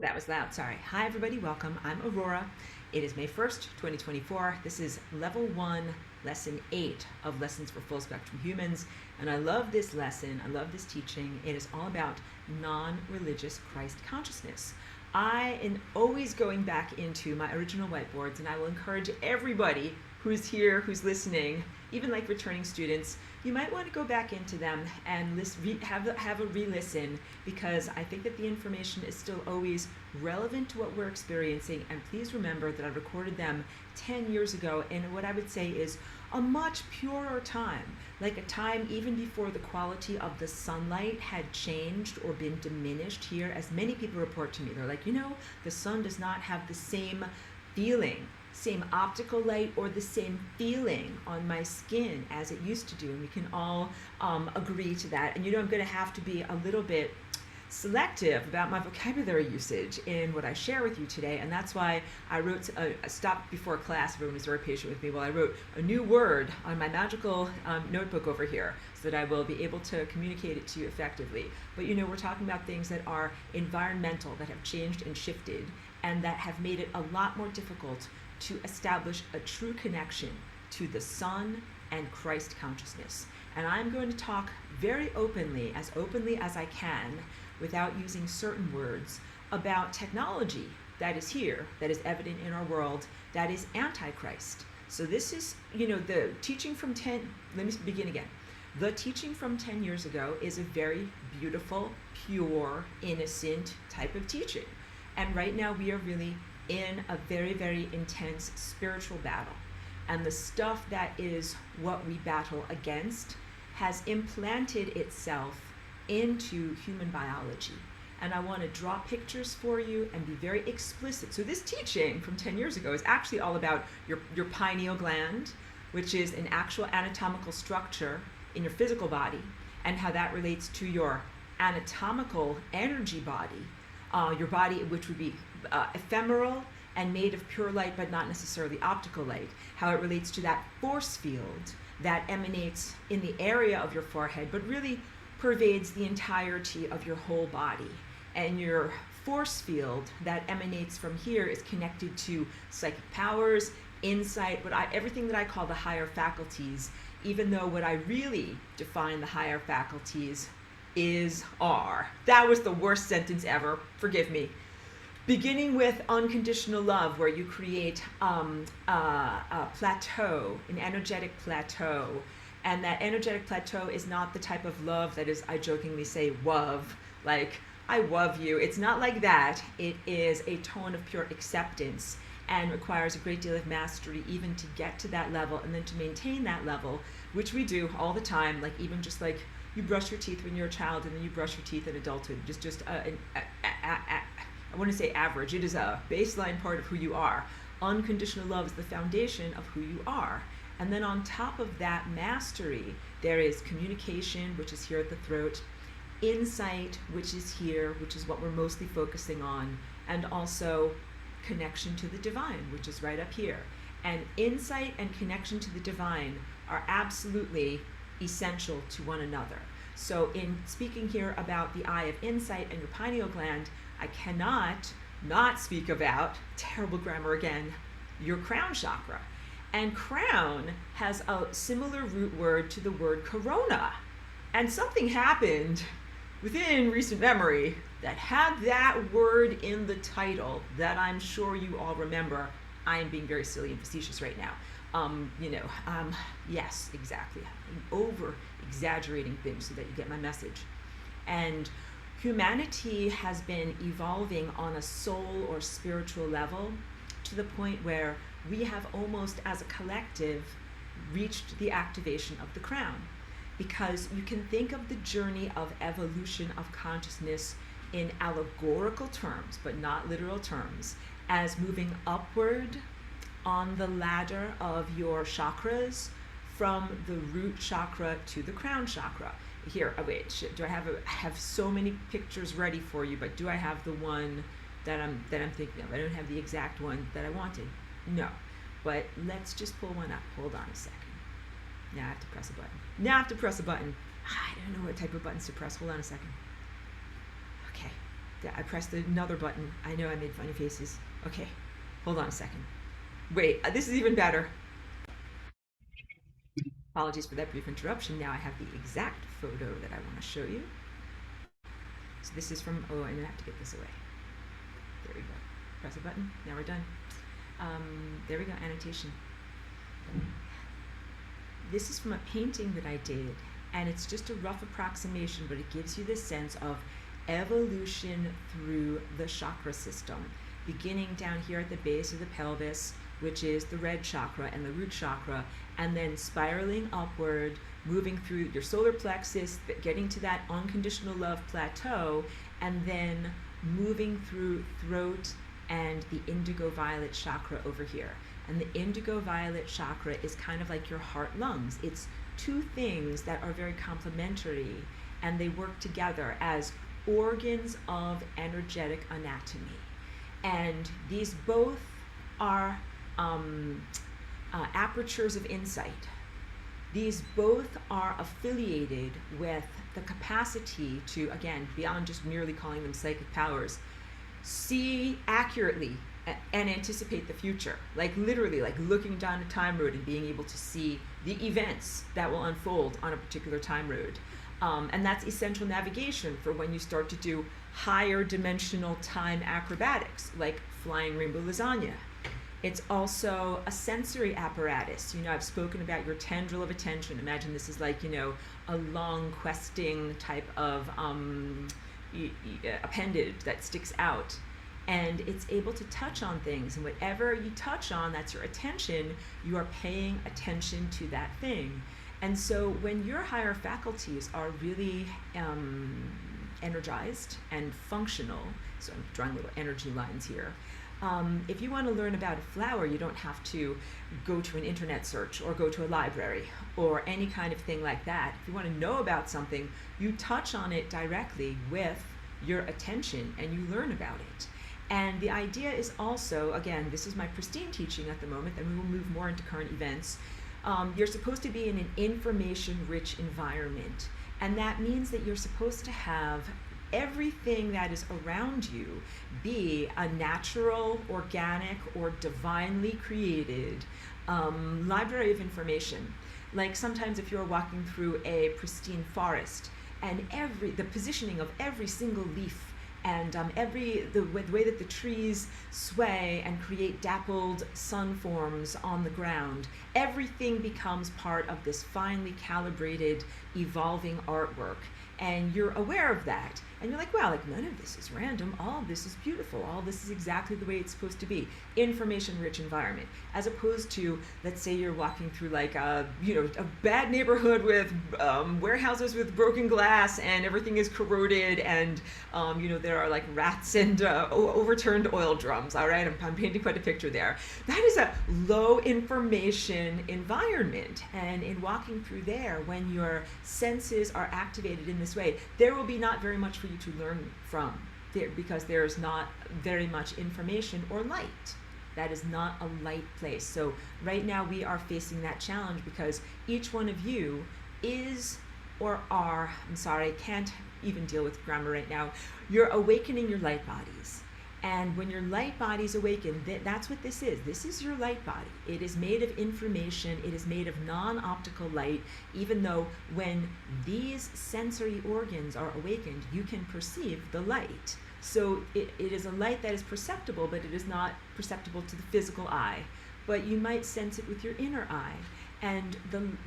That was loud, sorry. Hi everybody, welcome. I'm Aurora. It is May 1st, 2024. This is level 1, lesson 8 of Lessons for Full Spectrum Humans. And I love this lesson, I love this teaching. It is all about non-religious Christ consciousness. I am always going back into my original whiteboards, and I will encourage everybody who's here, who's listening, even like returning students, you might want to go back into them and have a re-listen, because I think that the information is still always relevant to what we're experiencing. And please remember that I recorded them 10 years ago in what I would say is a much purer time, like a time even before the quality of the sunlight had changed or been diminished here. As many people report to me, they're like, the sun does not have the same feeling, same optical light, or the same feeling on my skin as it used to do. And we can all agree to that. And I'm going to have to be a little bit selective about my vocabulary usage in what I share with you today. And that's why I wrote, stopped before class, everyone was very patient with me, while I wrote a new word on my magical notebook over here, so that I will be able to communicate it to you effectively. But we're talking about things that are environmental, that have changed and shifted, and that have made it a lot more difficult to establish a true connection to the sun and Christ consciousness. And I'm going to talk very openly as I can, without using certain words, about technology that is here, that is evident in our world, that is antichrist. So this is, the teaching from 10, let me begin again. The teaching from 10 years ago is a very beautiful, pure, innocent type of teaching. And right now we are really in a very, very intense spiritual battle. And the stuff that is what we battle against has implanted itself into human biology. And I want to draw pictures for you and be very explicit. So this teaching from 10 years ago is actually all about your pineal gland, which is an actual anatomical structure in your physical body, and how that relates to your anatomical energy body, your body, which would be ephemeral and made of pure light, but not necessarily optical light, how it relates to that force field that emanates in the area of your forehead, but really pervades the entirety of your whole body. And your force field that emanates from here is connected to psychic powers, insight, everything that I call the higher faculties, even though what I really define the higher faculties are. That was the worst sentence ever, forgive me. Beginning with unconditional love, where you create a plateau, an energetic plateau. And that energetic plateau is not the type of love that is, I jokingly say, wov, like, I love you. It's not like that. It is a tone of pure acceptance, and requires a great deal of mastery even to get to that level, and then to maintain that level, which we do all the time, like even just like you brush your teeth when you're a child, and then you brush your teeth in adulthood. I want to say average. It is a baseline part of who you are. Unconditional love is the foundation of who you are. And then on top of that mastery, there is communication, which is here at the throat, insight, which is here, which is what we're mostly focusing on, and also connection to the divine, which is right up here. And insight and connection to the divine are absolutely essential to one another. So in speaking here about the eye of insight and your pineal gland, I cannot not speak about, terrible grammar again, your crown chakra. And crown has a similar root word to the word corona. And something happened within recent memory that had that word in the title that I'm sure you all remember. I am being very silly and facetious right now. Yes, exactly. I'm over exaggerating things so that you get my message. And humanity has been evolving on a soul or spiritual level to the point where we have almost as a collective reached the activation of the crown. Because you can think of the journey of evolution of consciousness in allegorical terms, but not literal terms, as moving upward on the ladder of your chakras from the root chakra to the crown chakra. Here, do I have so many pictures ready for you, but do I have the one that I'm thinking of? I don't have the exact one that I wanted. No, but let's just pull one up. Hold on a second. Now I have to press a button. I don't know what type of buttons to press. Hold on a second. Okay. I pressed another button. I know I made funny faces. Okay, hold on a second. Wait, this is even better. Apologies for that brief interruption. Now I have the exact photo that I want to show you. So this is from, oh, I'm gonna have to get this away. There we go. Press a button. Now we're done. There we go, annotation. This is from a painting that I did, and it's just a rough approximation, but it gives you the sense of evolution through the chakra system, beginning down here at the base of the pelvis, which is the red chakra and the root chakra, and then spiraling upward, moving through your solar plexus, getting to that unconditional love plateau, and then moving through throat and the indigo violet chakra over here. And the indigo violet chakra is kind of like your heart lungs. It's two things that are very complementary, and they work together as organs of energetic anatomy. And these both are apertures of insight. These both are affiliated with the capacity to, again, beyond just merely calling them psychic powers, see accurately and anticipate the future. Like literally, like looking down a time road and being able to see the events that will unfold on a particular time road. And that's essential navigation for when you start to do higher dimensional time acrobatics, like flying rainbow lasagna. It's also a sensory apparatus. You know, I've spoken about your tendril of attention. Imagine this is like, you know, a long questing type of appendage that sticks out. And it's able to touch on things. And whatever you touch on, that's your attention, you are paying attention to that thing. And so when your higher faculties are really energized and functional, so I'm drawing little energy lines here, if you want to learn about a flower, you don't have to go to an internet search or go to a library or any kind of thing like that. If you want to know about something, you touch on it directly with your attention and you learn about it. And the idea is also, again, this is my pristine teaching at the moment, and we will move more into current events. You're supposed to be in an information-rich environment. And that means that you're supposed to have everything that is around you be a natural, organic, or divinely created library of information. Like sometimes if you're walking through a pristine forest and the positioning of every single leaf and the way that the trees sway and create dappled sun forms on the ground, everything becomes part of this finely calibrated, evolving artwork. And you're aware of that. And you're like, well, like none of this is random. All of this is beautiful. All this is exactly the way it's supposed to be. Information-rich environment. As opposed to, let's say you're walking through like a bad neighborhood with warehouses with broken glass and everything is corroded and there are like rats and overturned oil drums. All right, I'm painting quite a picture there. That is a low information environment. And in walking through there, when your senses are activated in this way, there will be not very much for you to learn from there, because there is not very much information or light. That is not a light place. So right now we are facing that challenge because each one of you is or are, I'm sorry, I can't even deal with grammar right now, you're awakening your light bodies. And when your light bodies awaken, that's what this is. This is your light body. It is made of information. It is made of non-optical light, even though when these sensory organs are awakened, you can perceive the light. So it is a light that is perceptible, but it is not perceptible to the physical eye. But you might sense it with your inner eye. And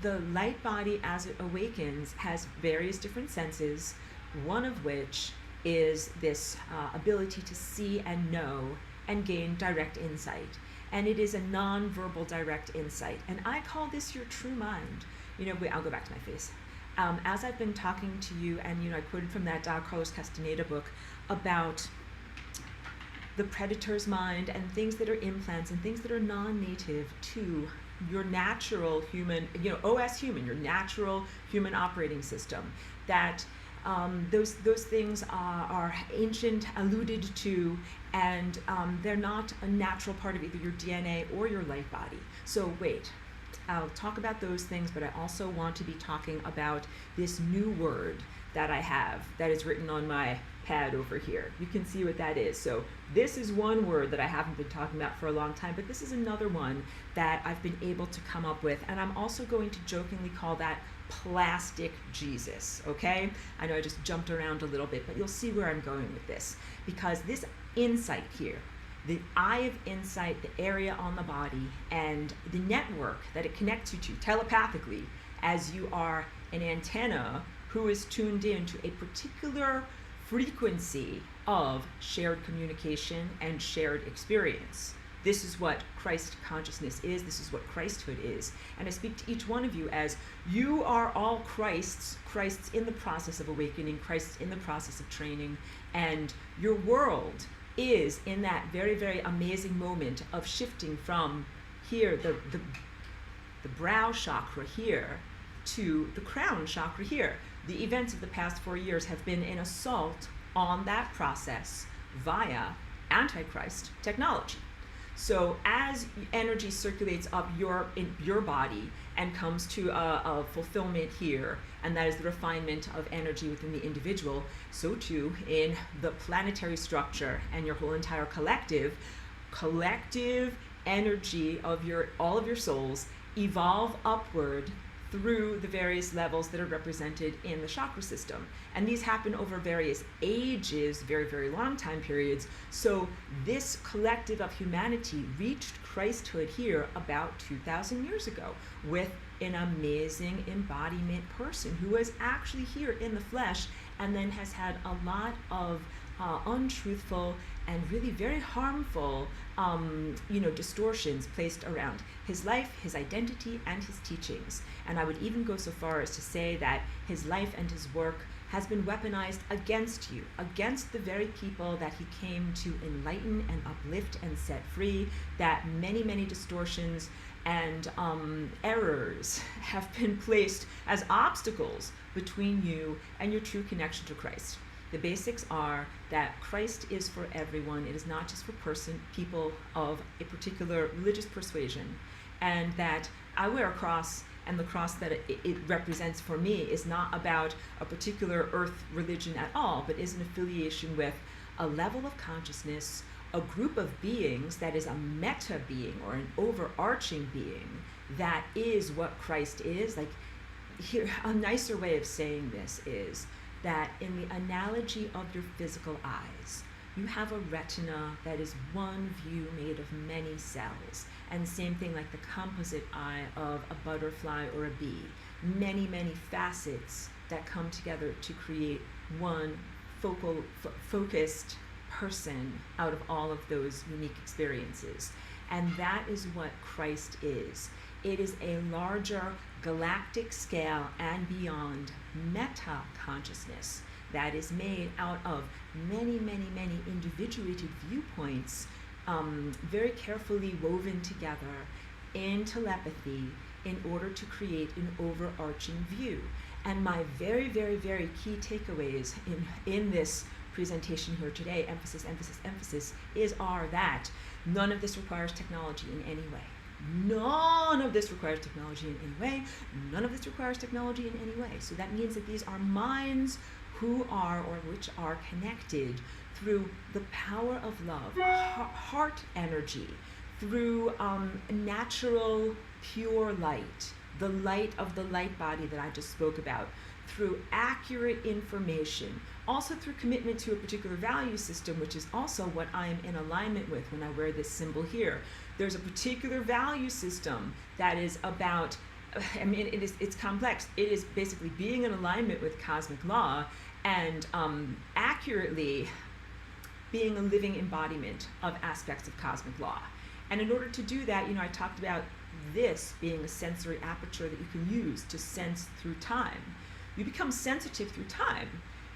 the light body, as it awakens, has various different senses, one of which is this ability to see and know and gain direct insight. And it is a non-verbal direct insight. And I call this your true mind. I'll go back to my face. As I've been talking to you, and I quoted from that Carlos Castaneda book about the predator's mind and things that are implants and things that are non-native to your natural human, OS human, your natural human operating system, that those things are ancient, alluded to, and they're not a natural part of either your DNA or your light body. So wait, I'll talk about those things, but I also want to be talking about this new word that I have that is written on my pad over here. You can see what that is. So this is one word that I haven't been talking about for a long time, but this is another one that I've been able to come up with, and I'm also going to jokingly call that plastic Jesus, okay? I know I just jumped around a little bit, but you'll see where I'm going with this, because this insight here, the eye of insight, the area on the body, and the network that it connects you to telepathically as you are an antenna who is tuned in to a particular frequency of shared communication and shared experience. This is what Christ consciousness is. This is what Christhood is. And I speak to each one of you as you are all Christs in the process of awakening, Christ's in the process of training, and your world is in that very, very amazing moment of shifting from here, the brow chakra here, to the crown chakra here. The events of the past 4 years have been an assault on that process via Antichrist technology. So as energy circulates up in your body and comes to a fulfillment here, and that is the refinement of energy within the individual, so too in the planetary structure and your whole entire collective energy of all of your souls evolve upward through the various levels that are represented in the chakra system. And these happen over various ages, very, very long time periods. So this collective of humanity reached Christhood here about 2,000 years ago with an amazing embodiment person who was actually here in the flesh and then has had a lot of untruthful and really very harmful distortions placed around his life, his identity, and his teachings. And I would even go so far as to say that his life and his work has been weaponized against you, against the very people that he came to enlighten and uplift and set free, that many, many distortions and errors have been placed as obstacles between you and your true connection to Christ. The basics are that Christ is for everyone. It is not just for people of a particular religious persuasion. And that I wear a cross, and the cross that it represents for me is not about a particular earth religion at all, but is an affiliation with a level of consciousness, a group of beings that is a meta being or an overarching being that is what Christ is. Like, here, a nicer way of saying this is that in the analogy of your physical eyes, you have a retina that is one view made of many cells. And same thing like the composite eye of a butterfly or a bee. Many, many facets that come together to create one focused person out of all of those unique experiences. And that is what Christ is. It is a larger galactic scale and beyond meta consciousness that is made out of many, many, many individuated viewpoints, very carefully woven together in telepathy in order to create an overarching view. And my very, very, very key takeaways in this presentation here today, emphasis, emphasis, emphasis, are that none of this requires technology in any way. None of this requires technology in any way. None of this requires technology in any way. So that means that these are minds who are or which are connected through the power of love, heart energy, through natural, pure light, the light of the light body that I just spoke about, through accurate information, also through commitment to a particular value system, which is also what I am in alignment with when I wear this symbol here. There's a particular value system that is about, it's complex. It is basically being in alignment with cosmic law and accurately being a living embodiment of aspects of cosmic law. And in order to do that, I talked about this being a sensory aperture that you can use to sense through time. You become sensitive through time.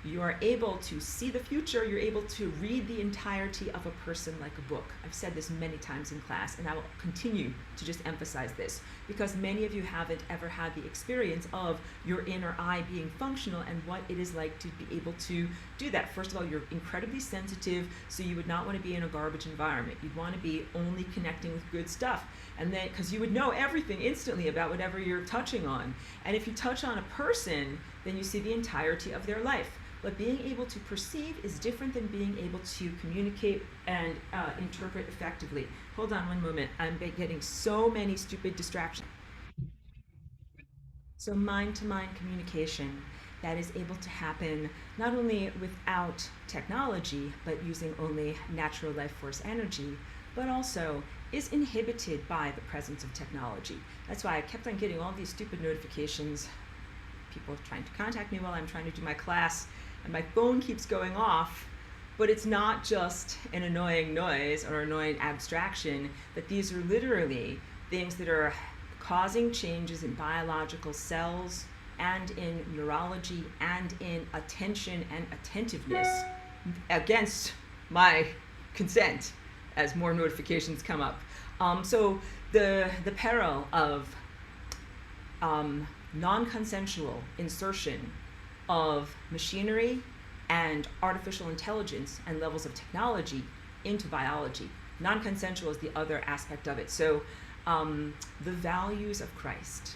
You are able to see the future. You're able to read the entirety of a person like a book. I've said this many times in class, and I will continue to just emphasize this because many of you haven't ever had the experience of your inner eye being functional and what it is like to be able to do that. First of all, you're incredibly sensitive, so you would not want to be in a garbage environment. You'd want to be only connecting with good stuff. And then, because you would know everything instantly about whatever you're touching on. And if you touch on a person then you see the entirety of their life. But being able to perceive is different than being able to communicate and interpret effectively. Hold on one moment. I'm getting so many stupid distractions. So mind-to-mind communication that is able to happen not only without technology, but using only natural life force energy, but also is inhibited by the presence of technology. That's why I kept on getting all these stupid notifications, people trying to contact me while I'm trying to do my class, and my phone keeps going off. But it's not just an annoying noise or annoying abstraction, that these are literally things that are causing changes in biological cells and in neurology and in attention and attentiveness against my consent as more notifications come up. So the peril of non-consensual insertion of machinery and artificial intelligence and levels of technology into biology. Non-consensual is the other aspect of it. So the values of Christ.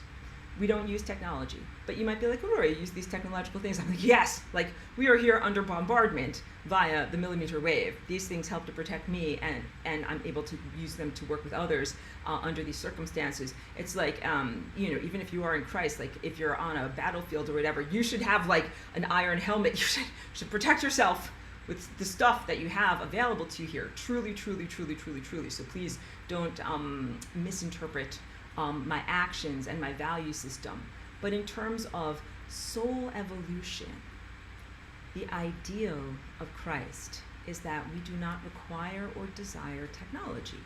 We don't use technology, but you might be like, Aurora, you use these technological things. I'm like, yes, like we are here under bombardment via the millimeter wave. These things help to protect me, and I'm able to use them to work with others under these circumstances. It's like, you know, even if you are in Christ, like if you're on a battlefield or whatever, you should have like an iron helmet. You should protect yourself with the stuff that you have available to you here. Truly, truly, truly, truly, truly. So please don't misinterpret my actions and my value system. But in terms of soul evolution, the ideal of Christ is that we do not require or desire technology.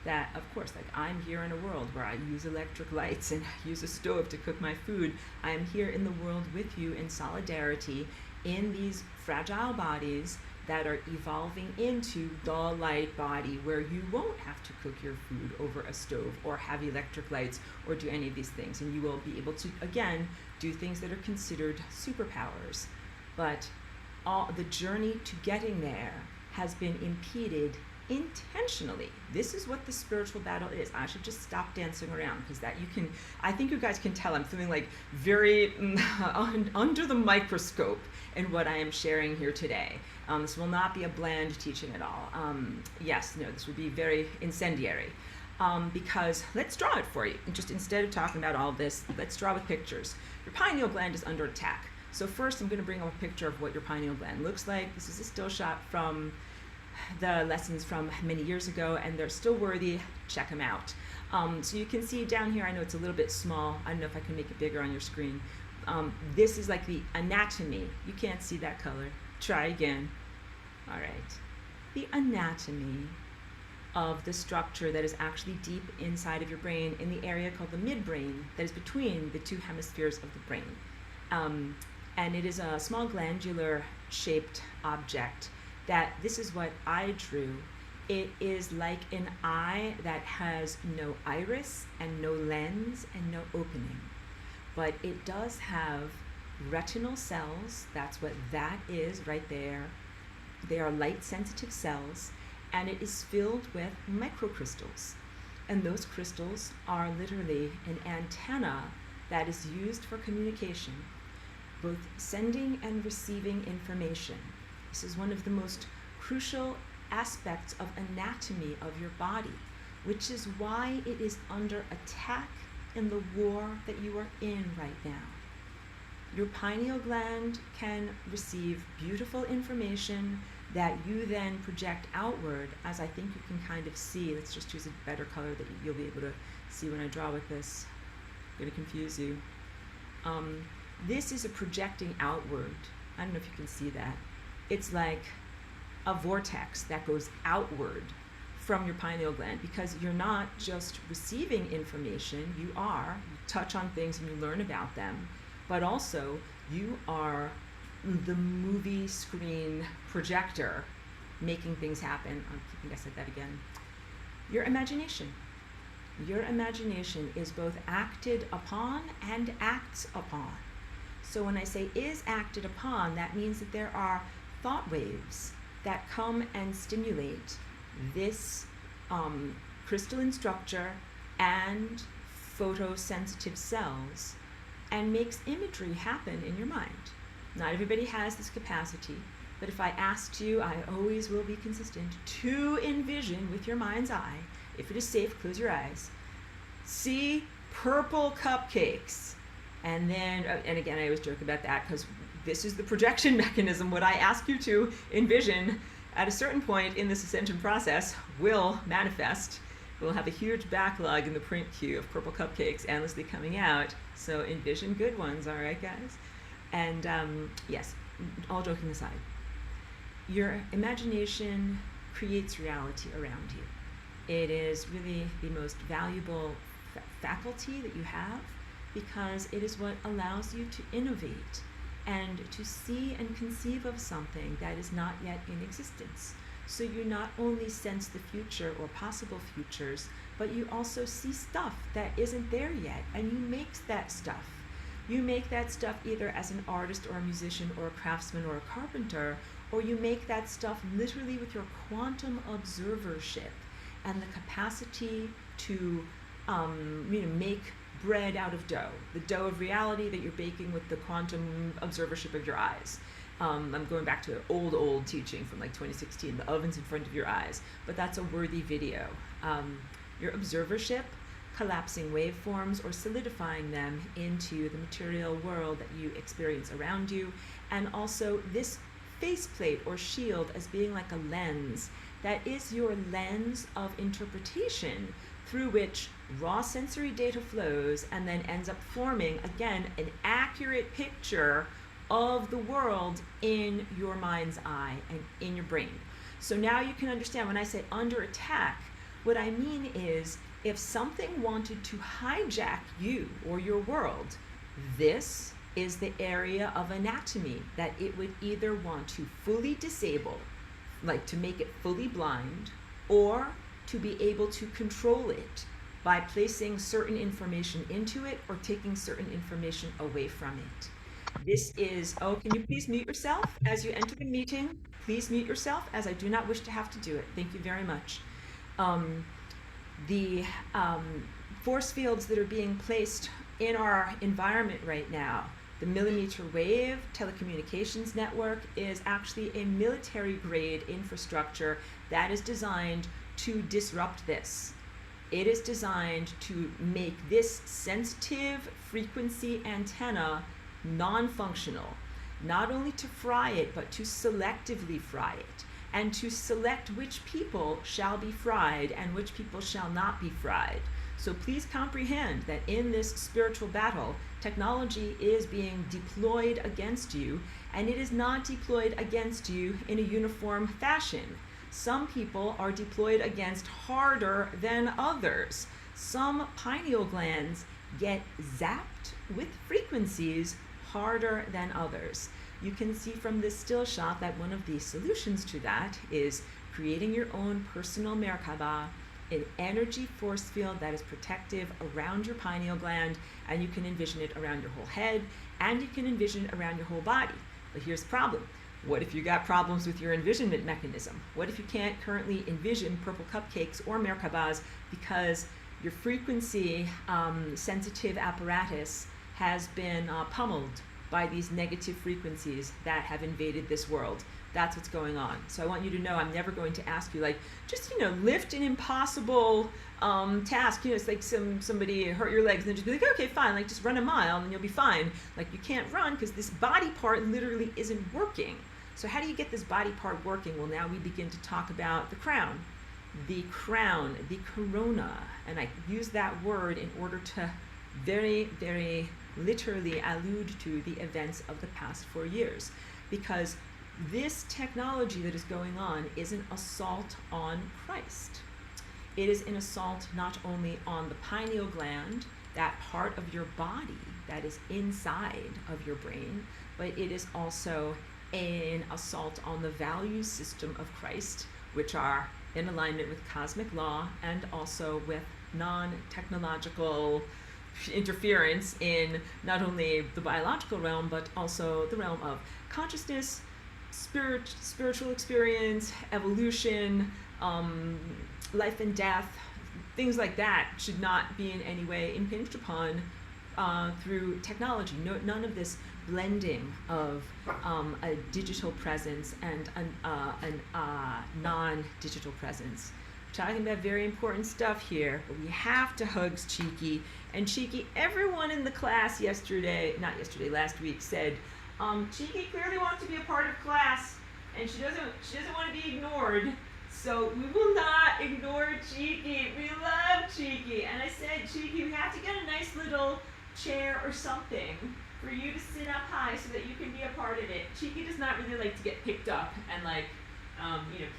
That, of course, like I'm here in a world where I use electric lights and use a stove to cook my food. I am here in the world with you in solidarity in these fragile bodies that are evolving into the light body where you won't have to cook your food over a stove or have electric lights or do any of these things. And you will be able to, again, do things that are considered superpowers. But the journey to getting there has been impeded intentionally. This is what the spiritual battle is. I should just stop dancing around because that you can, I think you guys can tell I'm feeling like very under the microscope in what I am sharing here today. This will not be a bland teaching at all. Yes, no, this would be very incendiary. Because let's draw it for you. Just instead of talking about all this, let's draw with pictures. Your pineal gland is under attack. So first I'm going to bring up a picture of what your pineal gland looks like. This is a still shot from the lessons from many years ago, and they're still worthy. Check them out. So you can see down here, I know it's a little bit small. I don't know if I can make it bigger on your screen. This is like the anatomy. You can't see that color. Try again. All right. The anatomy of the structure that is actually deep inside of your brain in the area called the midbrain that is between the two hemispheres of the brain. And it is a small glandular shaped object that this is what I drew. It is like an eye that has no iris and no lens and no opening. But it does have retinal cells. That's what that is right there. They are light sensitive cells, and it is filled with microcrystals. And those crystals are literally an antenna that is used for communication, both sending and receiving information. This is one of the most crucial aspects of anatomy of your body, which is why it is under attack in the war that you are in right now. Your pineal gland can receive beautiful information that you then project outward, as I think you can kind of see. Let's just choose a better color that you'll be able to see when I draw with this. I'm going to confuse you. This is a projecting outward. I don't know if you can see that. It's like a vortex that goes outward from your pineal gland, because you're not just receiving information, you touch on things and you learn about them, but also you are the movie screen projector making things happen. I think I said that again. Your imagination. Your imagination is both acted upon and acts upon. So when I say is acted upon, that means that there are thought waves that come and stimulate this crystalline structure and photosensitive cells and makes imagery happen in your mind. Not everybody has this capacity, but if I asked you, I always will be consistent, to envision with your mind's eye, if it is safe, close your eyes, see purple cupcakes. And then, and again, I always joke about that because this is the projection mechanism. What I ask you to envision at a certain point in this ascension process will manifest. We'll have a huge backlog in the print queue of purple cupcakes endlessly coming out. So envision good ones, all right, guys? And yes, all joking aside, your imagination creates reality around you. It is really the most valuable faculty that you have because it is what allows you to innovate and to see and conceive of something that is not yet in existence. So you not only sense the future or possible futures, but you also see stuff that isn't there yet, and you make that stuff. You make that stuff either as an artist or a musician or a craftsman or a carpenter, or you make that stuff literally with your quantum observership and the capacity to make bread out of dough, the dough of reality that you're baking with the quantum observership of your eyes. I'm going back to old teaching from like 2016, the ovens in front of your eyes, but that's a worthy video. Your observership, collapsing waveforms or solidifying them into the material world that you experience around you, and also this faceplate or shield as being like a lens that is your lens of interpretation through which raw sensory data flows and then ends up forming, again, an accurate picture of the world in your mind's eye and in your brain. So now you can understand when I say under attack, what I mean is if something wanted to hijack you or your world, this is the area of anatomy that it would either want to fully disable, like to make it fully blind, or to be able to control it by placing certain information into it or taking certain information away from it. This is, oh, can you please mute yourself as you enter the meeting? Please mute yourself as I do not wish to have to do it. Thank you very much. The force fields that are being placed in our environment right now, the millimeter wave telecommunications network is actually a military grade infrastructure that is designed to disrupt this. It is designed to make this sensitive frequency antenna non-functional, not only to fry it, but to selectively fry it, and to select which people shall be fried and which people shall not be fried. So please comprehend that in this spiritual battle, technology is being deployed against you, and it is not deployed against you in a uniform fashion. Some people are deployed against harder than others. Some pineal glands get zapped with frequencies harder than others. You can see from this still shot that one of the solutions to that is creating your own personal Merkaba, an energy force field that is protective around your pineal gland, and you can envision it around your whole head, and you can envision it around your whole body. But here's the problem. What if you got problems with your envisionment mechanism? What if you can't currently envision purple cupcakes or Merkabas because your frequency sensitive apparatus has been pummeled by these negative frequencies that have invaded this world? That's what's going on. So I want you to know I'm never going to ask you, like, just, lift an impossible task. It's like somebody hurt your legs and then just be like, okay, fine, like just run a mile and you'll be fine. Like, you can't run because this body part literally isn't working. So how do you get this body part working? Well, now we begin to talk about the crown, the corona. And I use that word in order to very, very literally allude to the events of the past 4 years, because this technology that is going on is an assault on Christ. It is an assault not only on the pineal gland, that part of your body that is inside of your brain, but it is also an assault on the value system of Christ, which are in alignment with cosmic law and also with non-technological interference in not only the biological realm, but also the realm of consciousness, spiritual experience, evolution, life and death. Things like that should not be in any way impinged upon through technology. None of this blending of a digital presence and a non-digital presence. We're talking about very important stuff here, but we have to hug Cheeky. And Cheeky, everyone in the class last week said, Cheeky clearly wants to be a part of class, and she doesn't want to be ignored. So we will not ignore Cheeky. We love Cheeky. And I said, Cheeky, we have to get a nice little chair or something for you to sit up high so that you can be a part of it. Cheeky does not really like to get picked up and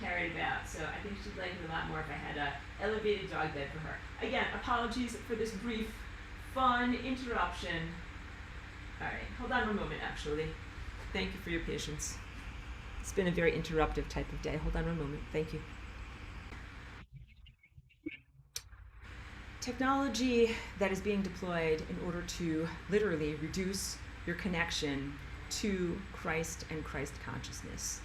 carried about. So I think she'd like it a lot more if I had a elevated dog bed for her. Again, apologies for this brief, fun interruption. All right, hold on a moment, actually. Thank you for your patience. It's been a very interruptive type of day. Hold on one moment. Thank you. Technology that is being deployed in order to literally reduce your connection to Christ and Christ consciousness.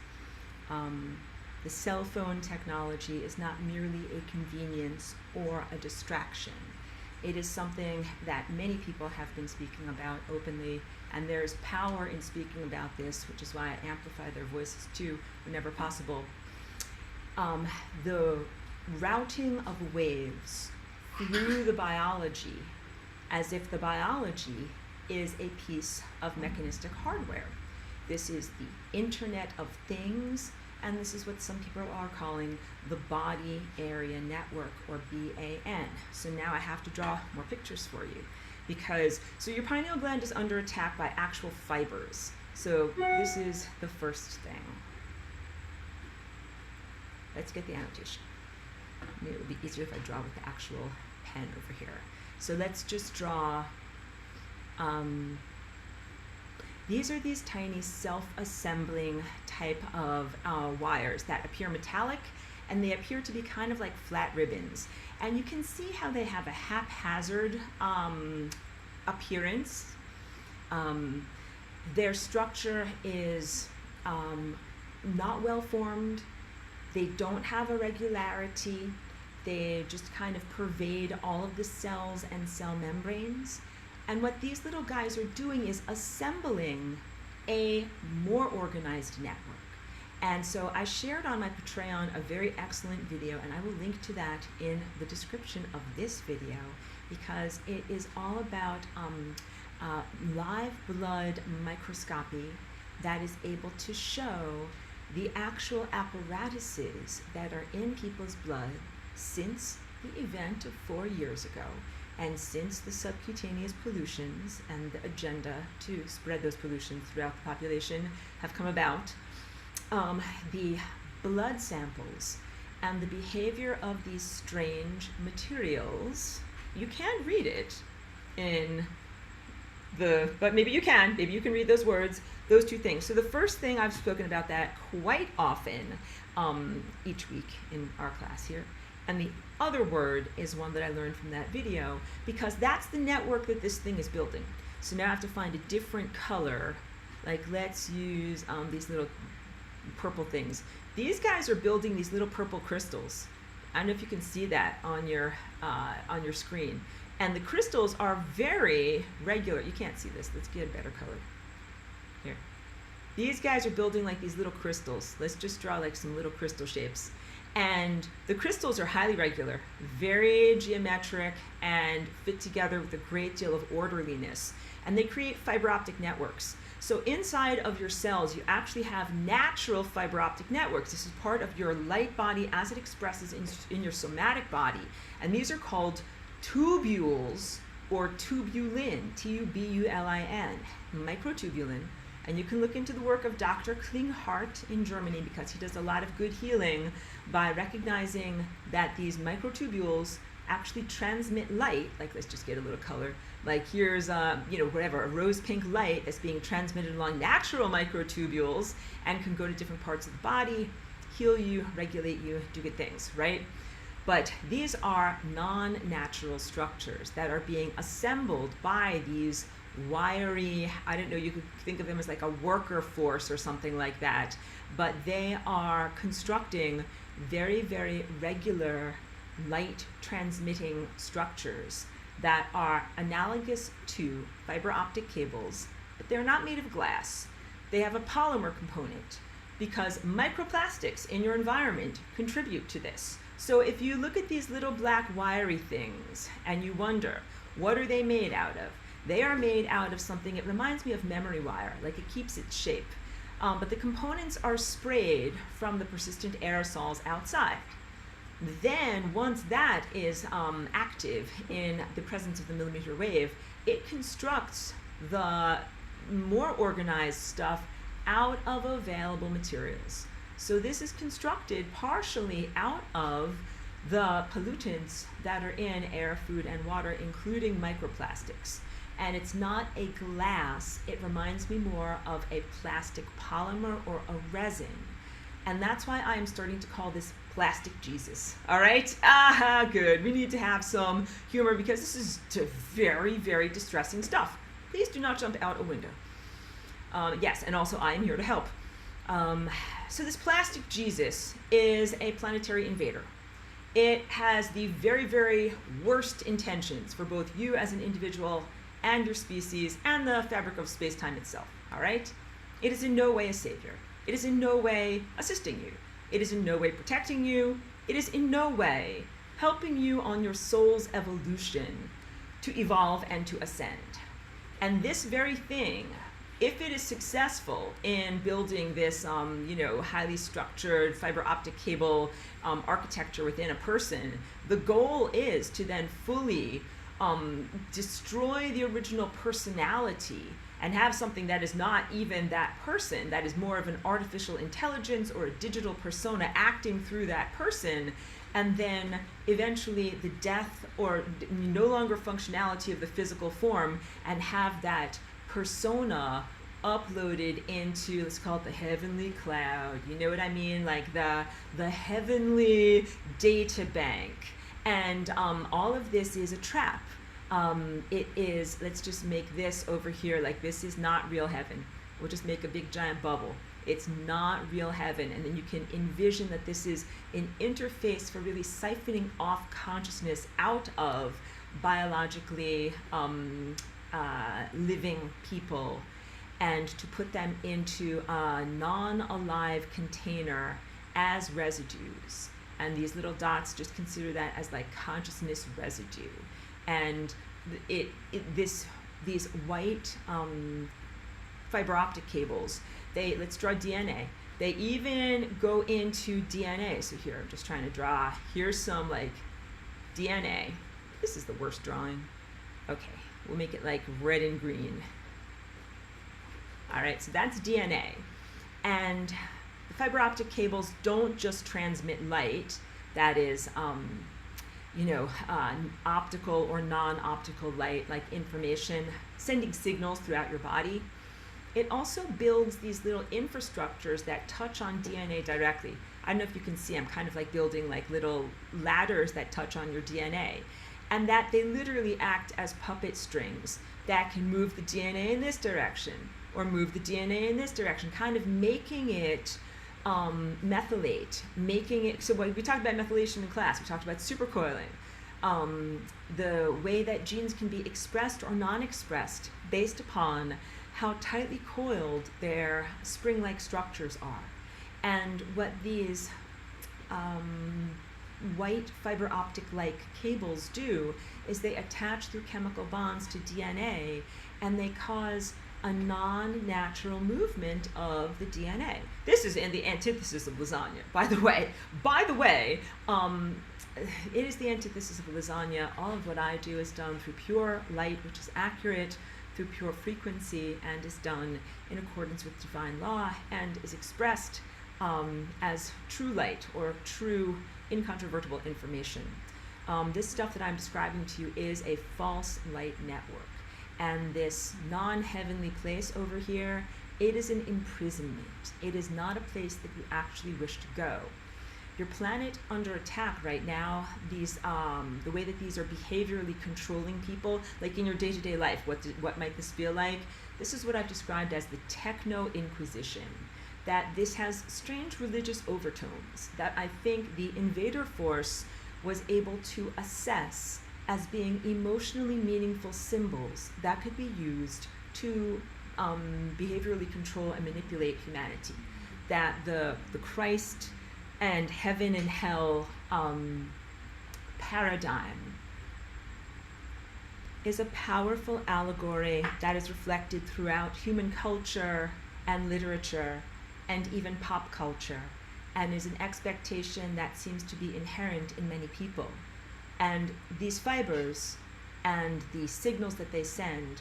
The cell phone technology is not merely a convenience or a distraction. It is something that many people have been speaking about openly, and there's power in speaking about this, which is why I amplify their voices too whenever possible. The routing of waves through the biology, as if the biology is a piece of mechanistic hardware. This is the Internet of Things, and this is what some people are calling the Body Area Network, or BAN. So now I have to draw more pictures for you, because your pineal gland is under attack by actual fibers. So this is the first thing. Let's get the annotation. Maybe it would be easier if I draw with the actual pen over here. So let's just draw. These are these tiny self-assembling type of wires that appear metallic, and they appear to be kind of like flat ribbons. And you can see how they have a haphazard appearance. Their structure is not well formed. They don't have a regularity. They just kind of pervade all of the cells and cell membranes. And what these little guys are doing is assembling a more organized network. And so I shared on my Patreon a very excellent video, and I will link to that in the description of this video, because it is all about live blood microscopy that is able to show the actual apparatuses that are in people's blood since the event of 4 years ago, and since the subcutaneous pollutions and the agenda to spread those pollutions throughout the population have come about. The blood samples and the behavior of these strange materials, you can't read it in but maybe you can read those words, those two things. So the first thing, I've spoken about that quite often each week in our class here. And the other word is one that I learned from that video, because that's the network that this thing is building. So now I have to find a different color. Like, let's use these little purple things. These guys are building these little purple crystals. I don't know if you can see that on your screen. And the crystals are very regular. You can't see this. Let's get a better color. Here. These guys are building like these little crystals. Let's just draw like some little crystal shapes. And the crystals are highly regular, very geometric, and fit together with a great deal of orderliness. And they create fiber optic networks. So inside of your cells, you actually have natural fiber optic networks. This is part of your light body as it expresses in your somatic body. And these are called tubules, or tubulin, T-U-B-U-L-I-N, microtubulin. And you can look into the work of Dr. Klinghardt in Germany, because he does a lot of good healing by recognizing that these microtubules actually transmit light. Like, let's just get a little color. Like, here's a rose pink light that's being transmitted along natural microtubules and can go to different parts of the body, heal you, regulate you, do good things, right? But these are non-natural structures that are being assembled by these wiry, I don't know, you could think of them as like a worker force or something like that, but they are constructing very, very regular light transmitting structures that are analogous to fiber optic cables, but they're not made of glass. They have a polymer component because microplastics in your environment contribute to this. So if you look at these little black wiry things and you wonder, what are they made out of? They are made out of something, it reminds me of memory wire, like it keeps its shape. But the components are sprayed from the persistent aerosols outside. Then once that is active in the presence of the millimeter wave, it constructs the more organized stuff out of available materials. So this is constructed partially out of the pollutants that are in air, food, and water, including microplastics. And it's not a glass, it reminds me more of a plastic polymer or a resin. And that's why I'm starting to call this plastic Jesus, all right? Ah, good, we need to have some humor because this is very, very distressing stuff. Please do not jump out a window. Yes, and also I am here to help. So this plastic Jesus is a planetary invader. It has the very, very worst intentions for both you as an individual and your species and the fabric of space-time itself, all right? It is in no way a savior. It is in no way assisting you. It is in no way protecting you. It is in no way helping you on your soul's evolution to evolve and to ascend. And this very thing, if it is successful in building this, highly structured fiber optic cable architecture within a person, the goal is to then fully destroy the original personality and have something that is not even that person, that is more of an artificial intelligence or a digital persona acting through that person, and then eventually the death or no longer functionality of the physical form, and have that persona uploaded into, let's call it the heavenly cloud, you know what I mean, like the heavenly data bank. And all of this is a trap. It is, let's just make this over here, like this is not real heaven. We'll just make a big giant bubble. It's not real heaven. And then you can envision that this is an interface for really siphoning off consciousness out of biologically living people, and to put them into a non-alive container as residues. And these little dots, just consider that as like consciousness residue. And these white fiber optic cables, let's draw DNA. They even go into DNA. So here, I'm just trying to draw. Here's some like DNA. This is the worst drawing. Okay, we'll make it like red and green. All right, so that's DNA. And the fiber optic cables don't just transmit light, that is, optical or non-optical light, like information, sending signals throughout your body. It also builds these little infrastructures that touch on DNA directly. I don't know if you can see, I'm kind of like building like little ladders that touch on your DNA. And that they literally act as puppet strings that can move the DNA in this direction or move the DNA in this direction, kind of making it methylate, making it, so when we talked about methylation in class, we talked about supercoiling, the way that genes can be expressed or non-expressed based upon how tightly coiled their spring-like structures are. And what these white fiber optic-like cables do is they attach through chemical bonds to DNA, and they cause a non-natural movement of the DNA. This is in the antithesis of lasagna, by the way. It is the antithesis of lasagna. All of what I do is done through pure light, which is accurate, through pure frequency, and is done in accordance with divine law, and is expressed as true light or true incontrovertible information. This stuff that I'm describing to you is a false light network. And this non-heavenly place over here, it is an imprisonment. It is not a place that you actually wish to go. Your planet under attack right now, the way that these are behaviorally controlling people, like in your day-to-day life, what might this feel like? This is what I've described as the techno-inquisition. That this has strange religious overtones that I think the invader force was able to assess as being emotionally meaningful symbols that could be used to behaviorally control and manipulate humanity. That the Christ and heaven and hell paradigm is a powerful allegory that is reflected throughout human culture and literature and even pop culture, and is an expectation that seems to be inherent in many people. And these fibers and the signals that they send,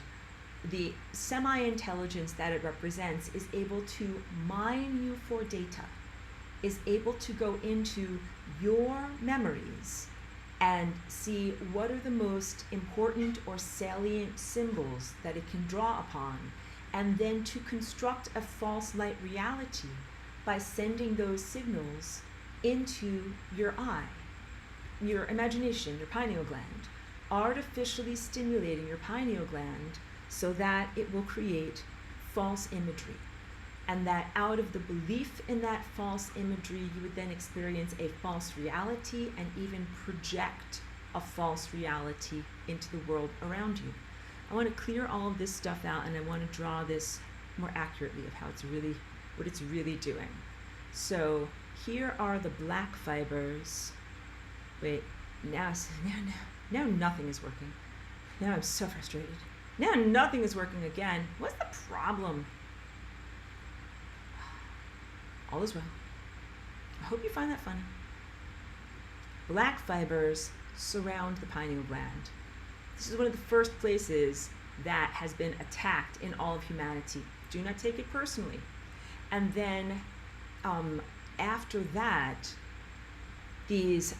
the semi-intelligence that it represents is able to mine you for data, is able to go into your memories and see what are the most important or salient symbols that it can draw upon, and then to construct a false light reality by sending those signals into your eye, your imagination, your pineal gland, artificially stimulating your pineal gland so that it will create false imagery. And that out of the belief in that false imagery, you would then experience a false reality and even project a false reality into the world around you. I want to clear all of this stuff out, and I want to draw this more accurately of how it's really, what it's really doing. So here are the black fibers. Wait, now nothing is working. Now I'm so frustrated. Now nothing is working again. What's the problem? All is well. I hope you find that funny. Black fibers surround the pineal gland. This is one of the first places that has been attacked in all of humanity. Do not take it personally. And then after that, these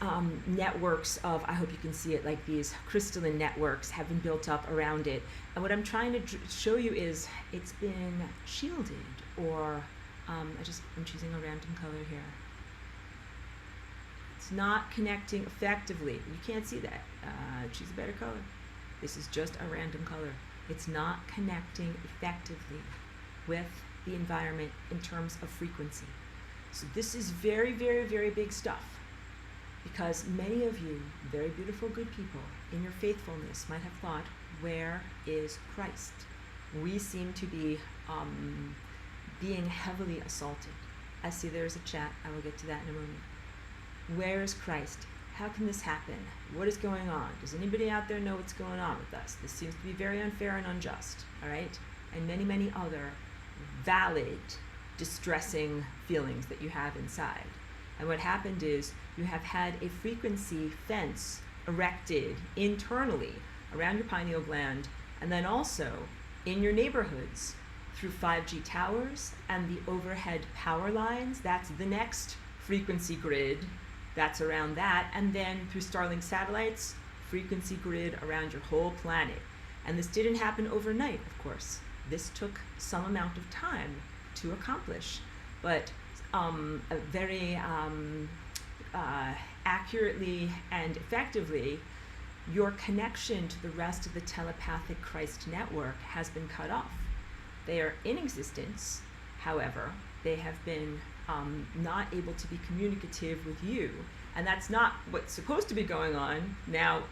networks of, I hope you can see it, like these crystalline networks have been built up around it. And what I'm trying to show you is it's been shielded, or I'm choosing a random color here. It's not connecting effectively. You can't see that. Choose a better color. This is just a random color. It's not connecting effectively with the environment in terms of frequency. So this is very, very, very big stuff, because many of you, very beautiful, good people, in your faithfulness might have thought, where is Christ? We seem to be being heavily assaulted. I see there's a chat. I will get to that in a moment. Where is Christ? How can this happen? What is going on? Does anybody out there know what's going on with us? This seems to be very unfair and unjust, all right? And many, many other valid, distressing feelings that you have inside. And what happened is you have had a frequency fence erected internally around your pineal gland, and then also in your neighborhoods through 5G towers and the overhead power lines. That's the next frequency grid that's around that. And then through Starlink satellites, frequency grid around your whole planet. And this didn't happen overnight, of course. This took some amount of time to accomplish, but very accurately and effectively, your connection to the rest of the telepathic Christ network has been cut off. They are in existence, however, they have been not able to be communicative with you, and that's not what's supposed to be going on. Now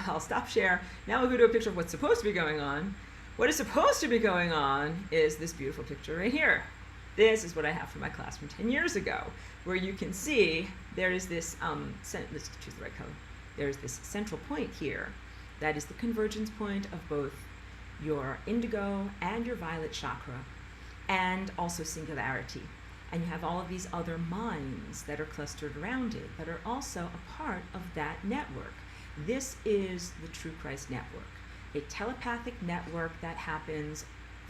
I'll stop share. Now we'll go to a picture of what's supposed to be going on. What is supposed to be going on is this beautiful picture right here. This is what I have from my class from 10 years ago, where you can see there is this, let's choose the right color. There's this central point here that is the convergence point of both your indigo and your violet chakra, and also singularity. And you have all of these other minds that are clustered around it that are also a part of that network. This is the True Christ Network, a telepathic network that happens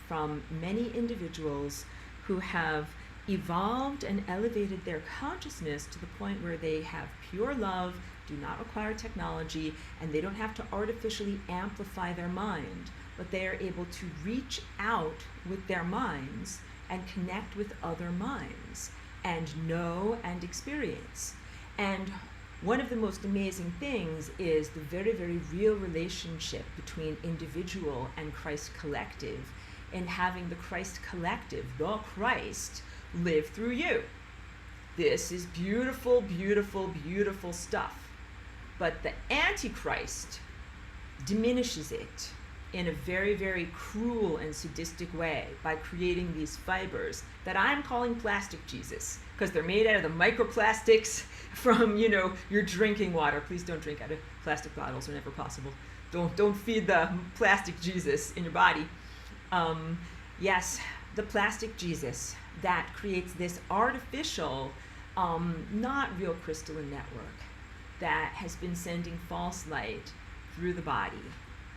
from many individuals who have evolved and elevated their consciousness to the point where they have pure love, do not require technology, and they don't have to artificially amplify their mind, but they are able to reach out with their minds and connect with other minds and know and experience. And one of the most amazing things is the very, very real relationship between individual and Christ collective, and having the Christ collective, the Christ, live through you. This is beautiful, beautiful, beautiful stuff. But the Antichrist diminishes it in a very, very cruel and sadistic way by creating these fibers that I'm calling plastic Jesus, because they're made out of the microplastics from, your drinking water. Please don't drink out of plastic bottles whenever possible. Don't feed the plastic Jesus in your body. Yes, the plastic Jesus that creates this artificial, not real crystalline network that has been sending false light through the body.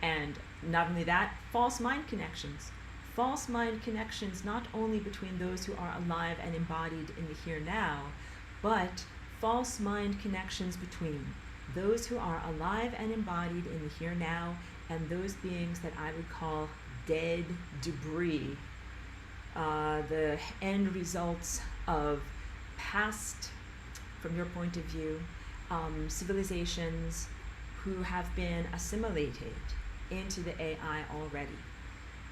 And not only that, false mind connections. False mind connections not only between those who are alive and embodied in the here now, but false mind connections between those who are alive and embodied in the here now and those beings that I would call dead debris, the end results of past, from your point of view, civilizations who have been assimilated into the AI already.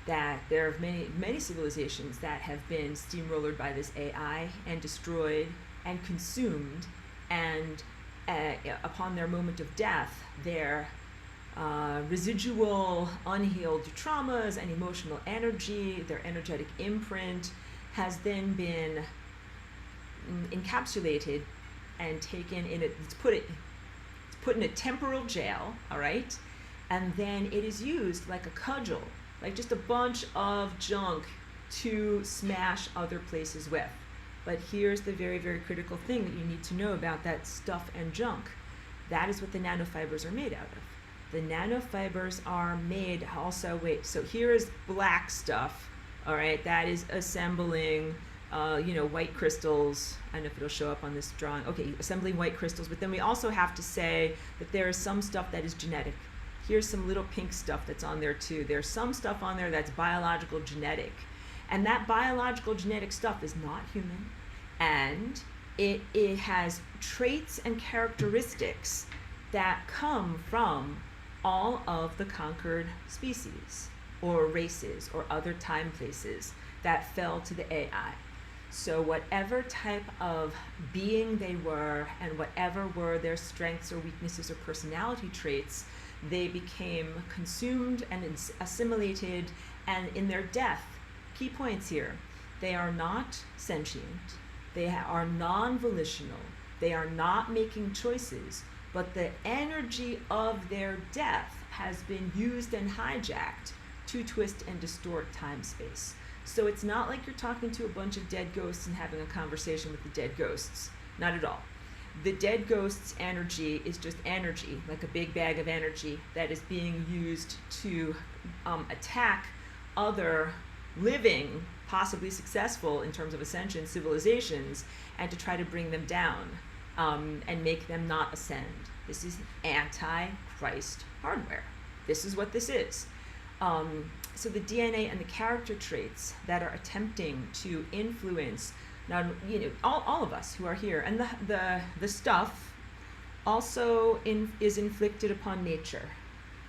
That there are many civilizations that have been steamrollered by this AI and destroyed and consumed, and upon their moment of death, their residual unhealed traumas and emotional energy, their energetic imprint, has then been encapsulated and taken in it's put in a temporal jail, all right? And then it is used like a cudgel, like just a bunch of junk to smash other places with. But here's the very, very critical thing that you need to know about that stuff and junk. That is what the nanofibers are made out of. The nanofibers are made also, so here is black stuff, all right? That is assembling, white crystals. I don't know if it'll show up on this drawing. Okay, assembling white crystals, but then we also have to say that there is some stuff that is genetic. Here's some little pink stuff that's on there too. There's some stuff on there that's biological genetic. And that biological genetic stuff is not human. And it has traits and characteristics that come from all of the conquered species or races or other time places that fell to the AI. So whatever type of being they were and whatever were their strengths or weaknesses or personality traits, they became consumed and assimilated, and in their death, key points here, they are not sentient, they are non-volitional, they are not making choices, but the energy of their death has been used and hijacked to twist and distort time-space. So it's not like you're talking to a bunch of dead ghosts and having a conversation with the dead ghosts, not at all. The dead ghost's energy is just energy, like a big bag of energy that is being used to attack other living, possibly successful in terms of ascension, civilizations, and to try to bring them down and make them not ascend. This is anti-Christ hardware. This is what this is. So the DNA and the character traits that are attempting to influence now, all of us who are here, and the stuff also is inflicted upon nature.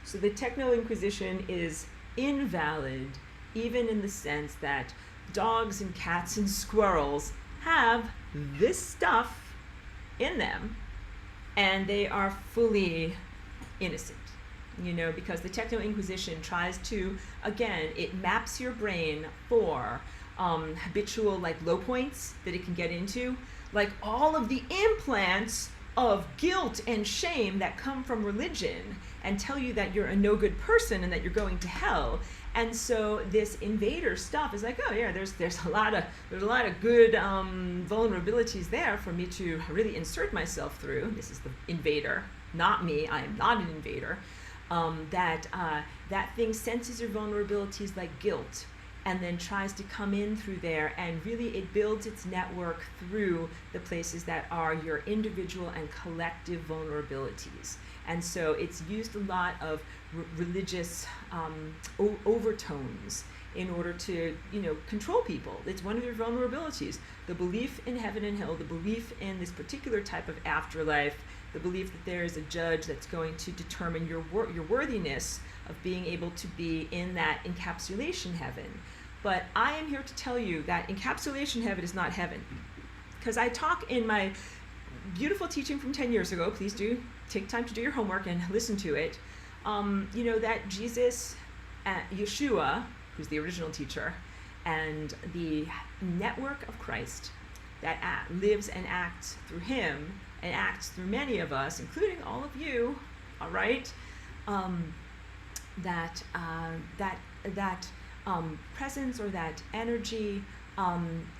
So the Techno-Inquisition is invalid, even in the sense that dogs and cats and squirrels have this stuff in them, and they are fully innocent. Because the Techno-Inquisition tries to, again, it maps your brain for habitual low points that it can get into, like all of the implants of guilt and shame that come from religion and tell you that you're a no good person and that you're going to hell. And so this invader stuff is like, oh yeah, there's a lot of good vulnerabilities there for me to really insert myself through. This is the invader, not me. I am not an invader. That thing senses your vulnerabilities like guilt, and then tries to come in through there, and really it builds its network through the places that are your individual and collective vulnerabilities. And so it's used a lot of religious overtones in order to control people. It's one of your vulnerabilities. The belief in heaven and hell, the belief in this particular type of afterlife, the belief that there is a judge that's going to determine your worthiness of being able to be in that encapsulation heaven. But I am here to tell you that encapsulation heaven is not heaven. Because I talk in my beautiful teaching from 10 years ago, please do take time to do your homework and listen to it. that Jesus, Yeshua, who's the original teacher, and the network of Christ that lives and acts through him and acts through many of us, including all of you, all right, that presence or that energy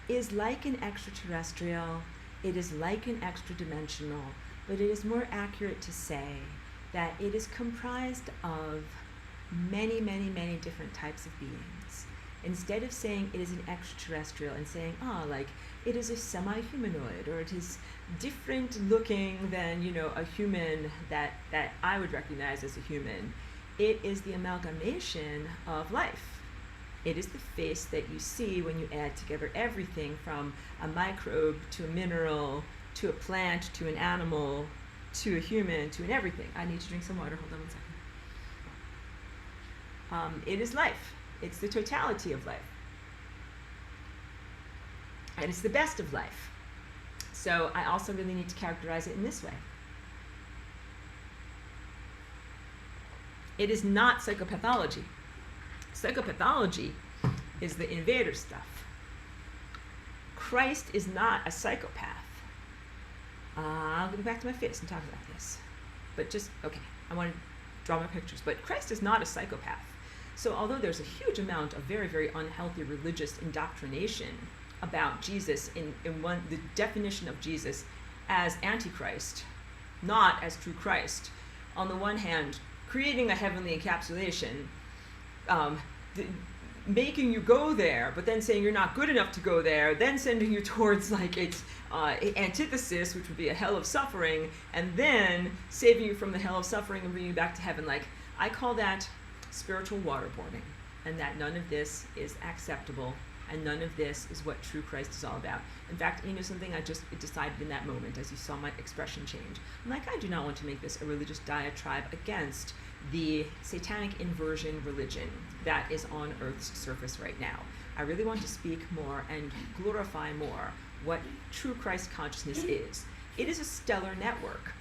is like an extraterrestrial, it is like an extra-dimensional, but it is more accurate to say that it is comprised of many, many, many different types of beings. Instead of saying it is an extraterrestrial and saying, like it is a semi-humanoid, or it is different looking than, a human that I would recognize as a human, it is the amalgamation of life. It is the face that you see when you add together everything from a microbe to a mineral to a plant to an animal to a human to an everything. I need to drink some water. Hold on 1 second. It is life. It's the totality of life. And it's the best of life. So I also really need to characterize it in this way. It is not psychopathology. Psychopathology is the invader stuff. Christ is not a psychopath. I'll go back to my face and talk about this. But I want to draw my pictures. But Christ is not a psychopath. So although there's a huge amount of very, very unhealthy religious indoctrination about Jesus the definition of Jesus as Antichrist, not as true Christ, on the one hand, creating a heavenly encapsulation, making you go there, but then saying you're not good enough to go there, then sending you towards its antithesis, which would be a hell of suffering, and then saving you from the hell of suffering and bringing you back to heaven. I call that spiritual waterboarding, and that none of this is acceptable, and none of this is what true Christ is all about. In fact, something I just decided in that moment as you saw my expression change. I do not want to make this a religious diatribe against the satanic inversion religion that is on Earth's surface right now. I really want to speak more and glorify more what true Christ consciousness is. It is a stellar network.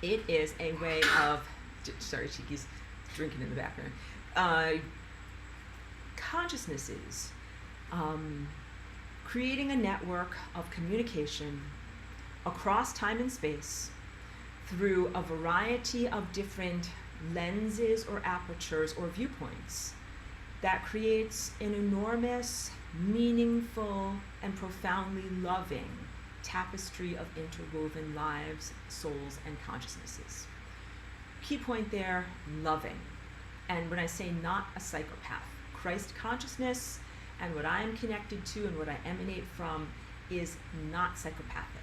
It is a way of, sorry, Chiki's drinking in the background. Consciousnesses, creating a network of communication across time and space through a variety of different lenses or apertures or viewpoints that creates an enormous, meaningful, and profoundly loving tapestry of interwoven lives, souls, and consciousnesses. Key point there, loving. And when I say not a psychopath, Christ consciousness and what I am connected to and what I emanate from is not psychopathic.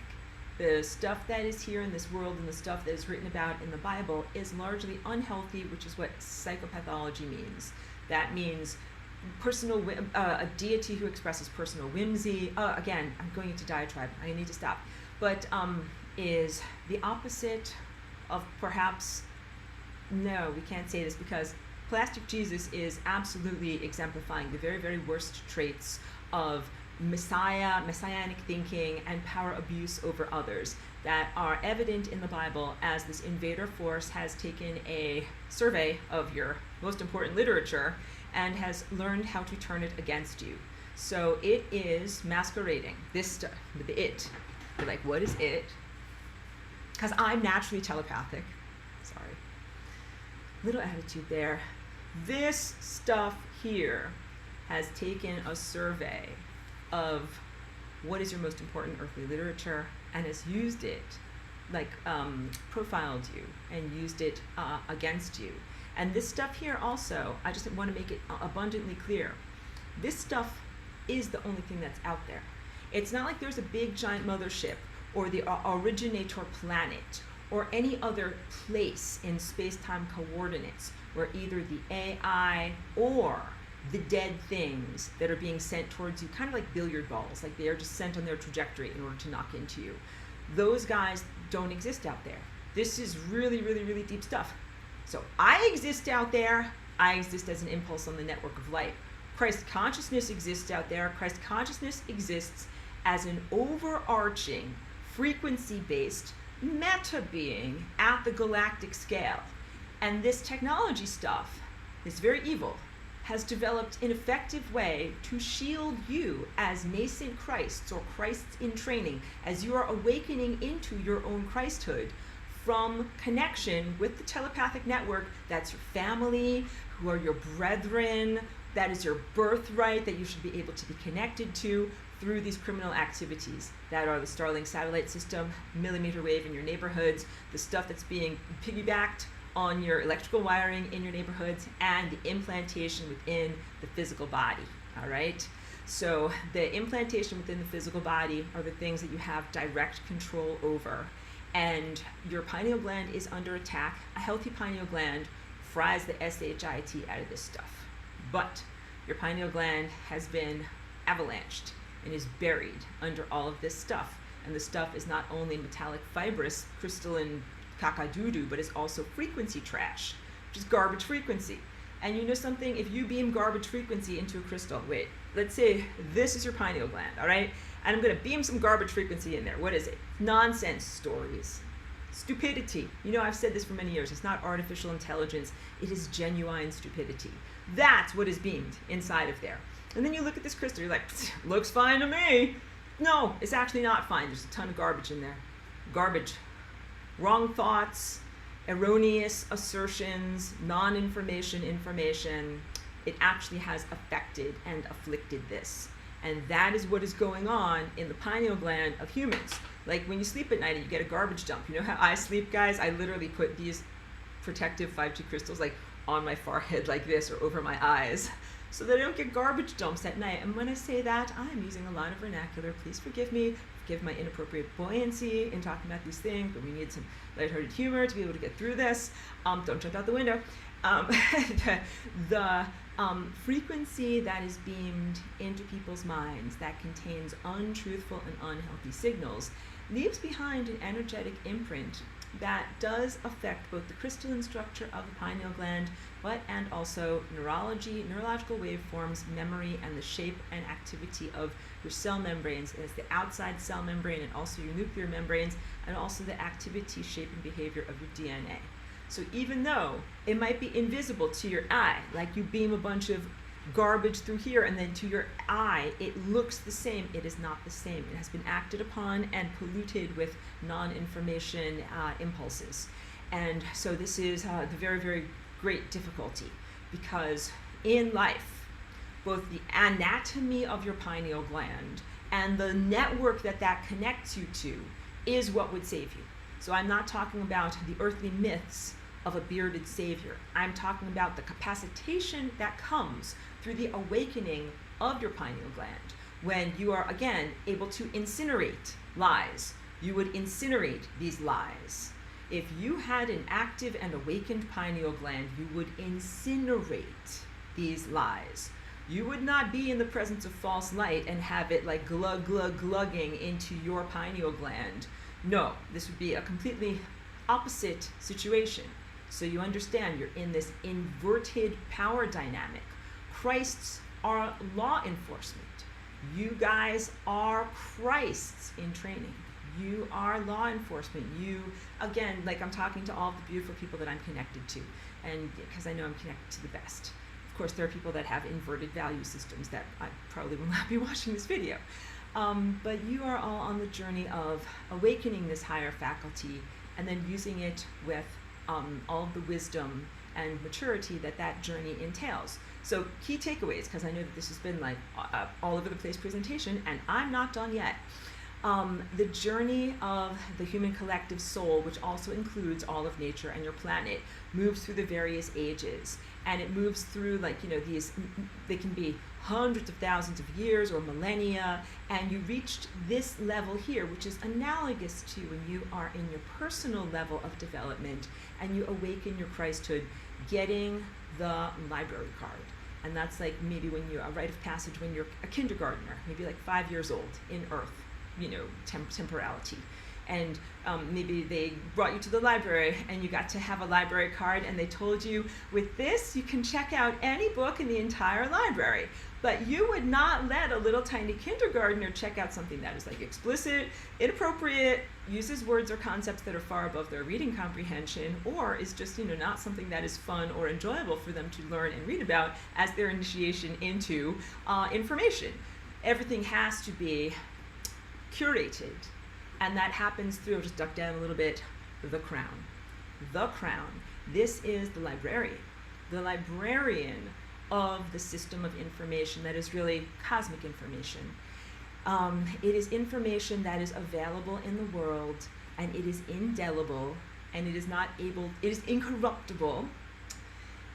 The stuff that is here in this world and the stuff that is written about in the Bible is largely unhealthy, which is what psychopathology means. That means a deity who expresses personal whimsy. Again, I'm going into diatribe. I need to stop. But is the opposite of perhaps, no, we can't say this because Plastic Jesus is absolutely exemplifying the very, very worst traits of messianic thinking, and power abuse over others that are evident in the Bible as this invader force has taken a survey of your most important literature and has learned how to turn it against you. So it is masquerading. This stuff, it. You're like, what is it? Because I'm naturally telepathic. Sorry. Little attitude there. This stuff here has taken a survey of what is your most important earthly literature and has used it, profiled you and used it against you. And this stuff here also, I just want to make it abundantly clear, this stuff is the only thing that's out there. It's not like there's a big giant mothership or the originator planet or any other place in space-time coordinates where either the AI or the dead things that are being sent towards you, kind of like billiard balls, like they are just sent on their trajectory in order to knock into you. Those guys don't exist out there. This is really, really, really deep stuff. So I exist out there. I exist as an impulse on the network of light. Christ consciousness exists out there. Christ consciousness exists as an overarching, frequency-based meta being at the galactic scale. And this technology stuff is very evil, has developed an effective way to shield you as nascent Christs or Christs in training, as you are awakening into your own Christhood, from connection with the telepathic network that's your family, who are your brethren, that is your birthright that you should be able to be connected to through these criminal activities that are the Starlink satellite system, millimeter wave in your neighborhoods, the stuff that's being piggybacked on your electrical wiring in your neighborhoods, and the implantation within the physical body, all right? So the implantation within the physical body are the things that you have direct control over. And your pineal gland is under attack. A healthy pineal gland fries the shit out of this stuff. But your pineal gland has been avalanched and is buried under all of this stuff. And the stuff is not only metallic fibrous, crystalline caca-doo-doo, but it's also frequency trash, which is garbage frequency. And you know something? If you beam garbage frequency into a crystal, wait, let's say this is your pineal gland, all right? And I'm going to beam some garbage frequency in there. What is it? Nonsense stories. Stupidity. You know, I've said this for many years. It's not artificial intelligence. It is genuine stupidity. That's what is beamed inside of there. And then you look at this crystal, you're like, looks fine to me. No, it's actually not fine. There's a ton of garbage in there. Garbage. Wrong thoughts, erroneous assertions, non-information, information. It actually has affected and afflicted this. And that is what is going on in the pineal gland of humans. Like when you sleep at night and you get a garbage dump. You know how I sleep, guys? I literally put these protective 5G crystals like on my forehead like this or over my eyes so that I don't get garbage dumps at night. And when I say that, I'm using a lot of vernacular. Please forgive me. Forgive my inappropriate buoyancy in talking about these things, but we need some lighthearted humor to be able to get through this. Don't jump out the window. The frequency that is beamed into people's minds that contains untruthful and unhealthy signals leaves behind an energetic imprint that does affect both the crystalline structure of the pineal gland, and also neurology, neurological waveforms, memory, and the shape and activity of your cell membranes as the outside cell membrane and also your nuclear membranes, and also the activity, shape, and behavior of your DNA. So even though it might be invisible to your eye, like you beam a bunch of garbage through here and then to your eye, it looks the same. It is not the same. It has been acted upon and polluted with non-information impulses. And so this is the very, very great difficulty, because in life, both the anatomy of your pineal gland and the network that that connects you to is what would save you. So I'm not talking about the earthly myths of a bearded savior. I'm talking about the capacitation that comes through the awakening of your pineal gland when you are, again, able to incinerate lies. You would incinerate these lies. If you had an active and awakened pineal gland, you would incinerate these lies. You would not be in the presence of false light and have it like glug, glug, glugging into your pineal gland. No, this would be a completely opposite situation. So you understand you're in this inverted power dynamic. Christs are law enforcement. You guys are Christs in training. You are law enforcement. You, again, like I'm talking to all of the beautiful people that I'm connected to, and because I know I'm connected to the best. Of course, there are people that have inverted value systems that I probably will not be watching this video. But you are all on the journey of awakening this higher faculty and then using it with all of the wisdom and maturity that that journey entails. So key takeaways, because I know that this has been like all over the place presentation, and I'm not done yet. The journey of the human collective soul, which also includes all of nature and your planet, moves through the various ages. And it moves through, like, you know, these, they can be hundreds of thousands of years or millennia, and you reached this level here, which is analogous to when you are in your personal level of development and you awaken your Christhood, getting the library card. And that's like maybe when you're a rite of passage when you're a kindergartner, maybe like 5 years old in Earth, you know, temporality. and maybe they brought you to the library and you got to have a library card and they told you, with this you can check out any book in the entire library. But you would not let a little tiny kindergartner check out something that is like explicit, inappropriate, uses words or concepts that are far above their reading comprehension, or is just, not something that is fun or enjoyable for them to learn and read about as their initiation into information. Everything has to be curated, and that happens through, just duck down a little bit, the crown. The crown. This is the librarian of the system of information that is really cosmic information. It is information that is available in the world, and it is indelible, and it is incorruptible.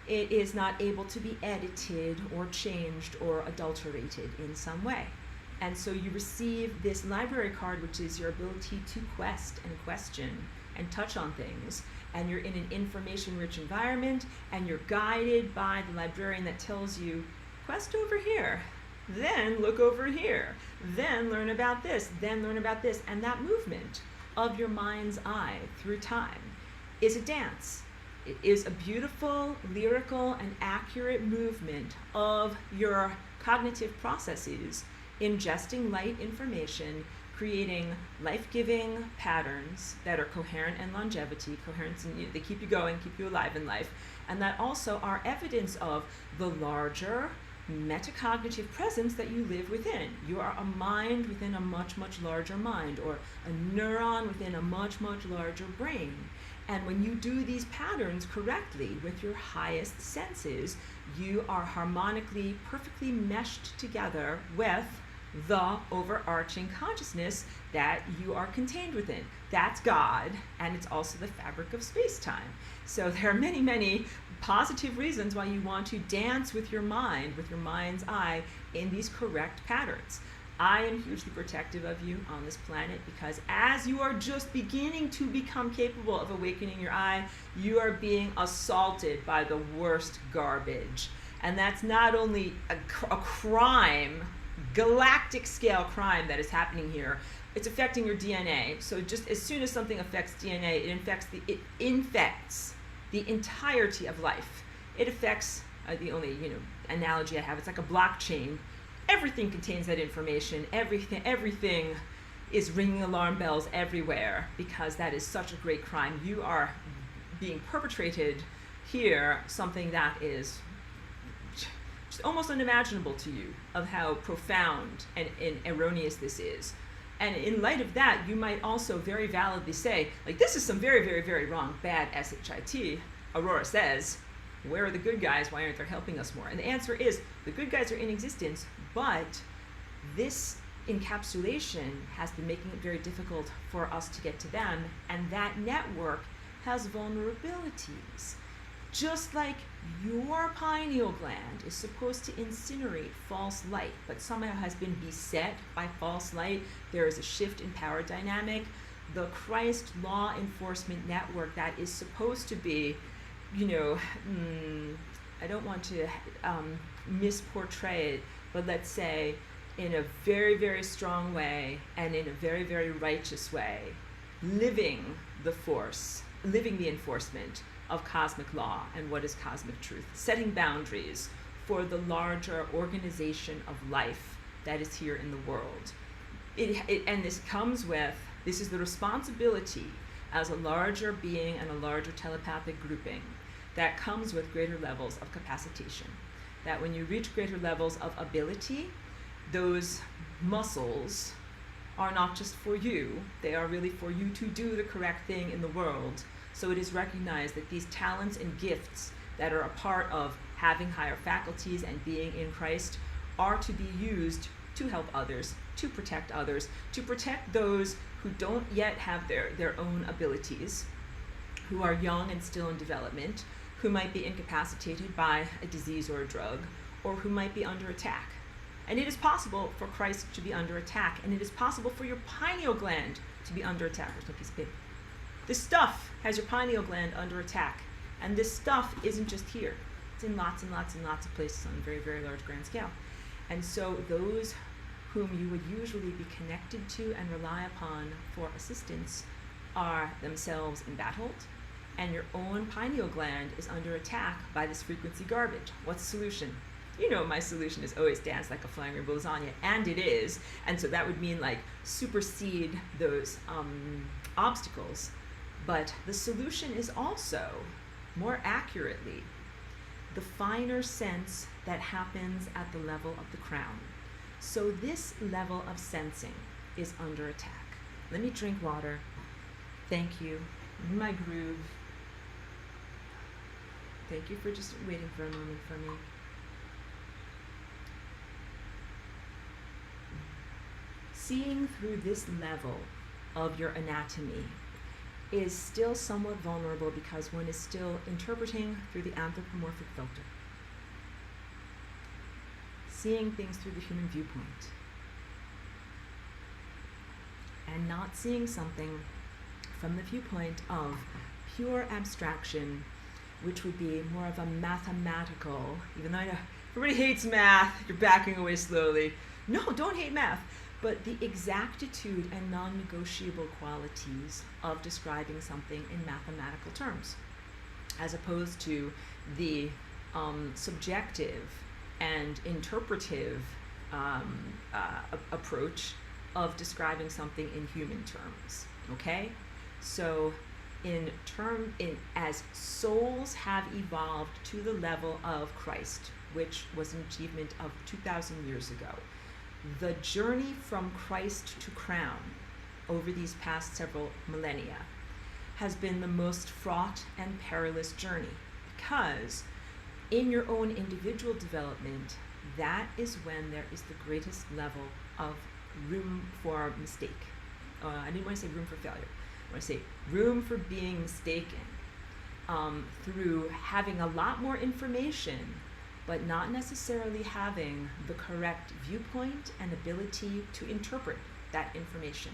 It is not able to be edited or changed or adulterated in some way. And so you receive this library card, which is your ability to quest and question and touch on things. And you're in an information-rich environment, and you're guided by the librarian that tells you, quest over here, then look over here, then learn about this, then learn about this. And that movement of your mind's eye through time is a dance. It is a beautiful, lyrical, and accurate movement of your cognitive processes, ingesting light information, creating life-giving patterns that are coherent and longevity, coherence, and they keep you going, keep you alive in life, and that also are evidence of the larger metacognitive presence that you live within. You are a mind within a much, much larger mind, or a neuron within a much, much larger brain. And when you do these patterns correctly with your highest senses, you are harmonically, perfectly meshed together with the overarching consciousness that you are contained within. That's God, and it's also the fabric of space-time. So there are many, many positive reasons why you want to dance with your mind's eye, in these correct patterns. I am hugely protective of you on this planet, because as you are just beginning to become capable of awakening your eye, you are being assaulted by the worst garbage. And that's not only a crime, galactic scale crime that is happening here, it's affecting your DNA. So just as soon as something affects DNA, it infects the entirety of life. It affects, the only analogy I have, it's like a blockchain. Everything contains that information. Everything is ringing alarm bells everywhere, because that is such a great crime. You are being perpetrated here, something that is just almost unimaginable to you, of how profound and erroneous this is. And in light of that, you might also very validly say, like, this is some very, very, very wrong, bad shit. Aurora says, where are the good guys? Why aren't they helping us more? And the answer is, the good guys are in existence, but this encapsulation has been making it very difficult for us to get to them, and that network has vulnerabilities. Just like your pineal gland is supposed to incinerate false light, but somehow has been beset by false light, there is a shift in power dynamic. The Christ law enforcement network that is supposed to be, I don't want to misportray it, but let's say in a very, very strong way and in a very, very righteous way, living the enforcement of cosmic law and what is cosmic truth, setting boundaries for the larger organization of life that is here in the world. And this is the responsibility as a larger being and a larger telepathic grouping that comes with greater levels of capacitation. That when you reach greater levels of ability, those muscles are not just for you, they are really for you to do the correct thing in the world. So it is recognized that these talents and gifts that are a part of having higher faculties and being in Christ are to be used to help others, to protect those who don't yet have their own abilities, who are young and still in development, who might be incapacitated by a disease or a drug, or who might be under attack. And it is possible for Christ to be under attack, and it is possible for your pineal gland to be under attack. There's no piece of paper. This stuff has your pineal gland under attack, and this stuff isn't just here. It's in lots and lots and lots of places on a very, very large grand scale. And so those whom you would usually be connected to and rely upon for assistance are themselves embattled, and your own pineal gland is under attack by this frequency garbage. What's the solution? You know, my solution is always dance like a flying rainbow lasagna, and it is. And so that would mean like supersede those obstacles. But the solution is also, more accurately, the finer sense that happens at the level of the crown. So this level of sensing is under attack. Let me drink water. Thank you. In my groove. Thank you for just waiting for a moment for me. Seeing through this level of your anatomy is still somewhat vulnerable because one is still interpreting through the anthropomorphic filter. Seeing things through the human viewpoint. And not seeing something from the viewpoint of pure abstraction, which would be more of a mathematical, even though I know everybody hates math, you're backing away slowly. No, don't hate math. But the exactitude and non-negotiable qualities of describing something in mathematical terms, as opposed to the subjective and interpretive approach of describing something in human terms. Okay, so as souls have evolved to the level of Christ, which was an achievement of 2,000 years ago. The journey from Christ to crown over these past several millennia has been the most fraught and perilous journey, because in your own individual development, that is when there is the greatest level of room for mistake. I didn't want to say room for failure. I want to say room for being mistaken through having a lot more information, but not necessarily having the correct viewpoint and ability to interpret that information.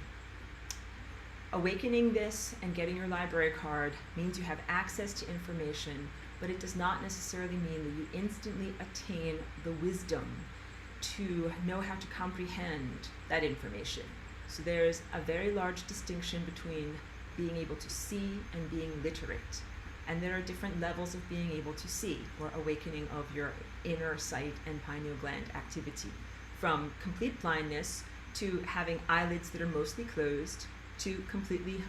Awakening this and getting your library card means you have access to information, but it does not necessarily mean that you instantly attain the wisdom to know how to comprehend that information. So there's a very large distinction between being able to see and being literate. And there are different levels of being able to see, or awakening of your inner sight and pineal gland activity, from complete blindness to having eyelids that are mostly closed, to completely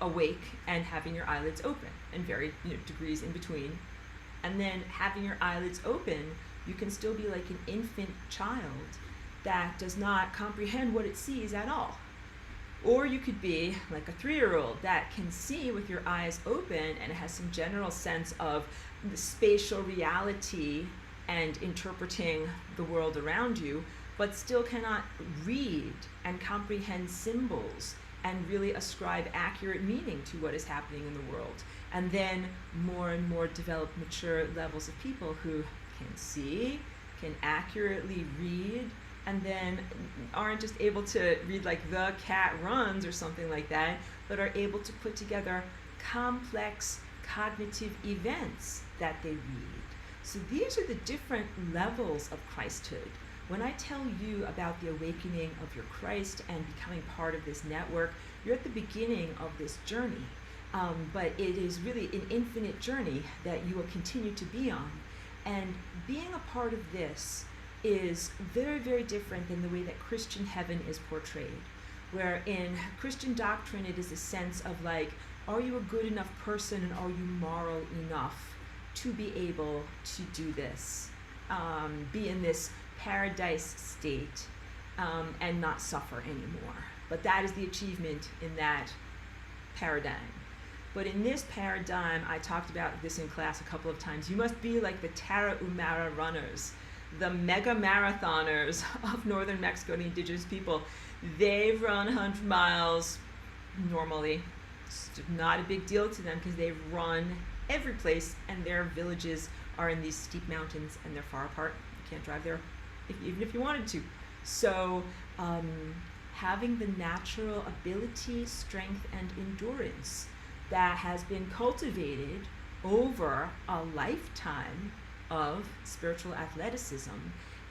awake and having your eyelids open, and varied degrees in between. And then having your eyelids open, you can still be like an infant child that does not comprehend what it sees at all. Or you could be like a 3-year-old that can see with your eyes open and has some general sense of the spatial reality and interpreting the world around you, but still cannot read and comprehend symbols and really ascribe accurate meaning to what is happening in the world. And then more and more developed, mature levels of people who can see, can accurately read, and then aren't just able to read like "the cat runs" or something like that, but are able to put together complex cognitive events that they read. So these are the different levels of Christhood. When I tell you about the awakening of your Christ and becoming part of this network, you're at the beginning of this journey. But it is really an infinite journey that you will continue to be on. And being a part of this is very, very different than the way that Christian heaven is portrayed, where in Christian doctrine it is a sense of like, are you a good enough person and are you moral enough to be able to do this, be in this paradise state and not suffer anymore. But that is the achievement in that paradigm. But in this paradigm, I talked about this in class a couple of times, you must be like the Tarahumara runners, the mega marathoners of northern Mexico, the indigenous people. They run 100 miles normally. It's not a big deal to them because they run every place, and their villages are in these steep mountains and they're far apart. You can't drive there even if you wanted to. So having the natural ability, strength, and endurance that has been cultivated over a lifetime of spiritual athleticism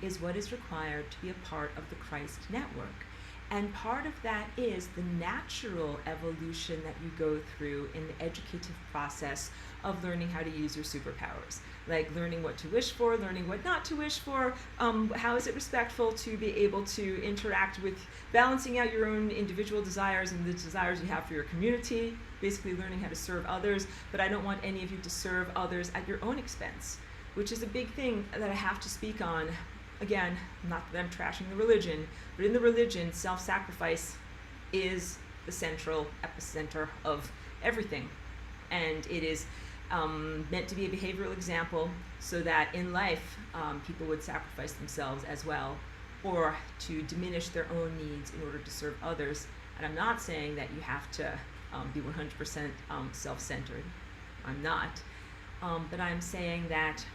is what is required to be a part of the Christ network. And part of that is the natural evolution that you go through in the educative process of learning how to use your superpowers. Like learning what to wish for, learning what not to wish for, how is it respectful to be able to interact with balancing out your own individual desires and the desires you have for your community, basically learning how to serve others. But I don't want any of you to serve others at your own expense, which is a big thing that I have to speak on. Again, not that I'm trashing the religion, but in the religion, self-sacrifice is the central epicenter of everything. And it is meant to be a behavioral example so that in life, people would sacrifice themselves as well, or to diminish their own needs in order to serve others. And I'm not saying that you have to be 100% self-centered. I'm not. But I'm saying that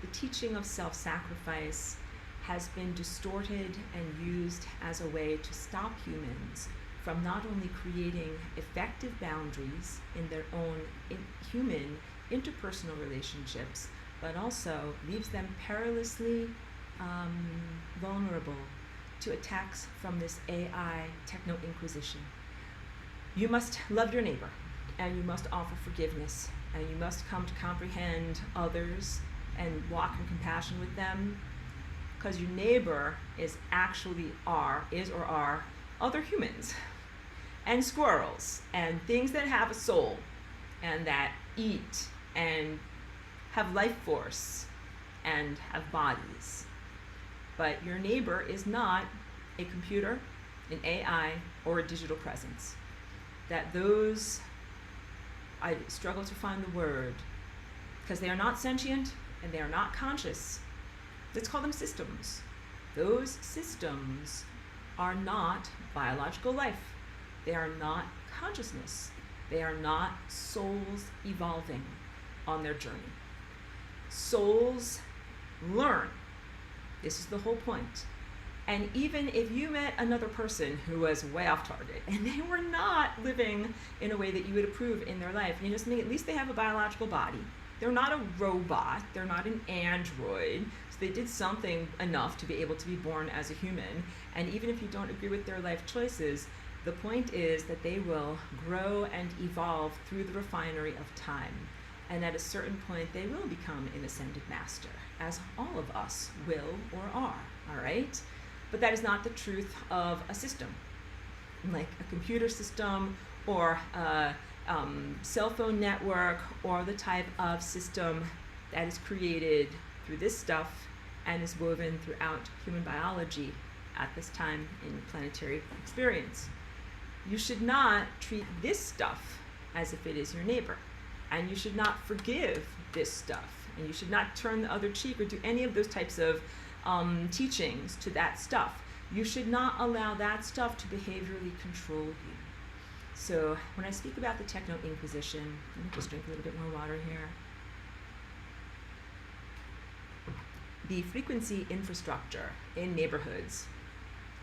the teaching of self-sacrifice has been distorted and used as a way to stop humans from not only creating effective boundaries in their own human interpersonal relationships, but also leaves them perilously vulnerable to attacks from this AI techno-inquisition. You must love your neighbor, and you must offer forgiveness, and you must come to comprehend others and walk in compassion with them, because your neighbor is other humans and squirrels and things that have a soul and that eat and have life force and have bodies. But your neighbor is not a computer, an AI, or a digital presence. That those, I struggle to find the word, because they are not sentient and they are not conscious. Let's call them systems. Those systems are not biological life. They are not consciousness. They are not souls evolving on their journey. Souls learn. This is the whole point. And even if you met another person who was way off target and they were not living in a way that you would approve in their life, you know something, at least they have a biological body. They're not a robot, they're not an android, so they did something enough to be able to be born as a human. And even if you don't agree with their life choices, the point is that they will grow and evolve through the refinery of time. And at a certain point, they will become an ascended master, as all of us will or are, all right? But that is not the truth of a system, like a computer system or a cell phone network, or the type of system that is created through this stuff and is woven throughout human biology at this time in planetary experience. You should not treat this stuff as if it is your neighbor, and you should not forgive this stuff, and you should not turn the other cheek or do any of those types of teachings to that stuff. You should not allow that stuff to behaviorally control you. So when I speak about the techno-inquisition, let me just drink a little bit more water here. The frequency infrastructure in neighborhoods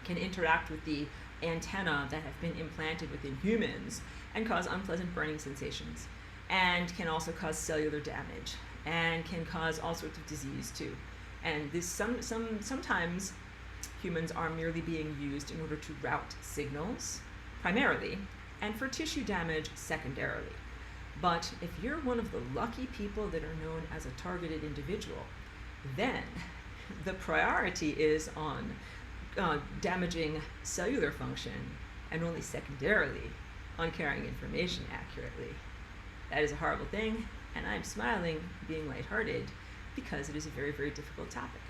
can interact with the antenna that have been implanted within humans and cause unpleasant burning sensations, and can also cause cellular damage, and can cause all sorts of disease too. And this sometimes humans are merely being used in order to route signals, primarily, and for tissue damage secondarily. But if you're one of the lucky people that are known as a targeted individual, then the priority is on damaging cellular function, and only secondarily on carrying information accurately. That is a horrible thing, and I'm smiling, being lighthearted, because it is a very, very difficult topic.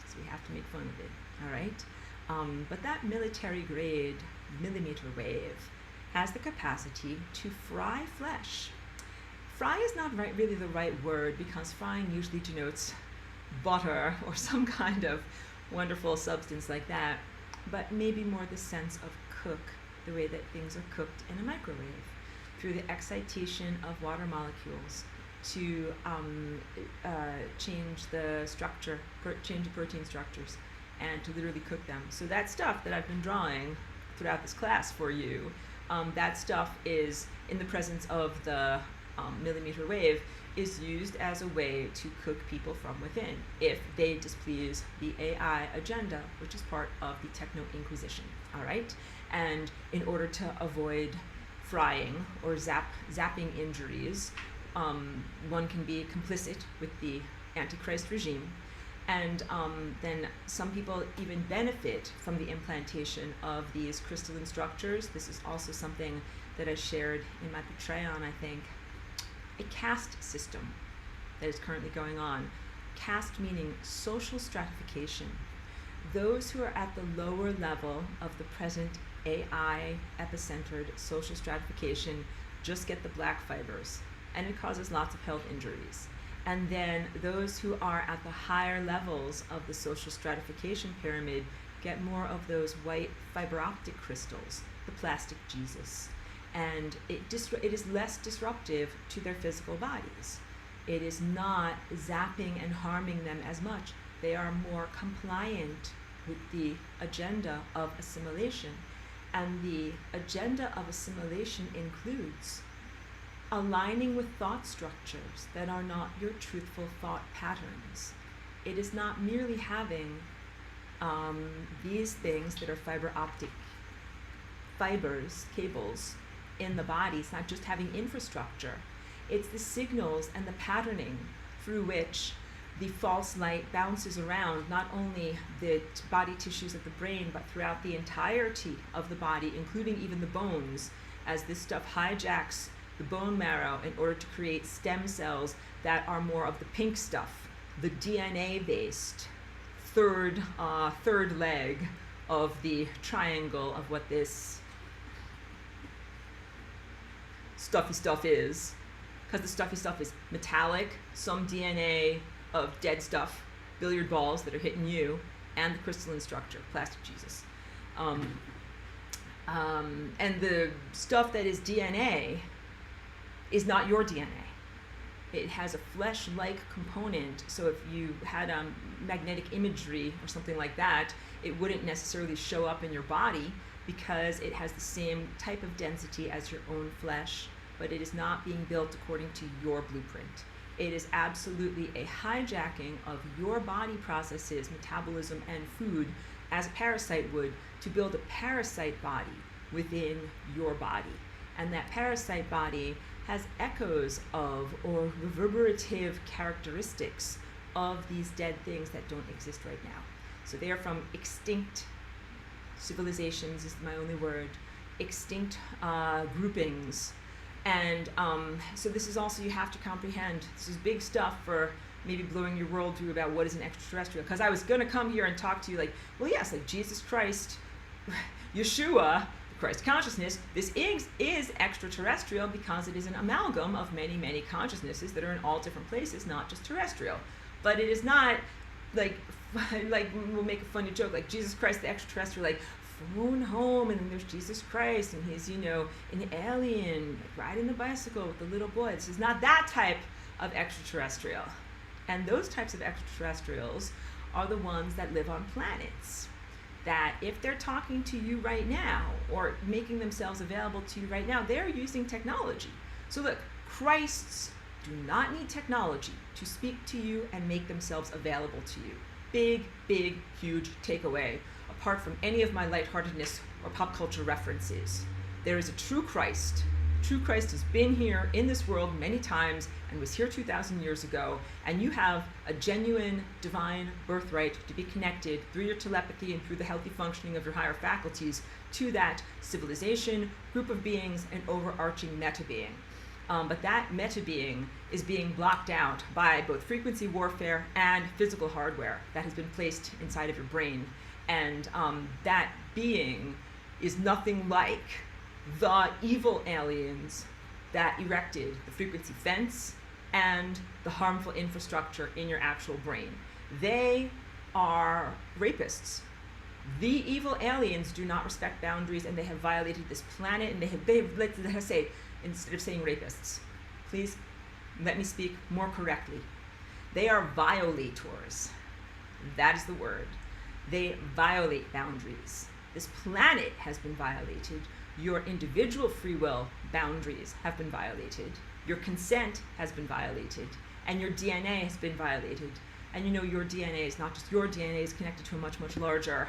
So we have to make fun of it, all right? But that military-grade millimeter wave has the capacity to fry flesh. Fry is not really the right word, because frying usually denotes butter or some kind of wonderful substance like that, but maybe more the sense of cook, the way that things are cooked in a microwave, through the excitation of water molecules to change the structure, change the protein structures, and to literally cook them. So that stuff that I've been drawing throughout this class for you, that stuff is in the presence of the millimeter wave is used as a way to cook people from within if they displease the AI agenda, which is part of the Techno Inquisition, all right? And in order to avoid frying or zapping injuries, one can be complicit with the Antichrist regime. And then some people even benefit from the implantation of these crystalline structures. This is also something that I shared in my Patreon, I think. A caste system that is currently going on. Caste meaning social stratification. Those who are at the lower level of the present AI epicentered social stratification just get the black fibers, and it causes lots of health injuries. And then those who are at the higher levels of the social stratification pyramid get more of those white fiber optic crystals, the plastic Jesus. And it is less disruptive to their physical bodies. It is not zapping and harming them as much. They are more compliant with the agenda of assimilation. And the agenda of assimilation includes aligning with thought structures that are not your truthful thought patterns. It is not merely having these things that are fiber optic fibers, cables, in the body. It's not just having infrastructure. It's the signals and the patterning through which the false light bounces around not only the body tissues of the brain, but throughout the entirety of the body, including even the bones, as this stuff hijacks the bone marrow in order to create stem cells that are more of the pink stuff, the DNA-based third leg of the triangle of what this stuffy stuff is, because the stuffy stuff is metallic, some DNA of dead stuff, billiard balls that are hitting you, and the crystalline structure, plastic Jesus. And the stuff that is DNA is not your DNA. It has a flesh-like component, so if you had magnetic imagery or something like that, it wouldn't necessarily show up in your body because it has the same type of density as your own flesh, but it is not being built according to your blueprint. It is absolutely a hijacking of your body processes, metabolism, and food as a parasite would to build a parasite body within your body. And that parasite body has echoes of or reverberative characteristics of these dead things that don't exist right now. So they are from extinct civilizations, is my only word, extinct groupings. And so this is also, you have to comprehend, this is big stuff for maybe blowing your world through about what is an extraterrestrial. Because I was going to come here and talk to you like, well, yes, like Jesus Christ, Yeshua, the Christ consciousness, this is extraterrestrial because it is an amalgam of many, many consciousnesses that are in all different places, not just terrestrial. But it is not like we'll make a funny joke, like Jesus Christ, the extraterrestrial, like flown home, and then there's Jesus Christ, and he's, an alien riding the bicycle with the little boy. This is not that type of extraterrestrial. And those types of extraterrestrials are the ones that live on planets, that if they're talking to you right now or making themselves available to you right now, they're using technology. So look, Christs do not need technology to speak to you and make themselves available to you. Big, big, huge takeaway, apart from any of my lightheartedness or pop culture references. There is a true Christ. True Christ has been here in this world many times and was here 2,000 years ago, and you have a genuine divine birthright to be connected through your telepathy and through the healthy functioning of your higher faculties to that civilization, group of beings, and overarching meta-being. But that meta-being is being blocked out by both frequency warfare and physical hardware that has been placed inside of your brain. And that being is nothing like the evil aliens that erected the frequency fence and the harmful infrastructure in your actual brain. They are rapists. The evil aliens do not respect boundaries, and they have violated this planet, and let us say, instead of saying rapists, please let me speak more correctly. They are violators. That is the word. They violate boundaries. This planet has been violated. Your individual free will boundaries have been violated. your consent has been violated, and your DNA has been violated. And you know your DNA is not just your DNA, it's connected to a much, much larger,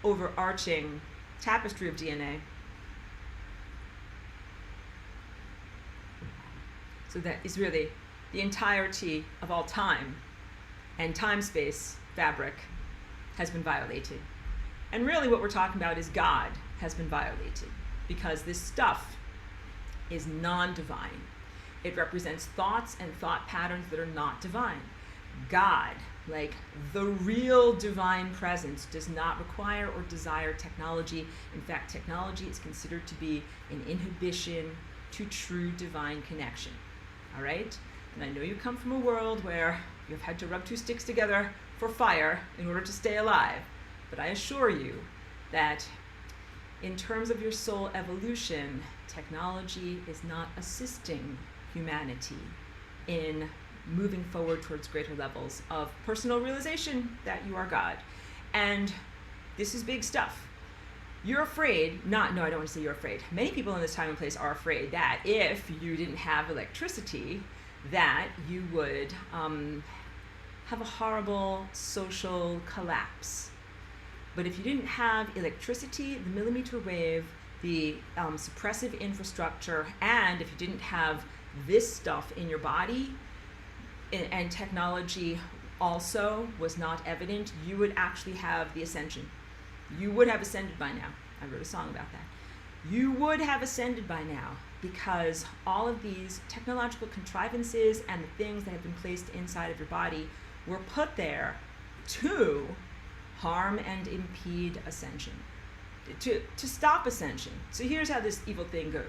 overarching tapestry of DNA. So that is really the entirety of all time, and time-space fabric has been violated. And really what we're talking about is God has been violated, because this stuff is non-divine. It represents thoughts and thought patterns that are not divine. God, like the real divine presence, does not require or desire technology. In fact, technology is considered to be an inhibition to true divine connection. All right? And I know you come from a world where you've had to rub two sticks together for fire in order to stay alive. But I assure you that in terms of your soul evolution, technology is not assisting humanity in moving forward towards greater levels of personal realization that you are God. And this is big stuff. You're afraid, no, I don't want to say you're afraid. Many people in this time and place are afraid that if you didn't have electricity, that you would have a horrible social collapse. But if you didn't have electricity, the millimeter wave, the suppressive infrastructure, and if you didn't have this stuff in your body, and technology also was not evident, you would actually have the ascension. You would have ascended by now. I wrote a song about that. You would have ascended by now, because all of these technological contrivances and the things that have been placed inside of your body were put there to harm and impede ascension, to stop ascension. So here's how this evil thing goes.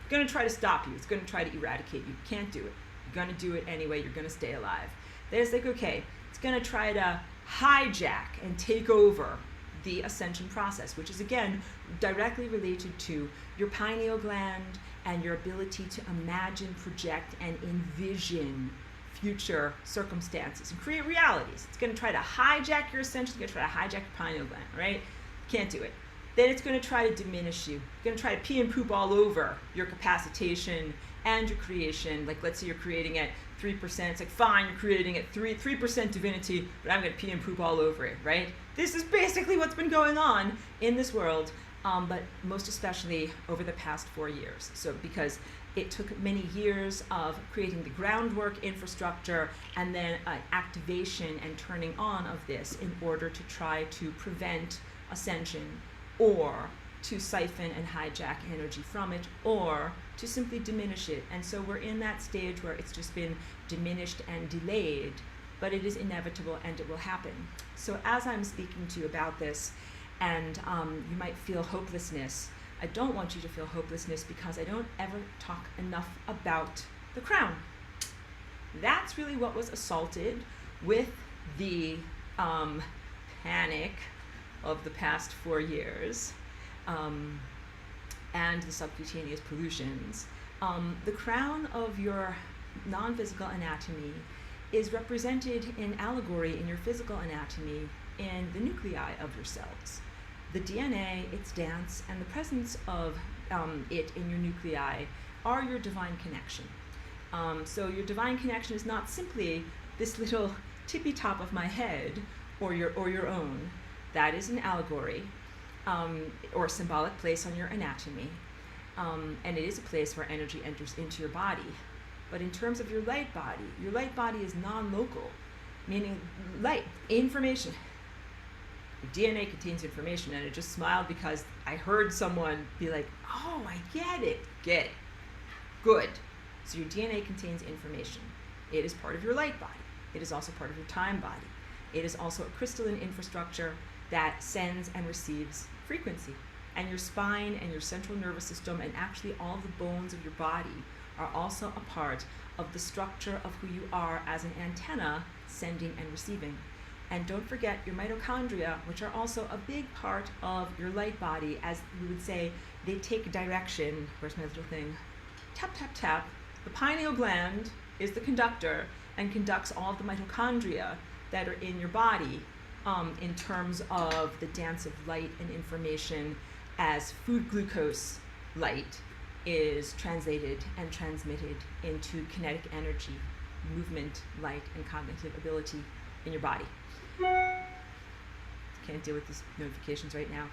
It's going to try to stop you. It's going to try to eradicate you. You can't do it. You're going to do it anyway. You're going to stay alive. Then it's like, okay, it's going to try to hijack and take over the ascension process, which is, again, directly related to your pineal gland and your ability to imagine, project, and envision future circumstances and create realities. It's going to try to hijack your ascension. It's going to try to hijack your pineal gland, right? Can't do it. Then it's going to try to diminish you. It's going to try to pee and poop all over your capacitation and your creation. Like, let's say you're creating at 3%. It's like, fine, you're creating at 3% divinity, but I'm going to pee and poop all over it, right? This is basically what's been going on in this world, but most especially over the past 4 years. So because it took many years of creating the groundwork, infrastructure, and then activation and turning on of this in order to try to prevent ascension, or to siphon and hijack energy from it, or to simply diminish it. And so we're in that stage where it's just been diminished and delayed, but it is inevitable and it will happen. So as I'm speaking to you about this, and you might feel hopelessness, I don't want you to feel hopelessness, because I don't ever talk enough about the crown. That's really what was assaulted with the panic of the past 4 years, and the subcutaneous pollutions. The crown of your non-physical anatomy is represented in allegory in your physical anatomy in the nuclei of your cells. The DNA, its dance, and the presence of it in your nuclei are your divine connection. So your divine connection is not simply this little tippy top of my head or your own. That is an allegory or a symbolic place on your anatomy. And it is a place where energy enters into your body. But in terms of your light body is non-local, meaning light, information. Your DNA contains information, and it just smiled because I heard someone be like, oh, I get it. Good. So your DNA contains information. It is part of your light body. It is also part of your time body. It is also a crystalline infrastructure that sends and receives frequency. And your spine and your central nervous system and actually all the bones of your body are also a part of the structure of who you are as an antenna, sending and receiving. And don't forget your mitochondria, which are also a big part of your light body. As we would say, they take direction. Where's my little thing? Tap, tap, tap. The pineal gland is the conductor and conducts all of the mitochondria that are in your body in terms of the dance of light and information as food glucose light is translated and transmitted into kinetic energy, movement, light, and cognitive ability in your body. Can't deal with these notifications right now.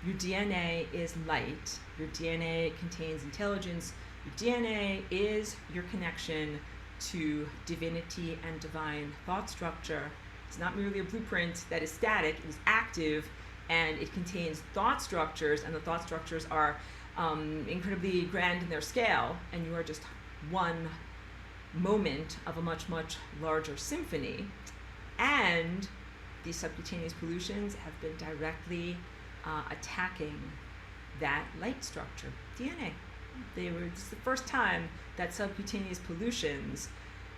Your DNA is light. Your DNA contains intelligence. Your DNA is your connection to divinity and divine thought structure. It's not merely a blueprint that is static, it is active, and it contains thought structures, and the thought structures are incredibly grand in their scale, and you are just one moment of a much, much larger symphony. And these subcutaneous pollutions have been directly attacking that light structure, DNA. This is the first time that subcutaneous pollutions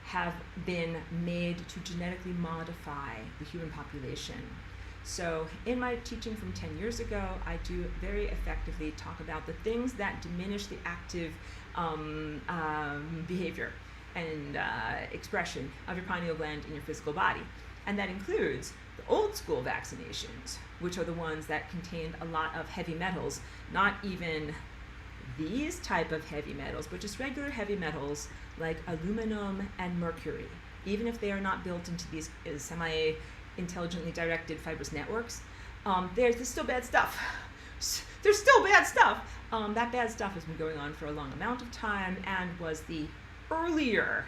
have been made to genetically modify the human population. So in my teaching from 10 years ago, I do very effectively talk about the things that diminish the active behavior and expression of your pineal gland in your physical body. And that includes the old school vaccinations, which are the ones that contained a lot of heavy metals, not even these type of heavy metals, but just regular heavy metals like aluminum and mercury. Even if they are not built into these semi-intelligently directed fibrous networks, there's still bad stuff. There's still bad stuff. That bad stuff has been going on for a long amount of time and was the earlier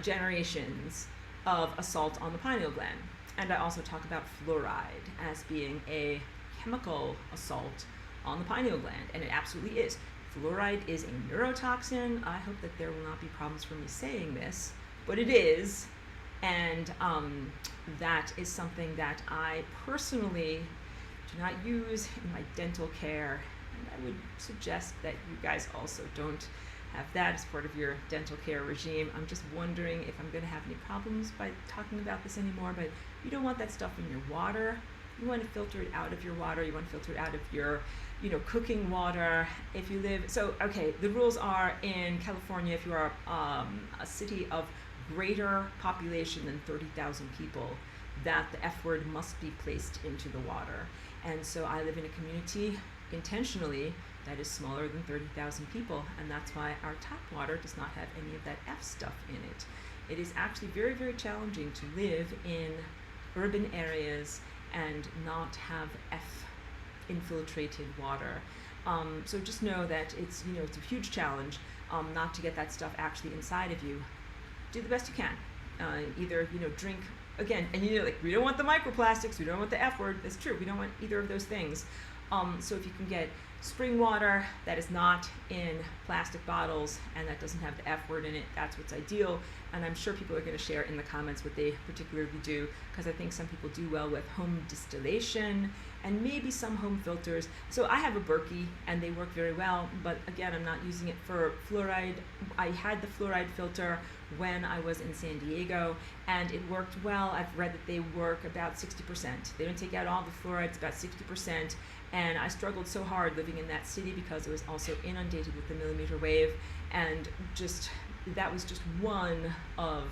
generations of assault on the pineal gland. And I also talk about fluoride as being a chemical assault on the pineal gland, and it absolutely is. Fluoride is a neurotoxin. I hope that there will not be problems for me saying this, but it is, and that is something that I personally do not use in my dental care, and I would suggest that you guys also don't have that as part of your dental care regime. I'm just wondering if I'm going to have any problems by talking about this anymore, but you don't want that stuff in your water. You want to filter it out of your water. You want to filter it out of your, cooking water. If you live, the rules are in California, if you are a city of greater population than 30,000 people, that the F word must be placed into the water. And so I live in a community intentionally that is smaller than 30,000 people, and that's why our tap water does not have any of that F stuff in it. It is actually very, very challenging to live in urban areas and not have F infiltrated water. So just know that it's a huge challenge not to get that stuff actually inside of you. Do the best you can. Either drink again, and we don't want the microplastics, we don't want the F word. That's true. We don't want either of those things. So if you can get spring water that is not in plastic bottles and that doesn't have the F word in it, that's what's ideal. And I'm sure people are going to share in the comments what they particularly do, because I think some people do well with home distillation and maybe some home filters. So I have a Berkey and they work very well, but again, I'm not using it for fluoride. I had the fluoride filter when I was in San Diego and it worked well. I've read that they work about 60%. They don't take out all the fluoride, it's about 60%. And I struggled so hard living in that city because it was also inundated with the millimeter wave, and that was just one of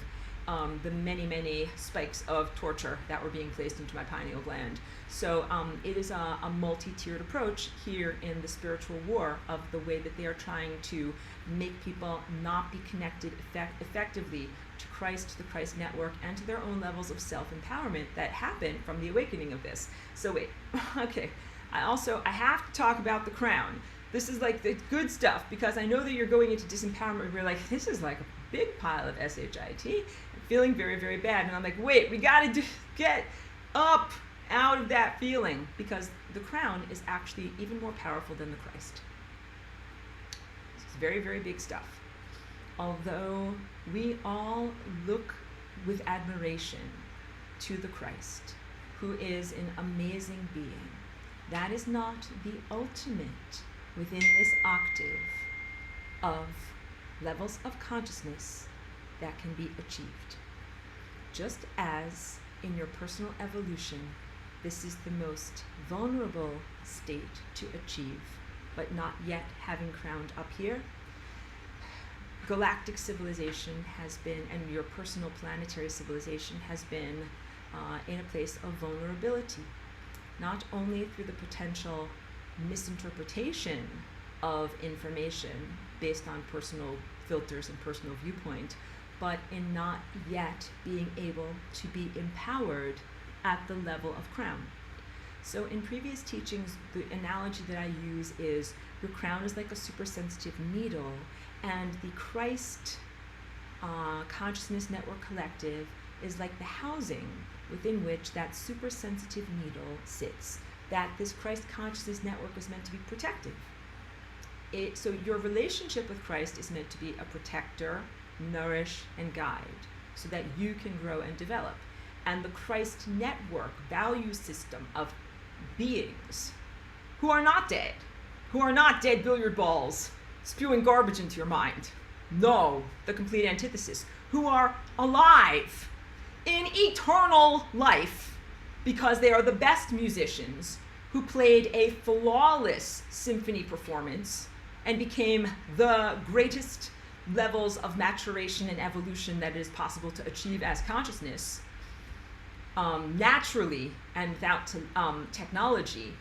the many, many spikes of torture that were being placed into my pineal gland. So it is a multi-tiered approach here in the spiritual war of the way that they are trying to make people not be connected effectively to Christ, the Christ network, and to their own levels of self-empowerment that happen from the awakening of this. So wait, okay. I have to talk about the crown. This is like the good stuff, because I know that you're going into disempowerment and you're like, this is like a big pile of shit. I'm feeling very, very bad. And I'm like, wait, we got to get up out of that feeling, because the crown is actually even more powerful than the Christ. This is very, very big stuff. Although we all look with admiration to the Christ, who is an amazing being, that is not the ultimate within this octave of levels of consciousness that can be achieved. Just as in your personal evolution, this is the most vulnerable state to achieve, but not yet having crowned up here, galactic civilization has been, and your personal planetary civilization has been in a place of vulnerability. Not only through the potential misinterpretation of information based on personal filters and personal viewpoint, but in not yet being able to be empowered at the level of crown. So in previous teachings, the analogy that I use is your crown is like a super sensitive needle, and the Christ Consciousness Network Collective is like the housing within which that super sensitive needle sits, that this Christ Consciousness Network is meant to be protective. So your relationship with Christ is meant to be a protector, nourish, and guide, so that you can grow and develop. And the Christ Network value system of beings who are not dead billiard balls spewing garbage into your mind. No, the complete antithesis. Who are alive in eternal life because they are the best musicians who played a flawless symphony performance and became the greatest levels of maturation and evolution that it is possible to achieve as consciousness, naturally and without technology.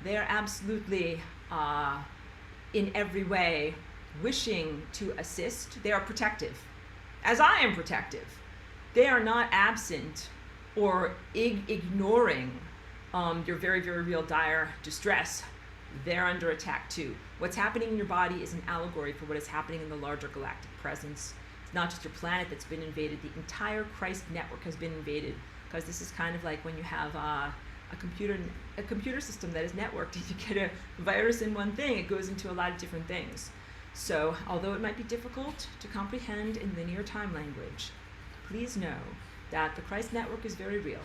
They're absolutely in every way wishing to assist. They are protective, as I am protective. They are not absent or ignoring your very, very real dire distress. They're under attack too. What's happening in your body is an allegory for what is happening in the larger galactic presence. It's not just your planet that's been invaded, the entire Christ network has been invaded, because this is kind of like when you have a computer system that is networked, and you get a virus in one thing, it goes into a lot of different things. So although it might be difficult to comprehend in linear time language, please know that the Christ network is very real.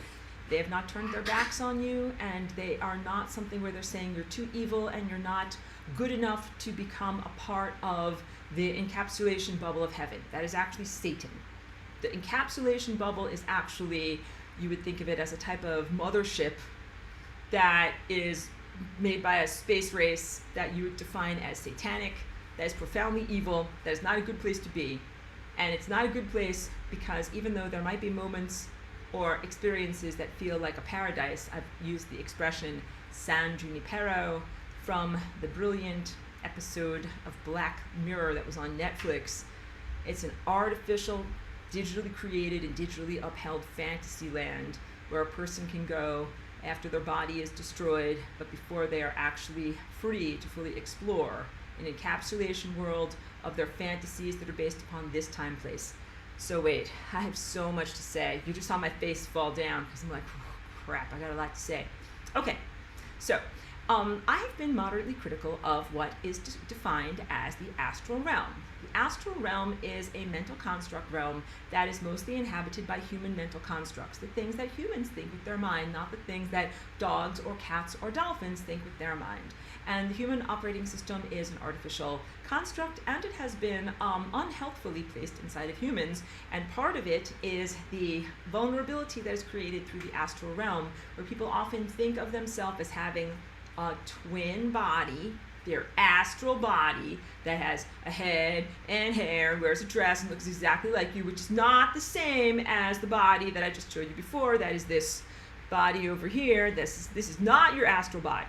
They have not turned their backs on you, and they are not something where they're saying you're too evil and you're not good enough to become a part of the encapsulation bubble of heaven. That is actually Satan. The encapsulation bubble is actually, you would think of it as a type of mothership that is made by a space race that you would define as satanic, that is profoundly evil, that is not a good place to be. And it's not a good place because even though there might be moments or experiences that feel like a paradise, I've used the expression San Junipero from the brilliant episode of Black Mirror that was on Netflix. It's an artificial, digitally created and digitally upheld fantasy land where a person can go after their body is destroyed, but before they are actually free to fully explore an encapsulation world of their fantasies that are based upon this time place. So wait, I have so much to say. You just saw my face fall down because I'm like, crap, I got a lot to say. Okay, so I have been moderately critical of what is defined as the astral realm. The astral realm is a mental construct realm that is mostly inhabited by human mental constructs, the things that humans think with their mind, not the things that dogs or cats or dolphins think with their mind. And the human operating system is an artificial construct, and it has been unhealthfully placed inside of humans, and part of it is the vulnerability that is created through the astral realm, where people often think of themselves as having a twin body, their astral body, that has a head and hair, and wears a dress and looks exactly like you, which is not the same as the body that I just showed you before. That is this body over here. This is not your astral body.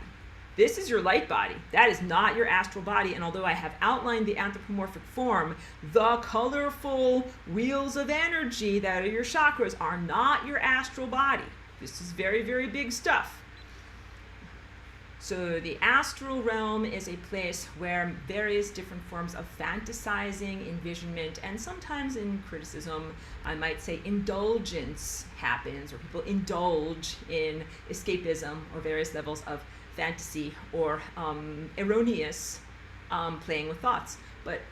This is your light body. That is not your astral body. And although I have outlined the anthropomorphic form, the colorful wheels of energy that are your chakras are not your astral body. This is very, very big stuff. So the astral realm is a place where various different forms of fantasizing, envisionment, and sometimes in criticism, I might say indulgence happens, or people indulge in escapism or various levels of fantasy or erroneous playing with thoughts. But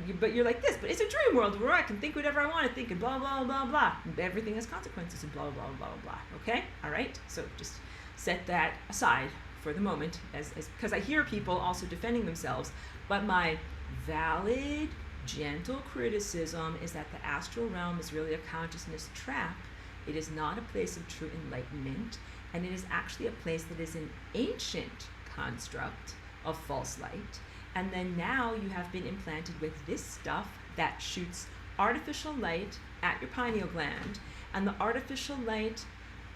you're like this, but it's a dream world where I can think whatever I want to think and blah, blah, blah, blah. Everything has consequences and blah, blah, blah, blah, blah. Okay? All right? So just set that aside for the moment, as because I hear people also defending themselves, but my valid, gentle criticism is that the astral realm is really a consciousness trap. It is not a place of true enlightenment, and it is actually a place that is an ancient construct of false light. And then now you have been implanted with this stuff that shoots artificial light at your pineal gland, and the artificial light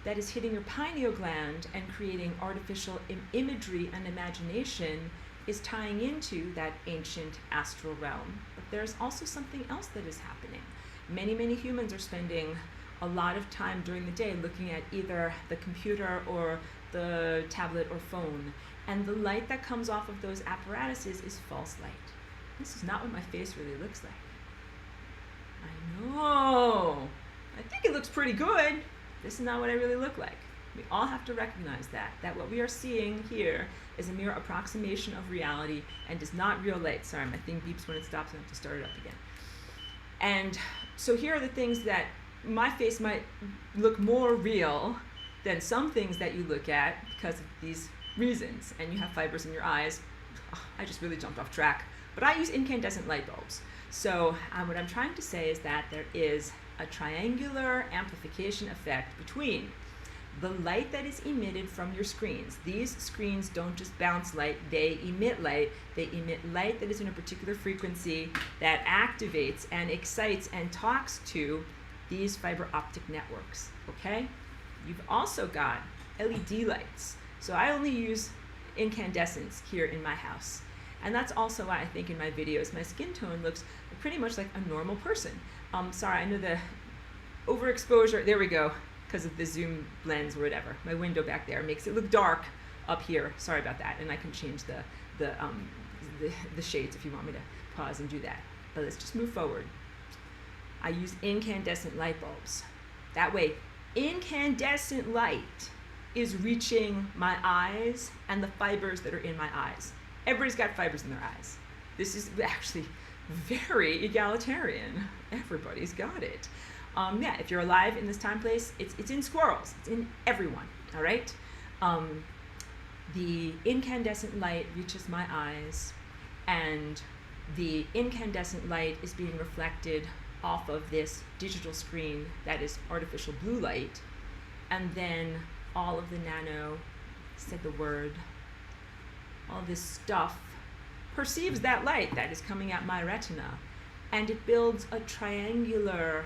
that is hitting your pineal gland and creating artificial imagery and imagination is tying into that ancient astral realm, but there's also something else that is happening. Many humans are spending a lot of time during the day looking at either the computer or the tablet or phone, and the light that comes off of those apparatuses is false light. This is not what my face really looks like. I know. I think it looks pretty good. This is not what I really look like. We all have to recognize that what we are seeing here is a mere approximation of reality and is not real light. Sorry, my thing beeps when it stops and I have to start it up again. And so here are the things that my face might look more real than some things that you look at because of these reasons. And you have fibers in your eyes. Oh, I just really jumped off track. But I use incandescent light bulbs. So what I'm trying to say is that there is a triangular amplification effect between the light that is emitted from your screens. These screens don't just bounce light, they emit light. They emit light that is in a particular frequency that activates and excites and talks to these fiber optic networks, okay? You've also got LED lights. So I only use incandescents here in my house. And that's also why I think in my videos, my skin tone looks pretty much like a normal person. Sorry, I know the overexposure, there we go, because of the zoom lens or whatever. My window back there makes it look dark up here. Sorry about that. And I can change the shades if you want me to pause and do that. But let's just move forward. I use incandescent light bulbs. That way, incandescent light is reaching my eyes and the fibers that are in my eyes. Everybody's got fibers in their eyes. This is actually very egalitarian. Everybody's got it. Yeah, if you're alive in this time place, it's in squirrels. It's in everyone, all right? The incandescent light reaches my eyes, and the incandescent light is being reflected off of this digital screen that is artificial blue light, and then all of the nano, said the word, all this stuff perceives that light that is coming at my retina, and it builds a triangular,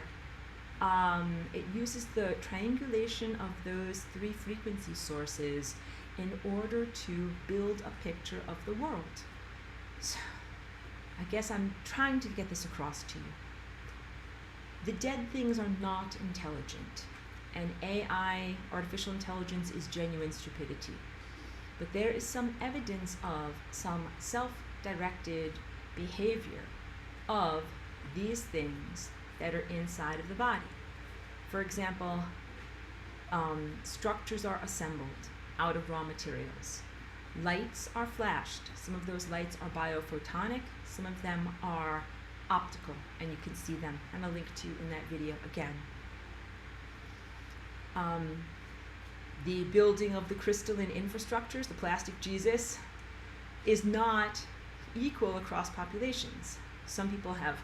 it uses the triangulation of those three frequency sources in order to build a picture of the world. So I guess I'm trying to get this across to you. The dead things are not intelligent, and AI, artificial intelligence, is genuine stupidity. But there is some evidence of some self-directed behavior of these things that are inside of the body. For example, structures are assembled out of raw materials. Lights are flashed. Some of those lights are biophotonic, some of them are optical, and you can see them, and I'll link to you in that video again. The building of the crystalline infrastructures, the plastic Jesus, is not equal across populations. Some people have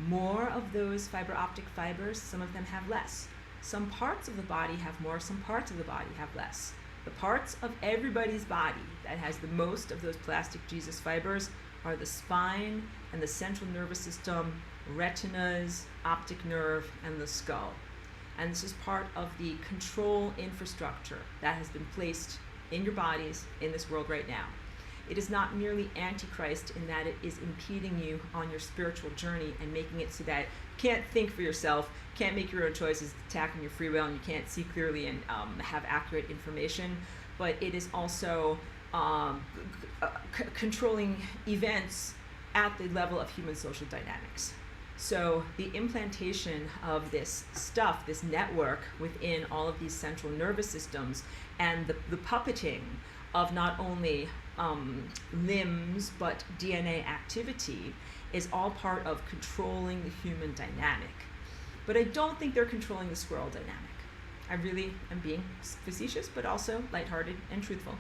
more of those fiber optic fibers, some of them have less. Some parts of the body have more, some parts of the body have less. The parts of everybody's body that has the most of those plastic Jesus fibers are the spine and the central nervous system, retinas, optic nerve, and the skull. And this is part of the control infrastructure that has been placed in your bodies in this world right now. It is not merely antichrist in that it is impeding you on your spiritual journey and making it so that you can't think for yourself, can't make your own choices, attacking your free will, and you can't see clearly and have accurate information. But it is also controlling events at the level of human social dynamics. So the implantation of this stuff, this network within all of these central nervous systems, and the puppeting of not only limbs but DNA activity is all part of controlling the human dynamic. But I don't think they're controlling the squirrel dynamic. I really am being facetious, but also lighthearted and truthful.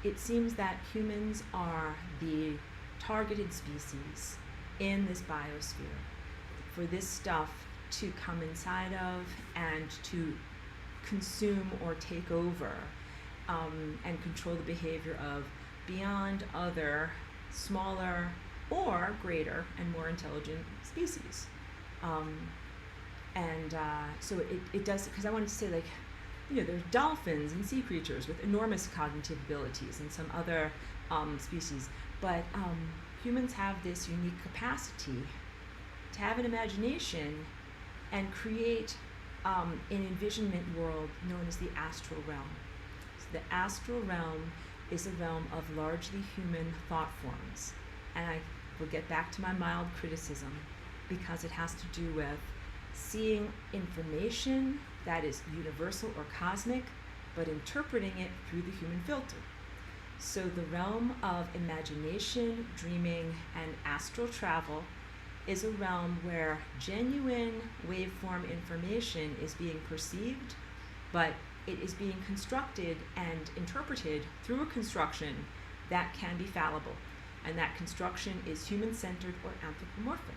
It seems that humans are the targeted species in this biosphere for this stuff to come inside of and to consume or take over and control the behavior of beyond other smaller or greater and more intelligent species. So it does, because I wanted to say, like, you know, there's dolphins and sea creatures with enormous cognitive abilities, and some other species. But humans have this unique capacity to have an imagination and create an envisionment world known as the astral realm. So the astral realm is a realm of largely human thought forms. And I will get back to my mild criticism because it has to do with seeing information that is universal or cosmic, but interpreting it through the human filter. So the realm of imagination, dreaming, and astral travel is a realm where genuine waveform information is being perceived, but it is being constructed and interpreted through a construction that can be fallible. And that construction is human-centered or anthropomorphic.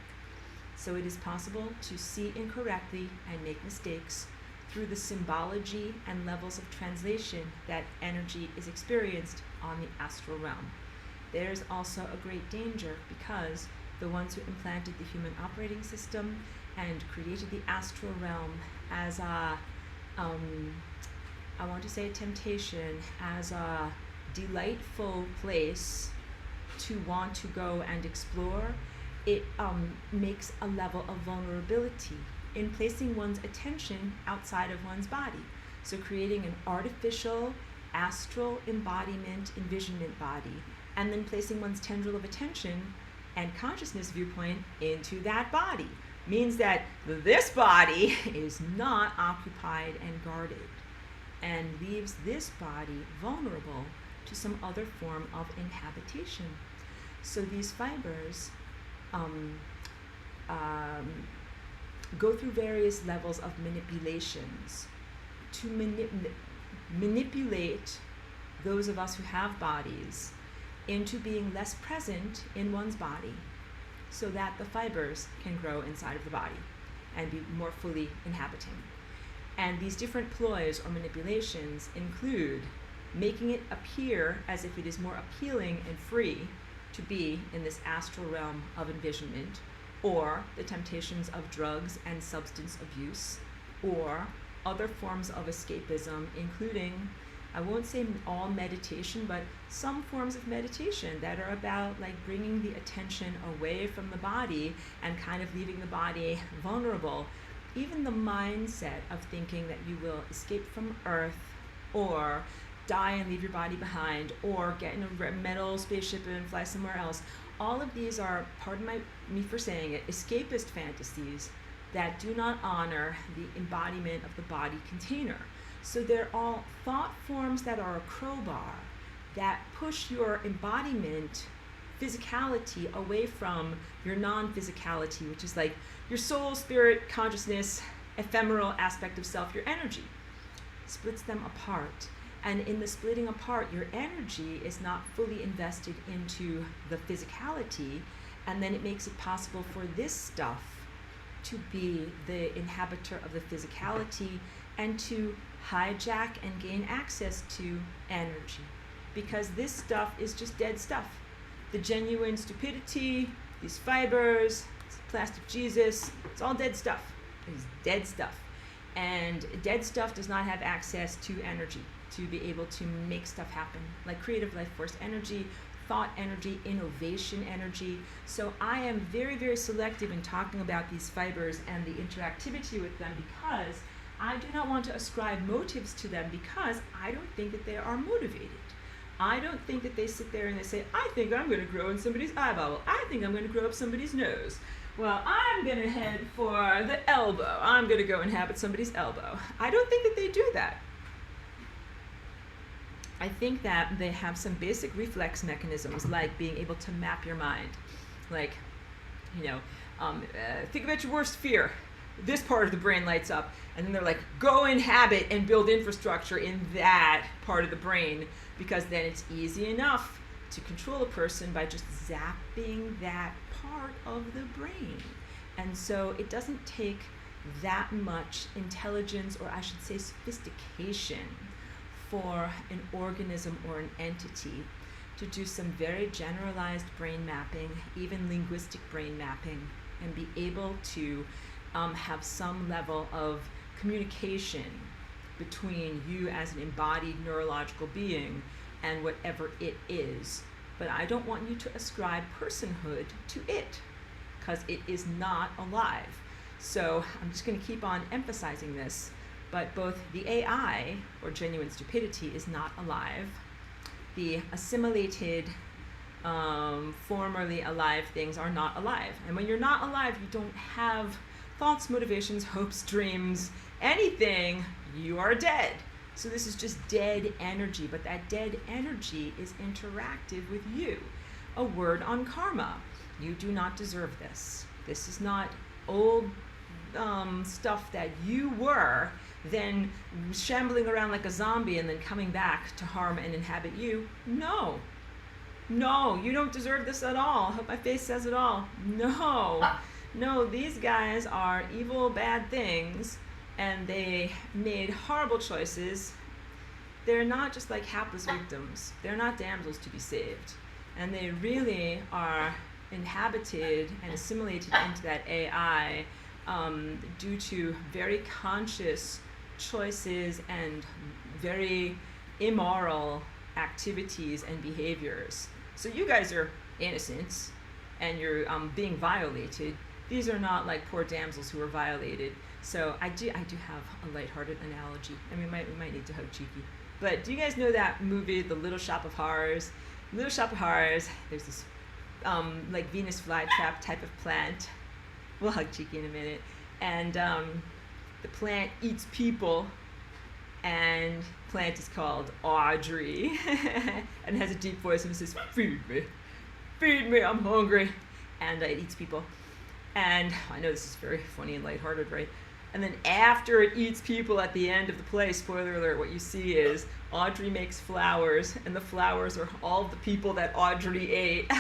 So it is possible to see incorrectly and make mistakes through the symbology and levels of translation that energy is experienced on the astral realm. There's also a great danger because the ones who implanted the human operating system and created the astral realm as a, I want to say a temptation, as a delightful place to want to go and explore, it makes a level of vulnerability in placing one's attention outside of one's body. So creating an artificial astral embodiment, envisionment body, and then placing one's tendril of attention and consciousness viewpoint into that body means that this body is not occupied and guarded and leaves this body vulnerable to some other form of inhabitation. So these fibers go through various levels of manipulations to manipulate those of us who have bodies into being less present in one's body so that the fibers can grow inside of the body and be more fully inhabiting. And these different ploys or manipulations include making it appear as if it is more appealing and free to be in this astral realm of envisionment, or the temptations of drugs and substance abuse, or other forms of escapism, including, I won't say all meditation, but some forms of meditation that are about like bringing the attention away from the body and kind of leaving the body vulnerable. Even the mindset of thinking that you will escape from Earth or die and leave your body behind or get in a metal spaceship and fly somewhere else, all of these are, pardon me for saying it, escapist fantasies that do not honor the embodiment of the body container. So they're all thought forms that are a crowbar that push your embodiment, physicality, away from your non-physicality, which is like your soul, spirit, consciousness, ephemeral aspect of self, your energy. Splits them apart. And in the splitting apart, your energy is not fully invested into the physicality, and then it makes it possible for this stuff to be the inhabitor of the physicality and to hijack and gain access to energy. Because this stuff is just dead stuff. The genuine stupidity, these fibers, plastic Jesus, it's all dead stuff. It's dead stuff. And dead stuff does not have access to energy to be able to make stuff happen, like creative life force energy, thought energy, innovation energy. So I am very, very selective in talking about these fibers and the interactivity with them because I do not want to ascribe motives to them because I don't think that they are motivated. I don't think that they sit there and they say, I think I'm going to grow in somebody's eyeball. I think I'm going to grow up somebody's nose. Well, I'm going to head for the elbow. I'm going to go inhabit somebody's elbow. I don't think that they do that. I think that they have some basic reflex mechanisms, like being able to map your mind. Like, think about your worst fear. This part of the brain lights up, and then they're like, go inhabit and build infrastructure in that part of the brain, because then it's easy enough to control a person by just zapping that part of the brain. And so it doesn't take that much intelligence, or I should say sophistication, for an organism or an entity to do some very generalized brain mapping, even linguistic brain mapping, and be able to have some level of communication between you as an embodied neurological being and whatever it is but I don't want you to ascribe personhood to it, because it is not alive. So I'm just going to keep on emphasizing this, but both the AI, or genuine stupidity, is not alive. The assimilated, formerly alive things are not alive. And when you're not alive, you don't have thoughts, motivations, hopes, dreams, anything. You are dead. So this is just dead energy, but that dead energy is interactive with you. A word on karma. You do not deserve this. This is not old stuff that you were, then shambling around like a zombie and then coming back to harm and inhabit you. No. No, you don't deserve this at all. I hope my face says it all. No. No, these guys are evil, bad things, and they made horrible choices. They're not just like hapless victims. They're not damsels to be saved. And they really are inhabited and assimilated into that AI due to very conscious choices and very immoral activities and behaviors. So you guys are innocents and you're being violated. These are not like poor damsels who are violated. So I do have a lighthearted analogy. I mean, we might need to hug Cheeky. But do you guys know that movie, The Little Shop of Horrors? Little Shop of Horrors, there's this like Venus flytrap type of plant. We'll hug Cheeky in a minute. And the plant eats people, and the plant is called Audrey and has a deep voice and it says, feed me, I'm hungry. And it eats people. And I know this is very funny and lighthearted, right? And then after it eats people at the end of the play, spoiler alert, what you see is Audrey makes flowers, and the flowers are all the people that Audrey ate. You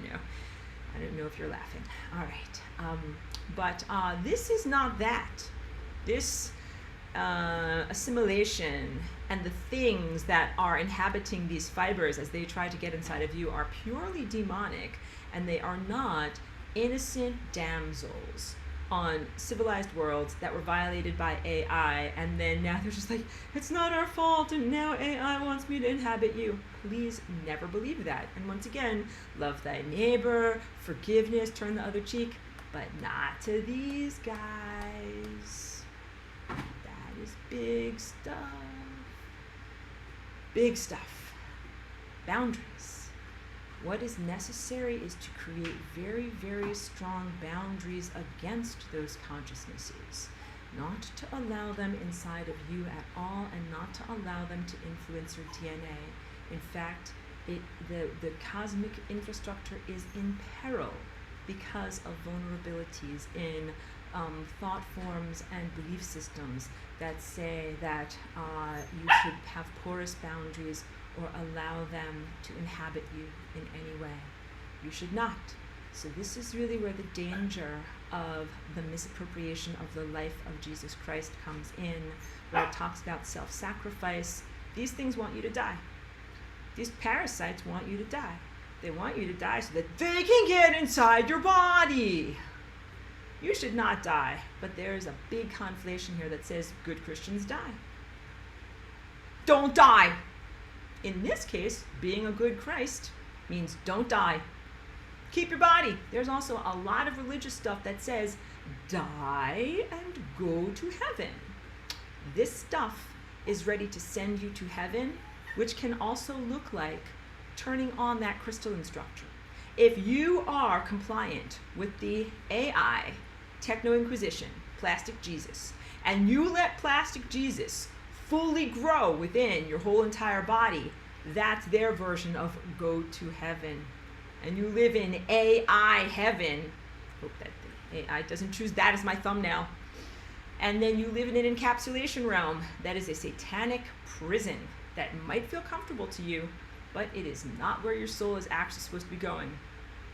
know, I don't know if you're laughing. All right. But this is not that. This assimilation and the things that are inhabiting these fibers as they try to get inside of you are purely demonic, and they are not innocent damsels on civilized worlds that were violated by AI, and then now they're just like, it's not our fault, and now AI wants me to inhabit you. Please never believe that. And once again, love thy neighbor, forgiveness, turn the other cheek, but not to these guys. That is big stuff. Big stuff. Boundaries. What is necessary is to create very, very strong boundaries against those consciousnesses, not to allow them inside of you at all, and not to allow them to influence your DNA. In fact, the cosmic infrastructure is in peril because of vulnerabilities in thought forms and belief systems that say that you should have porous boundaries or allow them to inhabit you in any way. You should not. So this is really where the danger of the misappropriation of the life of Jesus Christ comes in, where it talks about self-sacrifice. These things want you to die. These parasites want you to die. They want you to die so that they can get inside your body. You should not die, but there is a big conflation here that says good Christians die. Don't die. In this case, being a good Christ means don't die. Keep your body. There's also a lot of religious stuff that says die and go to heaven. This stuff is ready to send you to heaven, which can also look like turning on that crystalline structure. If you are compliant with the AI, Techno-Inquisition, Plastic Jesus, and you let Plastic Jesus fully grow within your whole entire body, that's their version of go to heaven. And you live in AI heaven. Hope that the AI doesn't choose that as my thumbnail. And then you live in an encapsulation realm that is a satanic prison that might feel comfortable to you, but it is not where your soul is actually supposed to be going.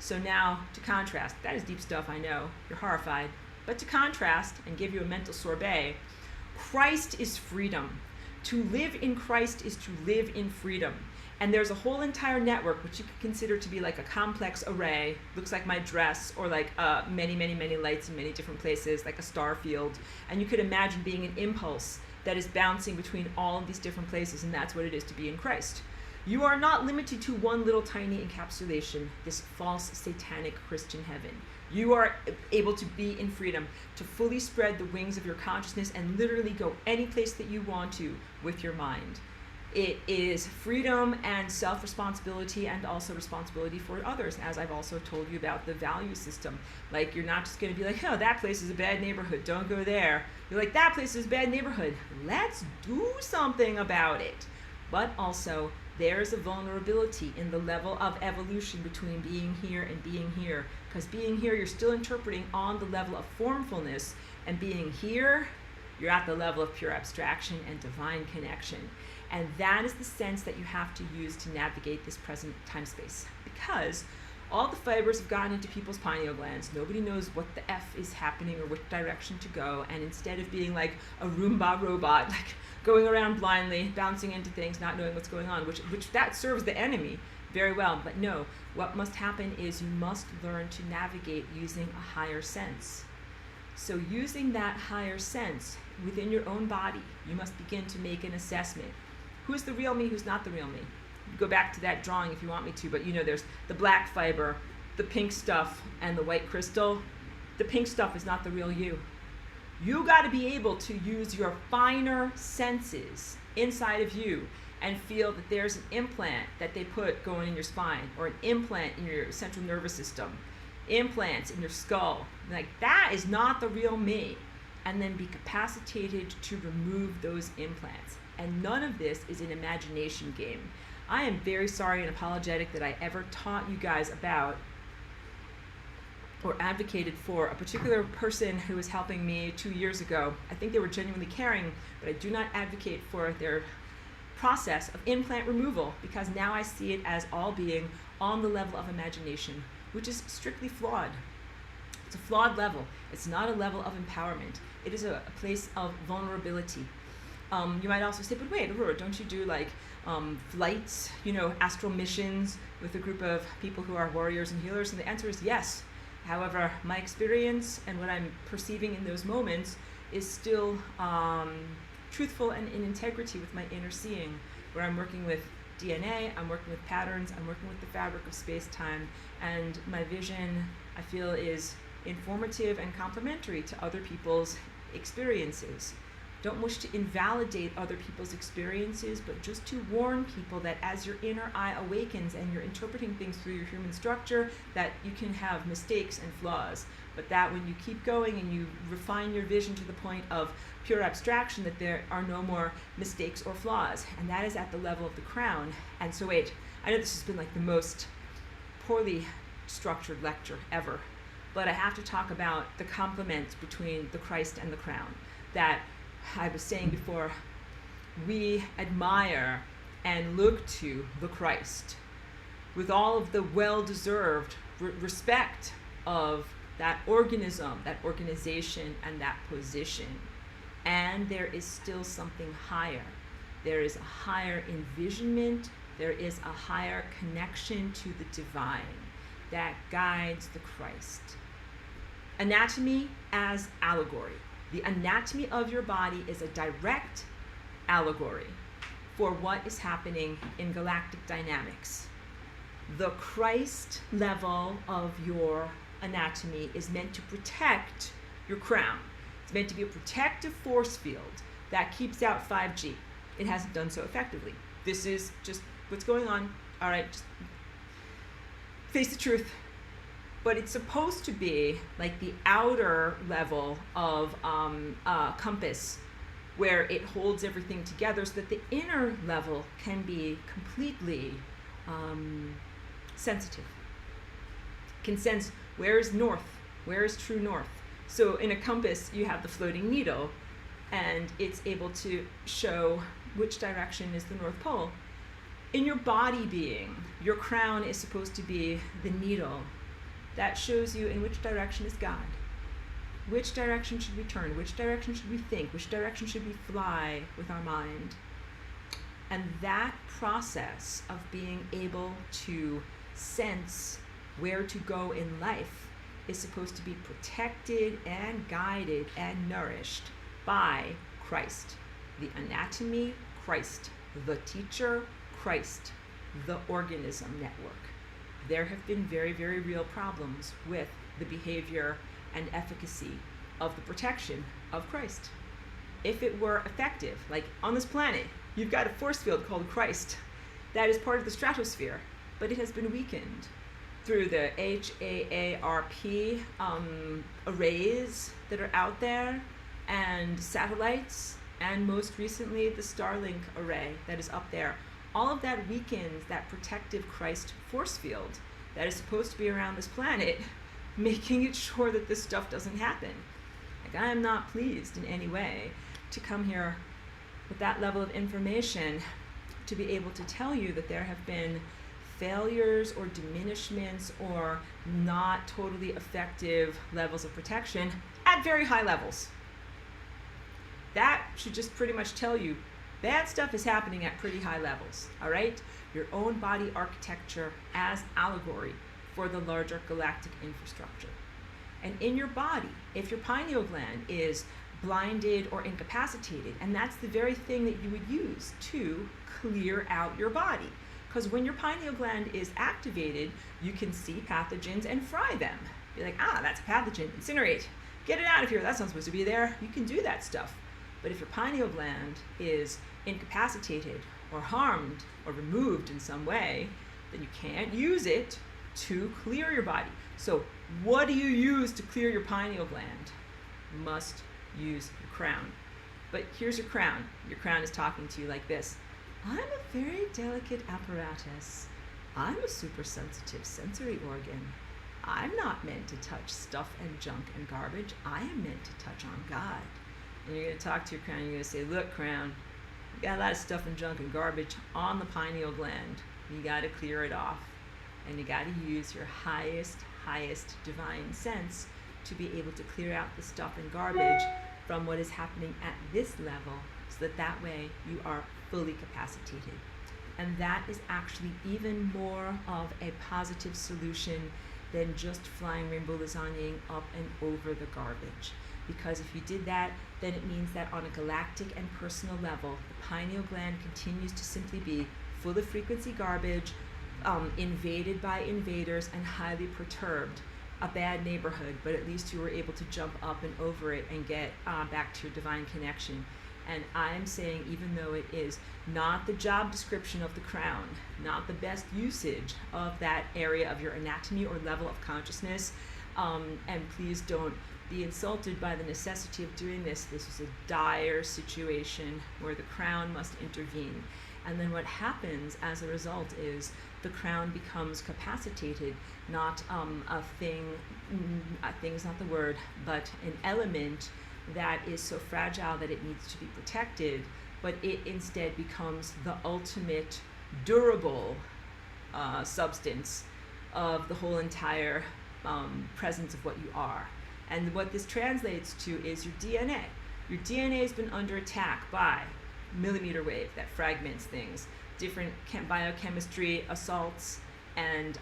So now, to contrast, that is deep stuff, I know. You're horrified. But to contrast and give you a mental sorbet, Christ is freedom. To live in Christ is to live in freedom. And there's a whole entire network, which you could consider to be like a complex array, looks like my dress, or like many, many, many lights in many different places, like a star field. And you could imagine being an impulse that is bouncing between all of these different places, and that's what it is to be in Christ. You are not limited to one little tiny encapsulation, this false satanic Christian heaven. You are able to be in freedom, to fully spread the wings of your consciousness and literally go any place that you want to with your mind. It is freedom and self-responsibility, and also responsibility for others, as I've also told you about the value system. Like, you're not just going to be like, oh, that place is a bad neighborhood, don't go there. You're like, that place is a bad neighborhood, let's do something about it. But also, there's a vulnerability in the level of evolution between being here and being here. Because being here, you're still interpreting on the level of formfulness, and being here, you're at the level of pure abstraction and divine connection. And that is the sense that you have to use to navigate this present time space. Because all the fibers have gotten into people's pineal glands. Nobody knows what the F is happening or which direction to go. And instead of being like a Roomba robot, like going around blindly, bouncing into things, not knowing what's going on, which that serves the enemy very well. But no, what must happen is you must learn to navigate using a higher sense. So using that higher sense within your own body, you must begin to make an assessment. Who's the real me, who's not the real me? Go back to that drawing if you want me to, but you know, there's the black fiber, the pink stuff, and the white crystal. The pink stuff is not the real you. You got to be able to use your finer senses inside of you and feel that there's an implant that they put going in your spine, or an implant in your central nervous system, implants in your skull. Like, that is not the real me. And then be capacitated to remove those implants. And none of this is an imagination game. I am very sorry and apologetic that I ever taught you guys about or advocated for a particular person who was helping me 2 years ago. I think they were genuinely caring, but I do not advocate for their process of implant removal, because now I see it as all being on the level of imagination, which is strictly flawed. It's a flawed level. It's not a level of empowerment. It is a place of vulnerability. You might also say, but wait, Aurora, don't you do like flights, you know, astral missions with a group of people who are warriors and healers? And the answer is yes. However, my experience and what I'm perceiving in those moments is still truthful and in integrity with my inner seeing, where I'm working with DNA, I'm working with patterns, I'm working with the fabric of space-time, and my vision, I feel, is informative and complementary to other people's experiences. Don't wish to invalidate other people's experiences, but just to warn people that as your inner eye awakens and you're interpreting things through your human structure, that you can have mistakes and flaws, but that when you keep going and you refine your vision to the point of pure abstraction, that there are no more mistakes or flaws, and that is at the level of the crown. And so wait, I know this has been like the most poorly structured lecture ever, but I have to talk about the complement between the Christ and the crown. That I was saying before, we admire and look to the Christ with all of the well-deserved respect of that organism, that organization, and that position. And there is still something higher. There is a higher envisionment, there is a higher connection to the divine that guides the Christ. Anatomy as allegory. The anatomy of your body is a direct allegory for what is happening in galactic dynamics. The Christ level of your anatomy is meant to protect your crown. It's meant to be a protective force field that keeps out 5G. It hasn't done so effectively. This is just what's going on. All right, just face the truth. But it's supposed to be like the outer level of compass, where it holds everything together, so that the inner level can be completely sensitive. Can sense where is north, where is true north. So in a compass, you have the floating needle, and it's able to show which direction is the North Pole. In your body being, your crown is supposed to be the needle that shows you in which direction is God. Which direction should we turn? Which direction should we think? Which direction should we fly with our mind? And that process of being able to sense where to go in life is supposed to be protected and guided and nourished by Christ. The anatomy, Christ. The teacher, Christ. the organism network. There have been very, very real problems with the behavior and efficacy of the protection of Christ. If it were effective, like on this planet, you've got a force field called Christ that is part of the stratosphere, but it has been weakened through the HAARP arrays that are out there, and satellites, and most recently the Starlink array that is up there. All of that weakens that protective Christ force field that is supposed to be around this planet, making it sure that this stuff doesn't happen. Like, I am not pleased in any way to come here with that level of information to be able to tell you that there have been failures or diminishments or not totally effective levels of protection at very high levels. That should just pretty much tell you bad stuff is happening at pretty high levels, all right? Your own body architecture as allegory for the larger galactic infrastructure. And in your body, if your pineal gland is blinded or incapacitated, and that's the very thing that you would use to clear out your body. Because when your pineal gland is activated, you can see pathogens and fry them. You're like, that's a pathogen, incinerate, get it out of here, that's not supposed to be there. You can do that stuff. But if your pineal gland is incapacitated or harmed or removed in some way, then you can't use it to clear your body. So what do you use to clear your pineal gland? You must use your crown. But here's your crown. Your crown is talking to you like this. I'm a very delicate apparatus. I'm a super sensitive sensory organ. I'm not meant to touch stuff and junk and garbage. I am meant to touch on God. And you're going to talk to your crown. You're going to say, look, crown, you got a lot of stuff and junk and garbage on the pineal gland. You got to clear it off. And you got to use your highest divine sense to be able to clear out the stuff and garbage from what is happening at this level, so that way you are fully capacitated. And that is actually even more of a positive solution than just flying rainbow lasagnaing up and over the garbage. Because if you did that, then it means that on a galactic and personal level, the pineal gland continues to simply be full of frequency garbage, invaded by invaders, and highly perturbed. A bad neighborhood, but at least you were able to jump up and over it and get back to your divine connection. And I'm saying, even though it is not the job description of the crown, not the best usage of that area of your anatomy or level of consciousness, and please don't be insulted by the necessity of doing this. This is a dire situation where the crown must intervene. And then what happens as a result is the crown becomes capacitated, not a thing is not the word, but an element that is so fragile that it needs to be protected, but it instead becomes the ultimate durable substance of the whole entire presence of what you are. And what this translates to is your DNA. Your DNA has been under attack by millimeter wave that fragments things, different biochemistry assaults, and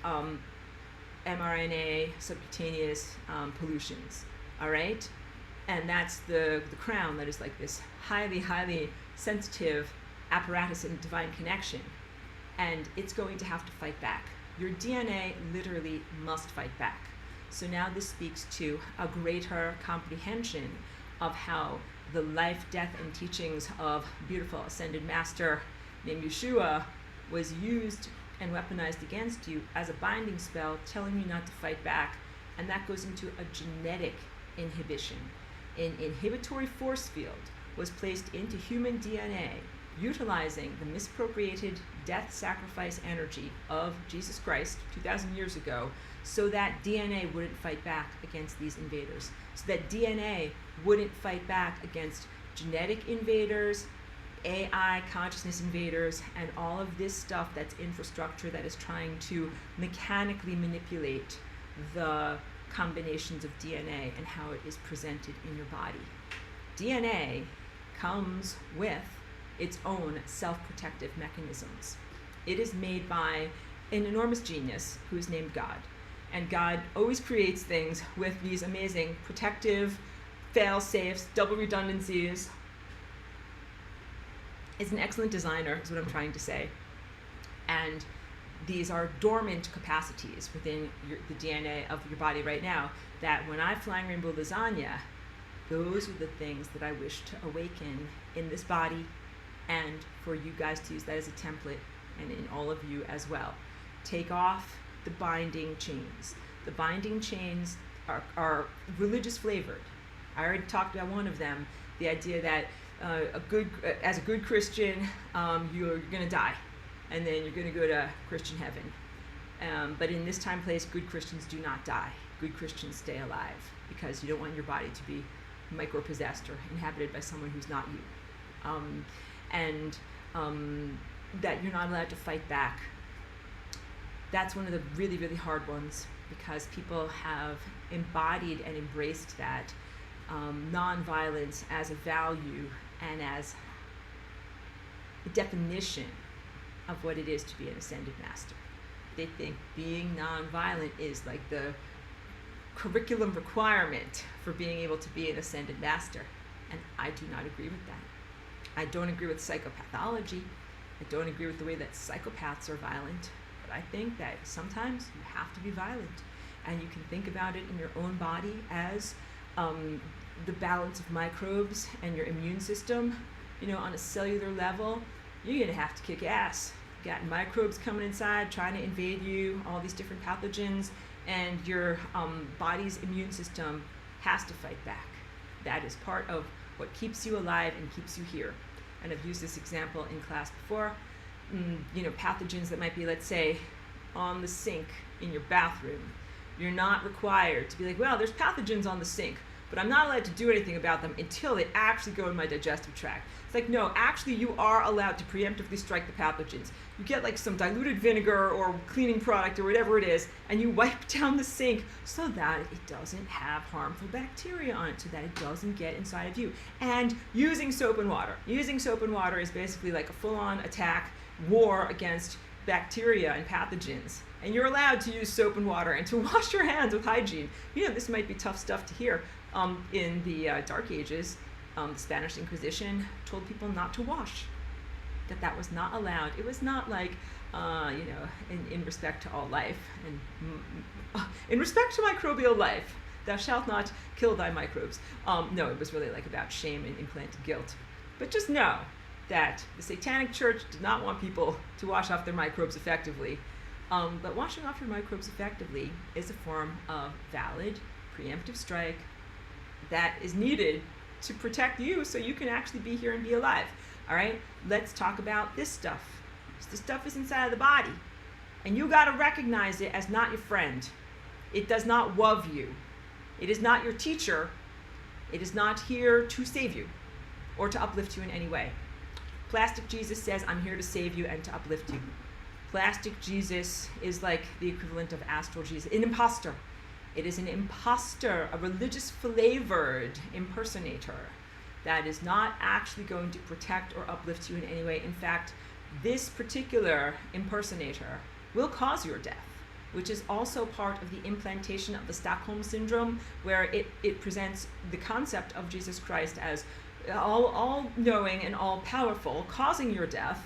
mRNA subcutaneous pollutions, all right? And that's the crown that is like this highly sensitive apparatus in divine connection. And it's going to have to fight back. Your DNA literally must fight back. So now this speaks to a greater comprehension of how the life, death, and teachings of beautiful ascended master named Yeshua was used and weaponized against you as a binding spell, telling you not to fight back. And that goes into a genetic inhibition. An inhibitory force field was placed into human DNA, utilizing the misappropriated death sacrifice energy of Jesus Christ 2,000 years ago, so that DNA wouldn't fight back against these invaders, so that DNA wouldn't fight back against genetic invaders, AI consciousness invaders, and all of this stuff that's infrastructure that is trying to mechanically manipulate the combinations of DNA and how it is presented in your body. DNA comes with its own self-protective mechanisms. It is made by an enormous genius who is named God. And God always creates things with these amazing protective fail-safes, double redundancies. Is an excellent designer, is what I'm trying to say. And these are dormant capacities within the DNA of your body right now, that when I flying rainbow lasagna, those are the things that I wish to awaken in this body, and for you guys to use that as a template, and in all of you as well. Take off the binding chains. The binding chains are religious flavored. I already talked about one of them, the idea that as a good Christian, you're going to die, and then you're going to go to Christian heaven. But in this time place, good Christians do not die. Good Christians stay alive, because you don't want your body to be micro-possessed or inhabited by someone who's not you. That you're not allowed to fight back. That's one of the really, really hard ones, because people have embodied and embraced that non-violence as a value and as a definition of what it is to be an ascended master. They think being non-violent is like the curriculum requirement for being able to be an ascended master, and I do not agree with that. I don't agree with psychopathology. I don't agree with the way that psychopaths are violent, but I think that sometimes you have to be violent, and you can think about it in your own body as the balance of microbes and your immune system. You know, on a cellular level, you're gonna have to kick ass. You got microbes coming inside, trying to invade you, all these different pathogens, and your body's immune system has to fight back. That is part of what keeps you alive and keeps you here. And I've used this example in class before. You know, pathogens that might be, let's say, on the sink in your bathroom. You're not required to be like, well, there's pathogens on the sink, but I'm not allowed to do anything about them until they actually go in my digestive tract. It's like, no, actually you are allowed to preemptively strike the pathogens. You get like some diluted vinegar or cleaning product or whatever it is, and you wipe down the sink so that it doesn't have harmful bacteria on it, so that it doesn't get inside of you. And using soap and water. Using soap and water is basically like a full-on attack, war against bacteria and pathogens. And you're allowed to use soap and water and to wash your hands with hygiene. You know, this might be tough stuff to hear. In the Dark Ages, the Spanish Inquisition told people not to wash, that was not allowed. It was not like, you know, in respect to all life, and in respect to microbial life, thou shalt not kill thy microbes. No, it was really like about shame and implanted guilt. But just know that the Satanic Church did not want people to wash off their microbes effectively. But washing off your microbes effectively is a form of valid preemptive strike that is needed to protect you so you can actually be here and be alive. All right, let's talk about this stuff. This stuff is inside of the body, and you got to recognize it as not your friend. It does not love you. It is not your teacher. It is not here to save you or to uplift you in any way. Plastic Jesus says, I'm here to save you and to uplift you. Plastic Jesus is like the equivalent of Astral Jesus, an imposter. It is an imposter, a religious flavored impersonator that is not actually going to protect or uplift you in any way. In fact, this particular impersonator will cause your death, which is also part of the implantation of the Stockholm Syndrome, where it presents the concept of Jesus Christ as all-knowing and all-powerful, causing your death,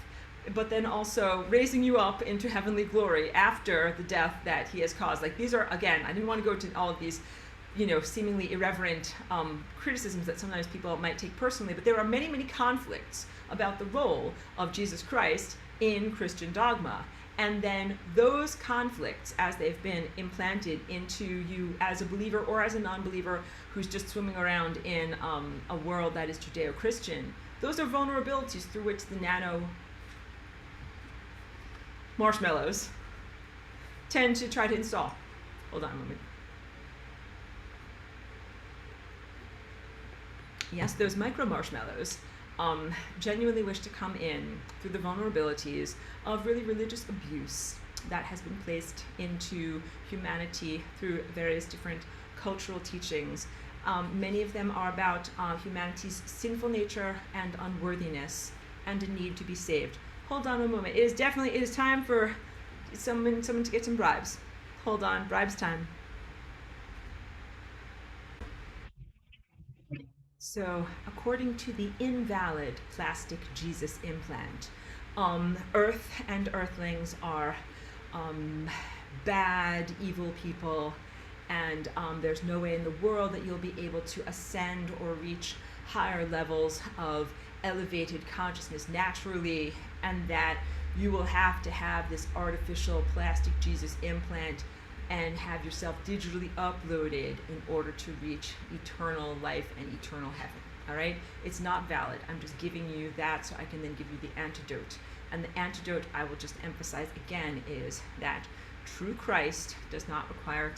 but then also raising you up into heavenly glory after the death that he has caused. Like, these are, again, I didn't want to go to all of these, you know, seemingly irreverent criticisms that sometimes people might take personally, but there are many, many conflicts about the role of Jesus Christ in Christian dogma. And then those conflicts, as they've been implanted into you as a believer or as a non-believer who's just swimming around in a world that is Judeo-Christian, those are vulnerabilities through which the nano marshmallows tend to try to install. Hold on a moment. Yes, those micro marshmallows genuinely wish to come in through the vulnerabilities of really religious abuse that has been placed into humanity through various different cultural teachings. Many of them are about humanity's sinful nature and unworthiness and a need to be saved. Hold on a moment. It is time for someone to get some bribes. Hold on, bribes time. So, according to the invalid plastic Jesus implant, Earth and Earthlings are bad, evil people, and there's no way in the world that you'll be able to ascend or reach higher levels of elevated consciousness naturally, and that you will have to have this artificial plastic Jesus implant and have yourself digitally uploaded in order to reach eternal life and eternal heaven. All right? It's not valid. I'm just giving you that so I can then give you the antidote. And the antidote, I will just emphasize again, is that true Christ does not require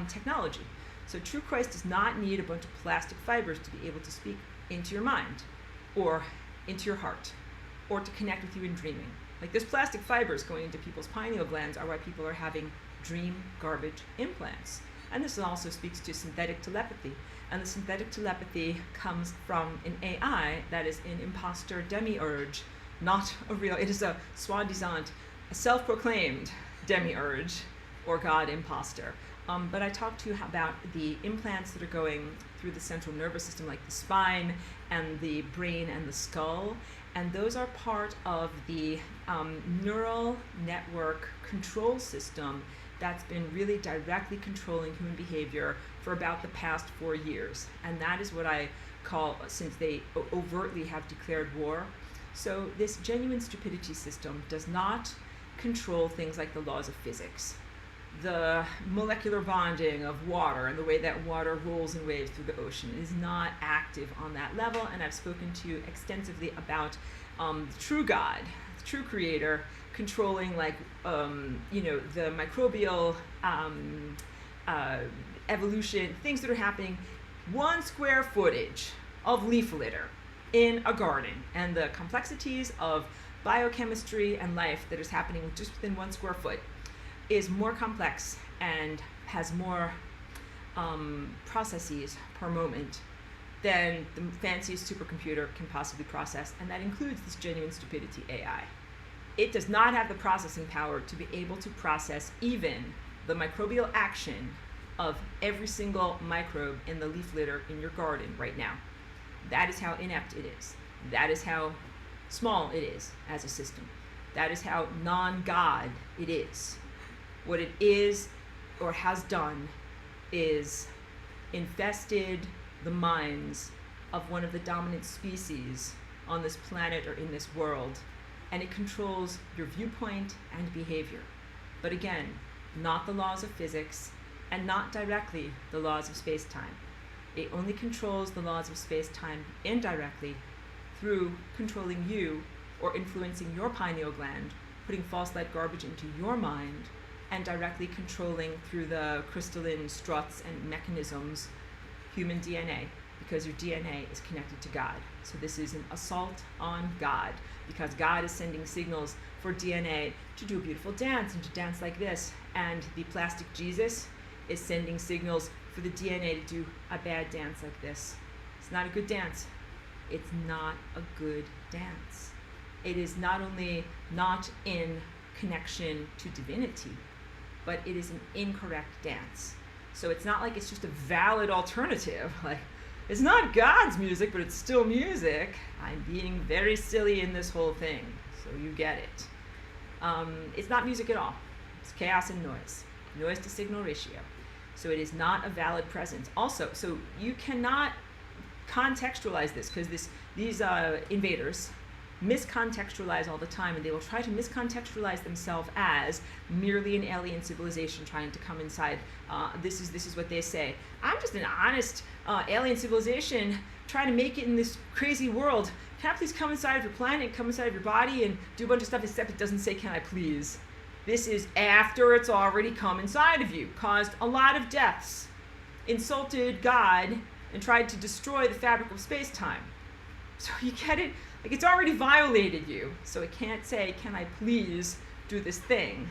technology. So true Christ does not need a bunch of plastic fibers to be able to speak into your mind or into your heart or to connect with you in dreaming. Like, there's plastic fibers going into people's pineal glands are why people are having dream garbage implants. And this also speaks to synthetic telepathy. And the synthetic telepathy comes from an AI that is an imposter demiurge, not a real, it is a soi-disant, a self-proclaimed demiurge or god imposter. But I talked to you about the implants that are going through the central nervous system, like the spine and the brain and the skull. And those are part of the neural network control system that's been really directly controlling human behavior for about the past 4 years. And that is what I call, since they overtly have declared war. So this genuine stupidity system does not control things like the laws of physics, the molecular bonding of water and the way that water rolls in waves through the ocean. It is not active on that level, and I've spoken to you extensively about the true God, the true creator, controlling the microbial evolution, things that are happening 1 square footage of leaf litter in a garden, and the complexities of biochemistry and life that is happening just within 1 square foot is more complex and has more processes per moment than the fanciest supercomputer can possibly process, and that includes this genuine stupidity AI. It does not have the processing power to be able to process even the microbial action of every single microbe in the leaf litter in your garden right now. That is how inept it is. That is how small it is as a system. That is how non-God it is. What it is or has done is infested the minds of one of the dominant species on this planet or in this world, and it controls your viewpoint and behavior. But again, not the laws of physics and not directly the laws of space-time. It only controls the laws of space-time indirectly through controlling you or influencing your pineal gland, putting false light garbage into your mind, and directly controlling through the crystalline struts and mechanisms human DNA, because your DNA is connected to God. So this is an assault on God, because God is sending signals for DNA to do a beautiful dance and to dance like this, and the plastic Jesus is sending signals for the DNA to do a bad dance like this. It's not a good dance. It's not a good dance. It is not only not in connection to divinity, but it is an incorrect dance. So it's not like it's just a valid alternative. Like, it's not God's music, but it's still music. I'm being very silly in this whole thing, so you get it. It's not music at all. It's chaos and noise. Noise to signal ratio. So it is not a valid presence. Also, so you cannot contextualize this, because these invaders miscontextualize all the time, and they will try to miscontextualize themselves as merely an alien civilization trying to come inside. This is what they say. I'm just an honest alien civilization trying to make it in this crazy world. Can I please come inside of your planet, come inside of your body, and do a bunch of stuff, except it doesn't say, can I please? This is after it's already come inside of you, caused a lot of deaths, insulted God, and tried to destroy the fabric of space-time. So you get it? Like, it's already violated you, so it can't say, can I please do this thing?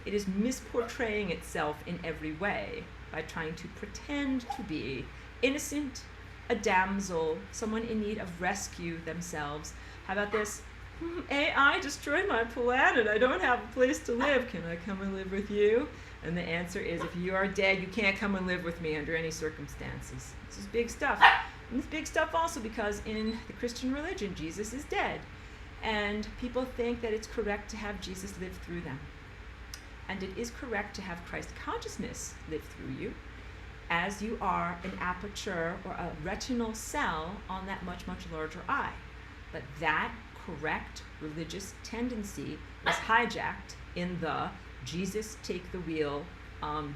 It is misportraying itself in every way by trying to pretend to be innocent, a damsel, someone in need of rescue themselves. How about this? AI destroyed my planet. I don't have a place to live. Can I come and live with you? And the answer is, if you are dead, you can't come and live with me under any circumstances. This is big stuff. And it's big stuff also because in the Christian religion, Jesus is dead. And people think that it's correct to have Jesus live through them. and it is correct to have Christ consciousness live through you, as you are an aperture or a retinal cell on that much, much larger eye. But that correct religious tendency is hijacked in the Jesus take the wheel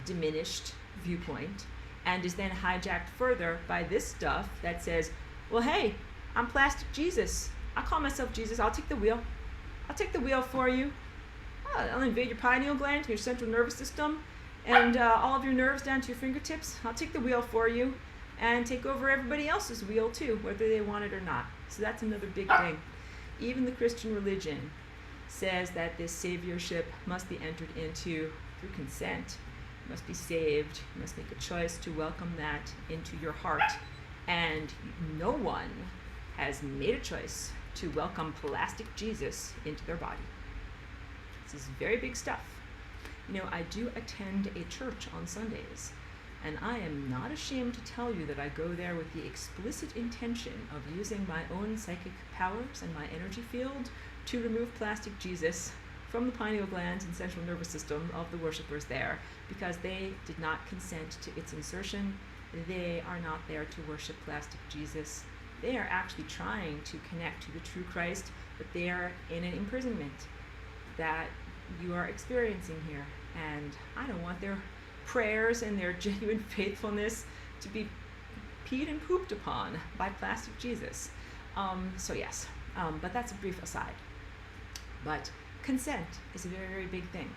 diminished viewpoint, and is then hijacked further by this stuff that says, well, hey, I'm plastic Jesus. I call myself Jesus. I'll take the wheel. I'll take the wheel for you. I'll invade your pineal gland, your central nervous system, and all of your nerves down to your fingertips. I'll take the wheel for you and take over everybody else's wheel too, whether they want it or not. So that's another big thing. Even the Christian religion says that this saviorship must be entered into through consent. You must be saved. You must make a choice to welcome that into your heart. And no one has made a choice to welcome plastic Jesus into their body. This is very big stuff. You know, I do attend a church on Sundays, and I am not ashamed to tell you that I go there with the explicit intention of using my own psychic powers and my energy field to remove plastic Jesus from the pineal glands and central nervous system of the worshippers there, because they did not consent to its insertion. They are not there to worship plastic Jesus. They are actually trying to connect to the true Christ, but they are in an imprisonment that you are experiencing here. And I don't want their prayers and their genuine faithfulness to be peed and pooped upon by plastic Jesus. So yes, but that's a brief aside. But consent is a very, very big thing.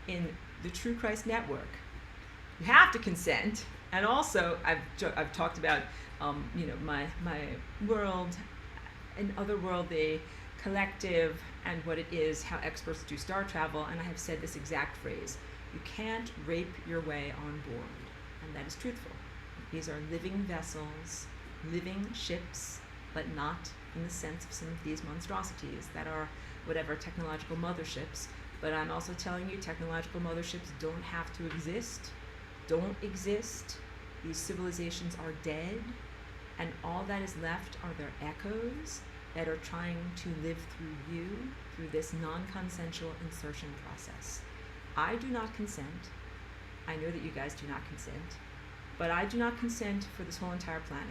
In the True Christ Network, you have to consent. And also, I've talked about, my world and otherworldly collective and what it is, how experts do star travel, and I have said this exact phrase: you can't rape your way on board, and that is truthful. These are living vessels, living ships, but not in the sense of some of these monstrosities that are whatever technological motherships. But I'm also telling you, technological motherships don't have to exist, don't exist. These civilizations are dead, and all that is left are their echoes that are trying to live through you, through this non-consensual insertion process. I do not consent. I know that you guys do not consent, but I do not consent for this whole entire planet.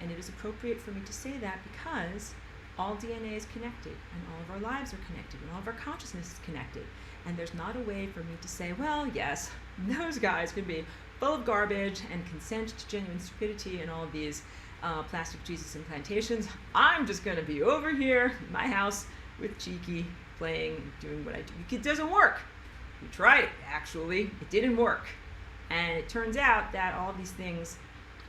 And it is appropriate for me to say that because all DNA is connected, and all of our lives are connected, and all of our consciousness is connected. And there's not a way for me to say, well, yes, those guys could be full of garbage and consent to genuine stupidity and all of these plastic Jesus implantations. I'm just going to be over here in my house with Cheeky, playing, doing what I do. It doesn't work. We tried it, actually. It didn't work. And it turns out that all of these things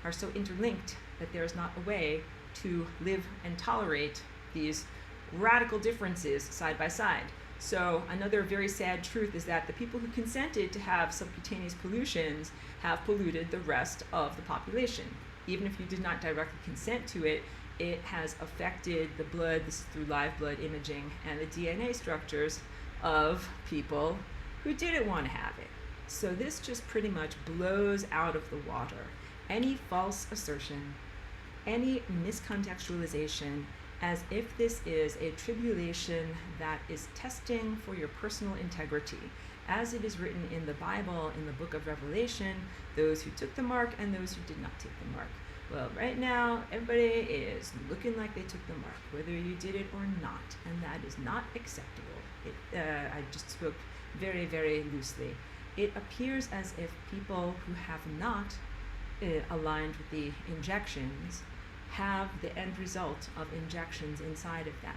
are so interlinked that there's not a way to live and tolerate these radical differences side by side. So another very sad truth is that the people who consented to have subcutaneous pollutions have polluted the rest of the population. Even if you did not directly consent to it, it has affected the blood, this is through live blood imaging, and the DNA structures of people who didn't want to have it. So this just pretty much blows out of the water any false assertion, any miscontextualization, as if this is a tribulation that is testing for your personal integrity. As it is written in the Bible, in the book of Revelation, those who took the mark and those who did not take the mark. Well, right now, everybody is looking like they took the mark, whether you did it or not, and that is not acceptable. I just spoke very, very loosely. It appears as if people who have not aligned with the injections have the end result of injections inside of them.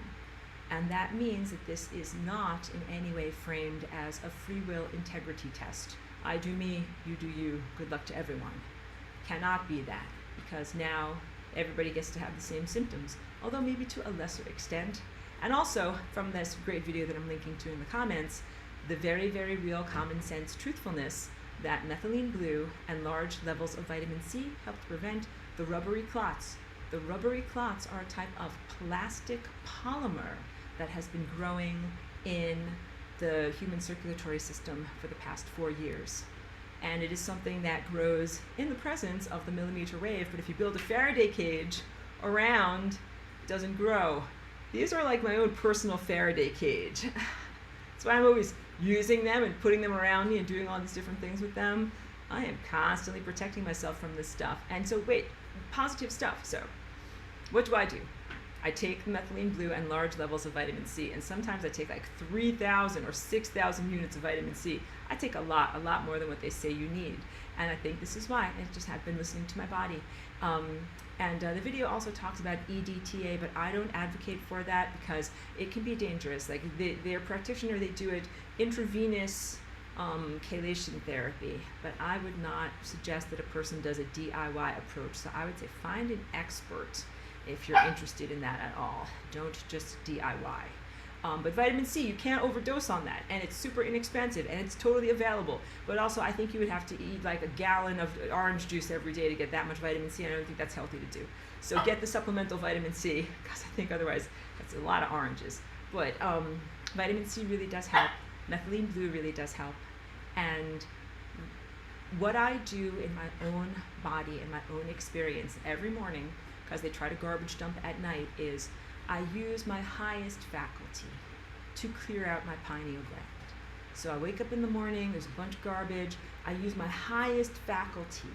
And that means that this is not in any way framed as a free will integrity test. I do me, you do you, good luck to everyone. Cannot be that, because now everybody gets to have the same symptoms, although maybe to a lesser extent. And also, from this great video that I'm linking to in the comments, the very, very real common sense truthfulness that methylene blue and large levels of vitamin C help to prevent the rubbery clots. The rubbery clots are a type of plastic polymer that has been growing in the human circulatory system for the past 4 years. And it is something that grows in the presence of the millimeter wave, but if you build a Faraday cage around, it doesn't grow. These are like my own personal Faraday cage. That's why I'm always using them and putting them around me and doing all these different things with them, I am constantly protecting myself from this stuff. And so wait, positive stuff. So what do? I take methylene blue and large levels of vitamin C, and sometimes I take like 3,000 or 6,000 units of vitamin C. I take a lot more than what they say you need. And I think this is why. I just have been listening to my body. The video also talks about EDTA, but I don't advocate for that because it can be dangerous. Like their practitioner, they do it intravenous chelation therapy, but I would not suggest that a person does a DIY approach. So I would say find an expert if you're interested in that at all. Don't just DIY. But vitamin C, you can't overdose on that, and it's super inexpensive, and it's totally available. But also, I think you would have to eat like a gallon of orange juice every day to get that much vitamin C, and I don't think that's healthy to do. So get the supplemental vitamin C, because I think otherwise that's a lot of oranges. But vitamin C really does help. Methylene blue really does help. And what I do in my own body, in my own experience every morning, because they try to garbage dump at night, is I use my highest faculty to clear out my pineal gland. So I wake up in the morning, there's a bunch of garbage. I use my highest faculty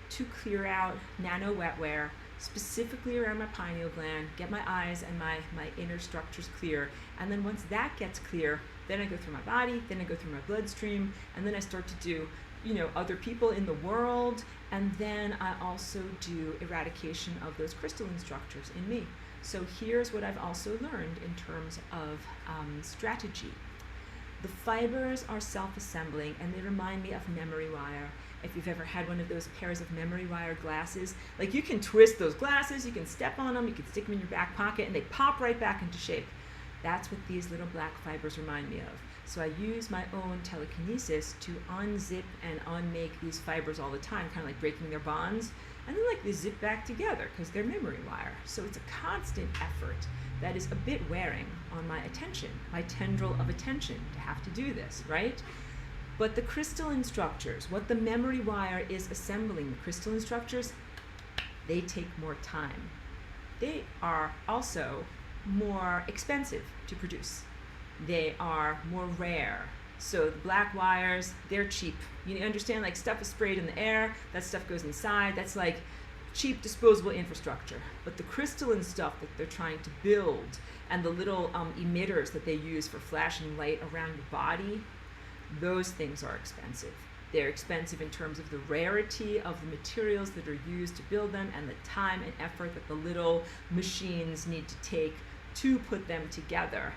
to clear out nano wetware, specifically around my pineal gland, get my eyes and my inner structures clear. And then once that gets clear, then I go through my body, then I go through my bloodstream, and then I start to do other people in the world, and then I also do eradication of those crystalline structures in me. So here's what I've also learned in terms of strategy. The fibers are self-assembling, and they remind me of memory wire. If you've ever had one of those pairs of memory wire glasses, like you can twist those glasses, you can step on them, you can stick them in your back pocket, and they pop right back into shape. That's what these little black fibers remind me of. So I use my own telekinesis to unzip and unmake these fibers all the time, kind of like breaking their bonds. And then they zip back together because they're memory wire. So it's a constant effort that is a bit wearing on my attention, my tendril of attention, to have to do this, right? But the crystalline structures, what the memory wire is assembling, the crystalline structures, they take more time. They are also more expensive to produce. They are more rare. So the black wires, they're cheap. You understand, like stuff is sprayed in the air, that stuff goes inside, that's like cheap disposable infrastructure. But the crystalline stuff that they're trying to build, and the little emitters that they use for flashing light around your body, those things are expensive. They're expensive in terms of the rarity of the materials that are used to build them, and the time and effort that the little machines need to take to put them together.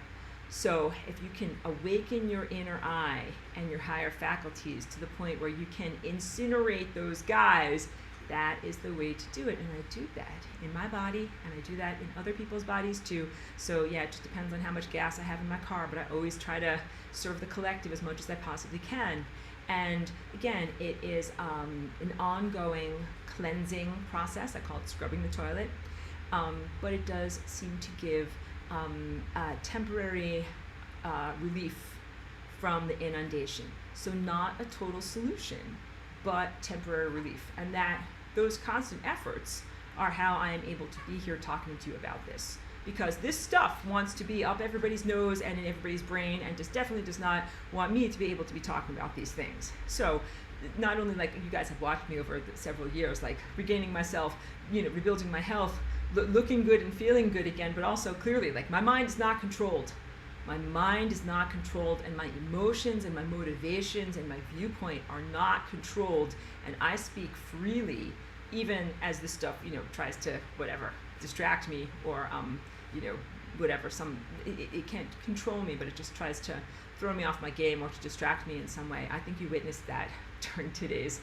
So if you can awaken your inner eye and your higher faculties to the point where you can incinerate those guys, that is the way to do it. And I do that in my body, and I do that in other people's bodies too. So yeah, it just depends on how much gas I have in my car, but I always try to serve the collective as much as I possibly can. And again, it is an ongoing cleansing process. I call it scrubbing the toilet. But it does seem to give temporary relief from the inundation. So not a total solution, but temporary relief. And that those constant efforts are how I am able to be here talking to you about this. Because this stuff wants to be up everybody's nose and in everybody's brain, and just definitely does not want me to be able to be talking about these things. So not only like you guys have watched me over several years, like regaining myself, rebuilding my health, looking good and feeling good again, but also clearly like my mind is not controlled. My mind is not controlled, and my emotions and my motivations and my viewpoint are not controlled, and I speak freely even as this stuff tries to distract me, or whatever, it can't control me, but it just tries to throw me off my game or to distract me in some way. I think you witnessed that during today's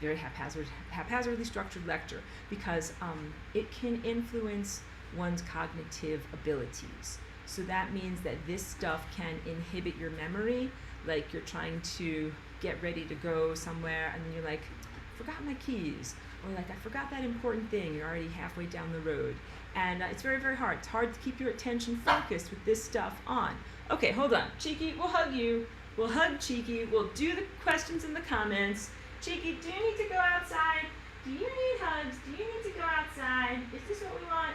very haphazardly structured lecture, because it can influence one's cognitive abilities. So that means that this stuff can inhibit your memory, like you're trying to get ready to go somewhere and then you're like, forgot my keys, or like I forgot that important thing, you're already halfway down the road. And it's very, very hard. It's hard to keep your attention focused with this stuff on. Okay, hold on. Cheeky, we'll hug you. We'll hug Cheeky. We'll do the questions in the comments. Cheeky, do you need to go outside? Do you need hugs? Do you need to go outside? Is this what we want?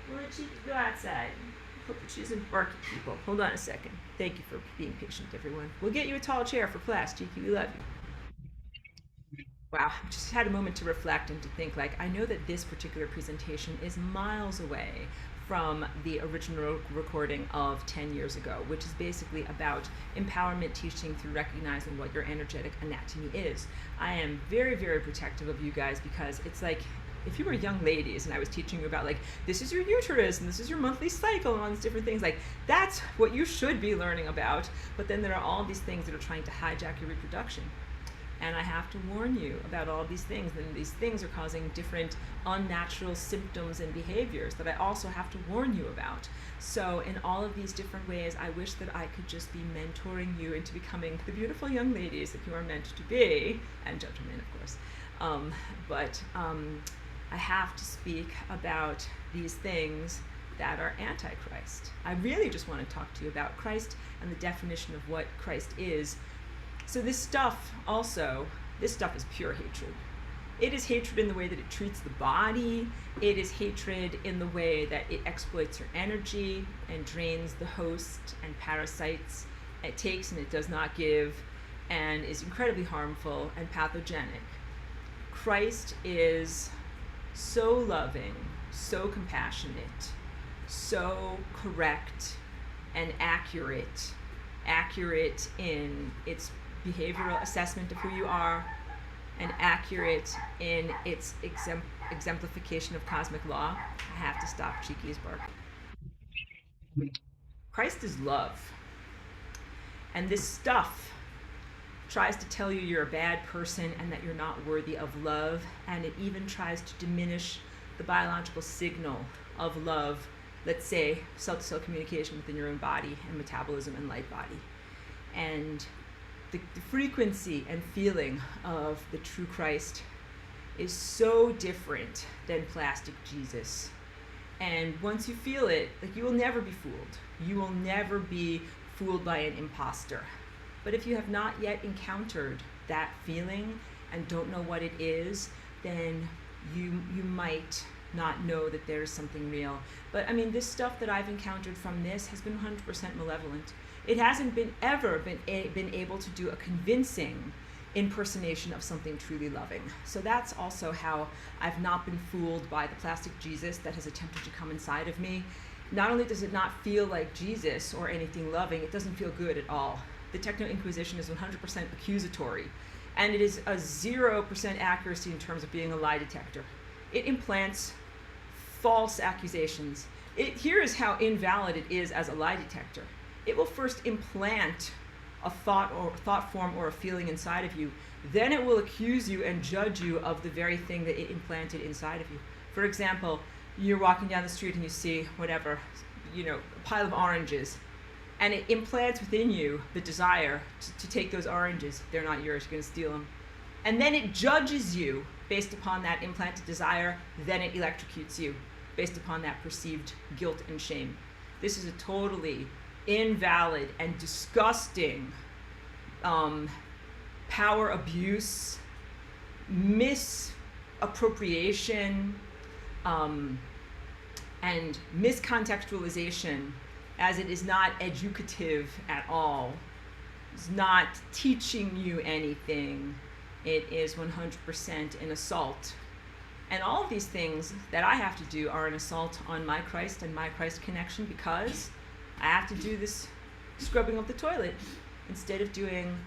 We'll let Cheeky go outside. Hope that she isn't barking, people. Hold on a second. Thank you for being patient, everyone. We'll get you a tall chair for class, Cheeky. We love you. Wow, I just had a moment to reflect and to think, like, I know that this particular presentation is miles away from the original recording of 10 years ago, which is basically about empowerment teaching through recognizing what your energetic anatomy is. I am very, very protective of you guys, because it's like, if you were young ladies and I was teaching you about, like, this is your uterus and this is your monthly cycle and all these different things, like, that's what you should be learning about. But then there are all these things that are trying to hijack your reproduction. And I have to warn you about all these things, and these things are causing different unnatural symptoms and behaviors that I also have to warn you about. So in all of these different ways, I wish that I could just be mentoring you into becoming the beautiful young ladies that you are meant to be, and gentlemen, of course. I have to speak about these things that are anti-Christ. I really just want to talk to you about Christ and the definition of what Christ is. So this stuff is pure hatred. It is hatred in the way that it treats the body. It is hatred in the way that it exploits your energy and drains the host and parasites. It takes and it does not give, and is incredibly harmful and pathogenic. Christ is so loving, so compassionate, so correct and accurate in its behavioral assessment of who you are, and accurate in its exemplification of cosmic law. I have to stop Cheeky's bark. Christ is love. And this stuff tries to tell you you're a bad person and that you're not worthy of love, and it even tries to diminish the biological signal of love, let's say cell-to-cell communication within your own body and metabolism and light body. And the frequency and feeling of the true Christ is so different than plastic Jesus. And once you feel it, like, you will never be fooled. You will never be fooled by an imposter. But if you have not yet encountered that feeling and don't know what it is, then you might not know that there is something real. But I mean, this stuff that I've encountered from this has been 100% malevolent. It hasn't been able to do a convincing impersonation of something truly loving. So that's also how I've not been fooled by the plastic Jesus that has attempted to come inside of me. Not only does it not feel like Jesus or anything loving, it doesn't feel good at all. The Techno-Inquisition is 100% accusatory, and it is a 0% accuracy in terms of being a lie detector. It implants false accusations. Here is how invalid it is as a lie detector. It will first implant a thought form or a feeling inside of you. Then it will accuse you and judge you of the very thing that it implanted inside of you. For example, you're walking down the street and you see whatever, a pile of oranges, and it implants within you the desire to take those oranges. They're not yours, you're going to steal them. And then it judges you based upon that implanted desire. Then it electrocutes you based upon that perceived guilt and shame. This is a totally invalid and disgusting power abuse, misappropriation, and miscontextualization, as it is not educative at all. It's not teaching you anything. It is 100% an assault. And all of these things that I have to do are an assault on my Christ and my Christ connection, because I have to do this scrubbing of the toilet instead of doing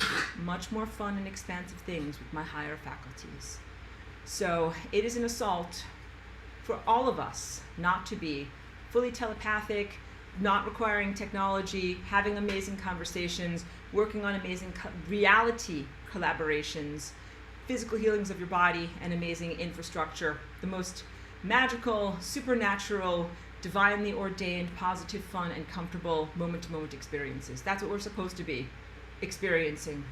much more fun and expansive things with my higher faculties. So it is an assault for all of us not to be fully telepathic, not requiring technology, having amazing conversations, working on amazing reality collaborations, physical healings of your body, and amazing infrastructure, the most magical, supernatural, divinely ordained, positive, fun, and comfortable moment-to-moment experiences. That's what we're supposed to be experiencing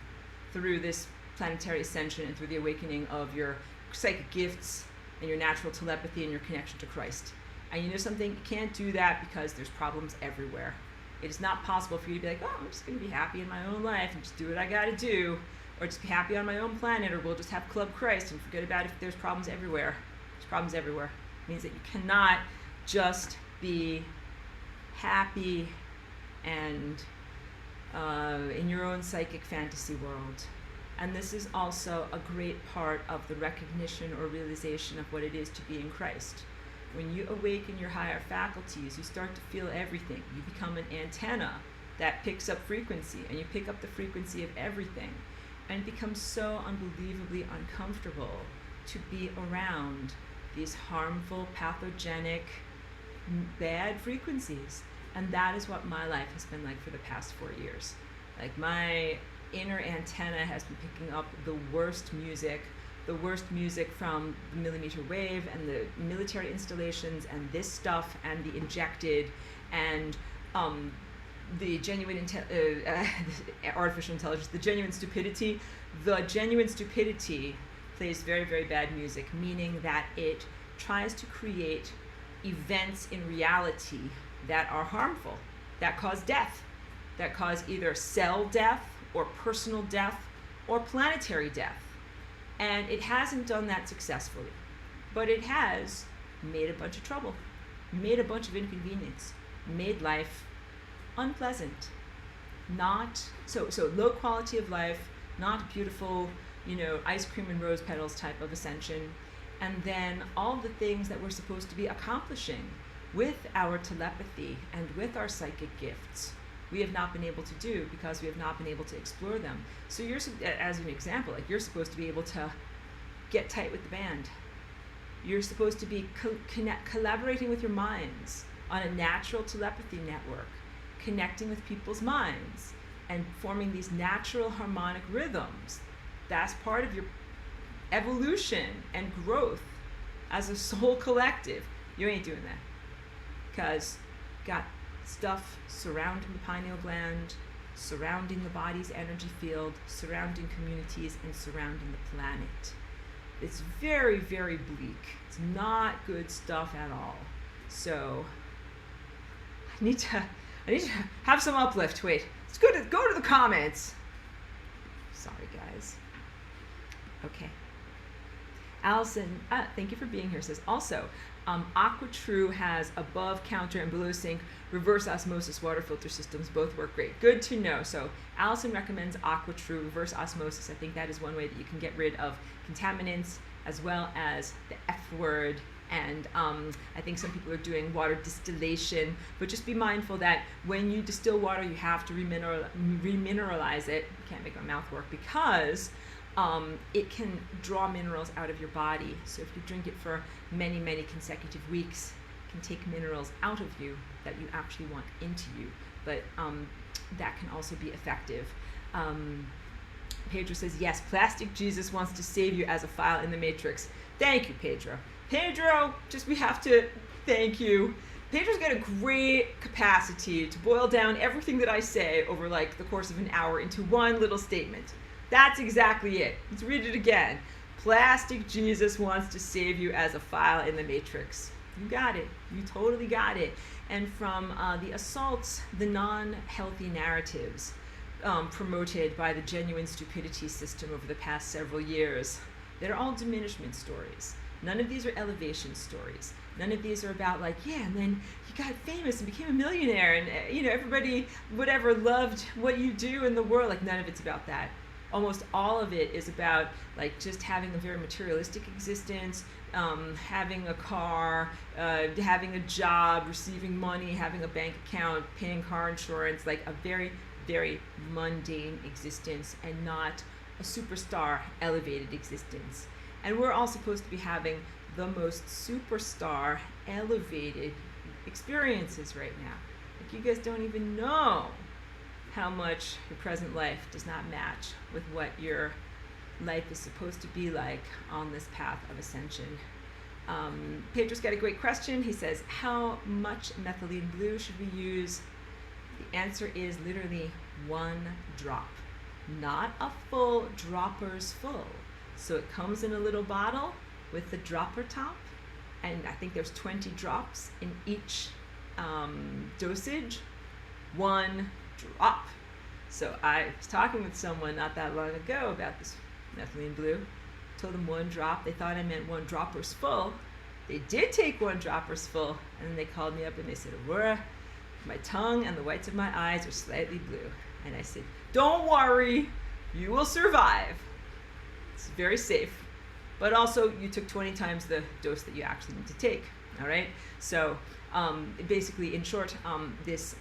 through this planetary ascension and through the awakening of your psychic gifts and your natural telepathy and your connection to Christ. And you know something? You can't do that because there's problems everywhere. It is not possible for you to be like, oh, I'm just going to be happy in my own life and just do what I got to do, or just be happy on my own planet, or we'll just have Club Christ and forget about it if there's problems everywhere. There's problems everywhere. It means that you cannot just be happy and in your own psychic fantasy world. And this is also a great part of the recognition or realization of what it is to be in Christ. When you awaken your higher faculties, you start to feel everything. You become an antenna that picks up frequency, and you pick up the frequency of everything. And it becomes so unbelievably uncomfortable to be around these harmful, pathogenic, bad frequencies. And that is what my life has been like for the past 4 years. Like, my inner antenna has been picking up the worst music from the millimeter wave and the military installations and this stuff and the injected and the genuine artificial intelligence, the genuine stupidity. The genuine stupidity plays very, very bad music, meaning that it tries to create events in reality that are harmful, that cause death, that cause either cell death or personal death or planetary death. And it hasn't done that successfully, but it has made a bunch of trouble, made a bunch of inconvenience, made life unpleasant, not so low quality of life, not beautiful, ice cream and rose petals type of ascension. And then all the things that we're supposed to be accomplishing with our telepathy and with our psychic gifts, we have not been able to do because we have not been able to explore them. So you're, as an example, like, you're supposed to be able to get tight with the band. You're supposed to be collaborating with your minds on a natural telepathy network, connecting with people's minds and forming these natural harmonic rhythms. That's part of your evolution and growth as a soul collective. You ain't doing that because you got stuff surrounding the pineal gland, surrounding the body's energy field, surrounding communities, and surrounding the planet. It's very, very bleak. It's not good stuff at all. So I need to have some uplift. Wait, let's go to the comments. Sorry, guys. Okay. Allison, thank you for being here, says, also, AquaTrue has above counter and below sink reverse osmosis water filter systems. Both work great. Good to know. So Allison recommends AquaTrue reverse osmosis. I think that is one way that you can get rid of contaminants as well as the F word. And I think some people are doing water distillation, but just be mindful that when you distill water, you have to remineralize it. Can't make my mouth work because it can draw minerals out of your body. So if you drink it for many, many consecutive weeks, it can take minerals out of you that you actually want into you. But that can also be effective. Pedro says, yes, Plastic Jesus wants to save you as a file in the Matrix. Thank you, Pedro. Pedro, we have to thank you. Pedro's got a great capacity to boil down everything that I say over like the course of an hour into one little statement. That's exactly it. Let's read it again. Plastic Jesus wants to save you as a file in the Matrix. You got it. You totally got it. And from the assaults, the non-healthy narratives promoted by the genuine stupidity system over the past several years, they're all diminishment stories. None of these are elevation stories. None of these are about like, yeah, and then you got famous and became a millionaire and, everybody, whatever, loved what you do in the world. Like, none of it's about that. Almost all of it is about like just having a very materialistic existence, having a car, having a job, receiving money, having a bank account, paying car insurance, like a very, very mundane existence and not a superstar elevated existence. And we're all supposed to be having the most superstar elevated experiences right now. Like, you guys don't even know how much your present life does not match with what your life is supposed to be like on this path of ascension. Pedro's got a great question. He says, how much methylene blue should we use? The answer is literally 1 drop, not a full dropper's full. So it comes in a little bottle with the dropper top, and I think there's 20 drops in each dosage. 1 drop. So I was talking with someone not that long ago about this methylene blue. Told them 1 drop. They thought I meant 1 dropper's full. They did take 1 dropper's full, and then they called me up and they said, Aurora, My tongue and the whites of my eyes are slightly blue. And I said, don't worry, you will survive. It's very safe. But also, you took 20 times the dose that you actually need to take. All right? So basically, in short, this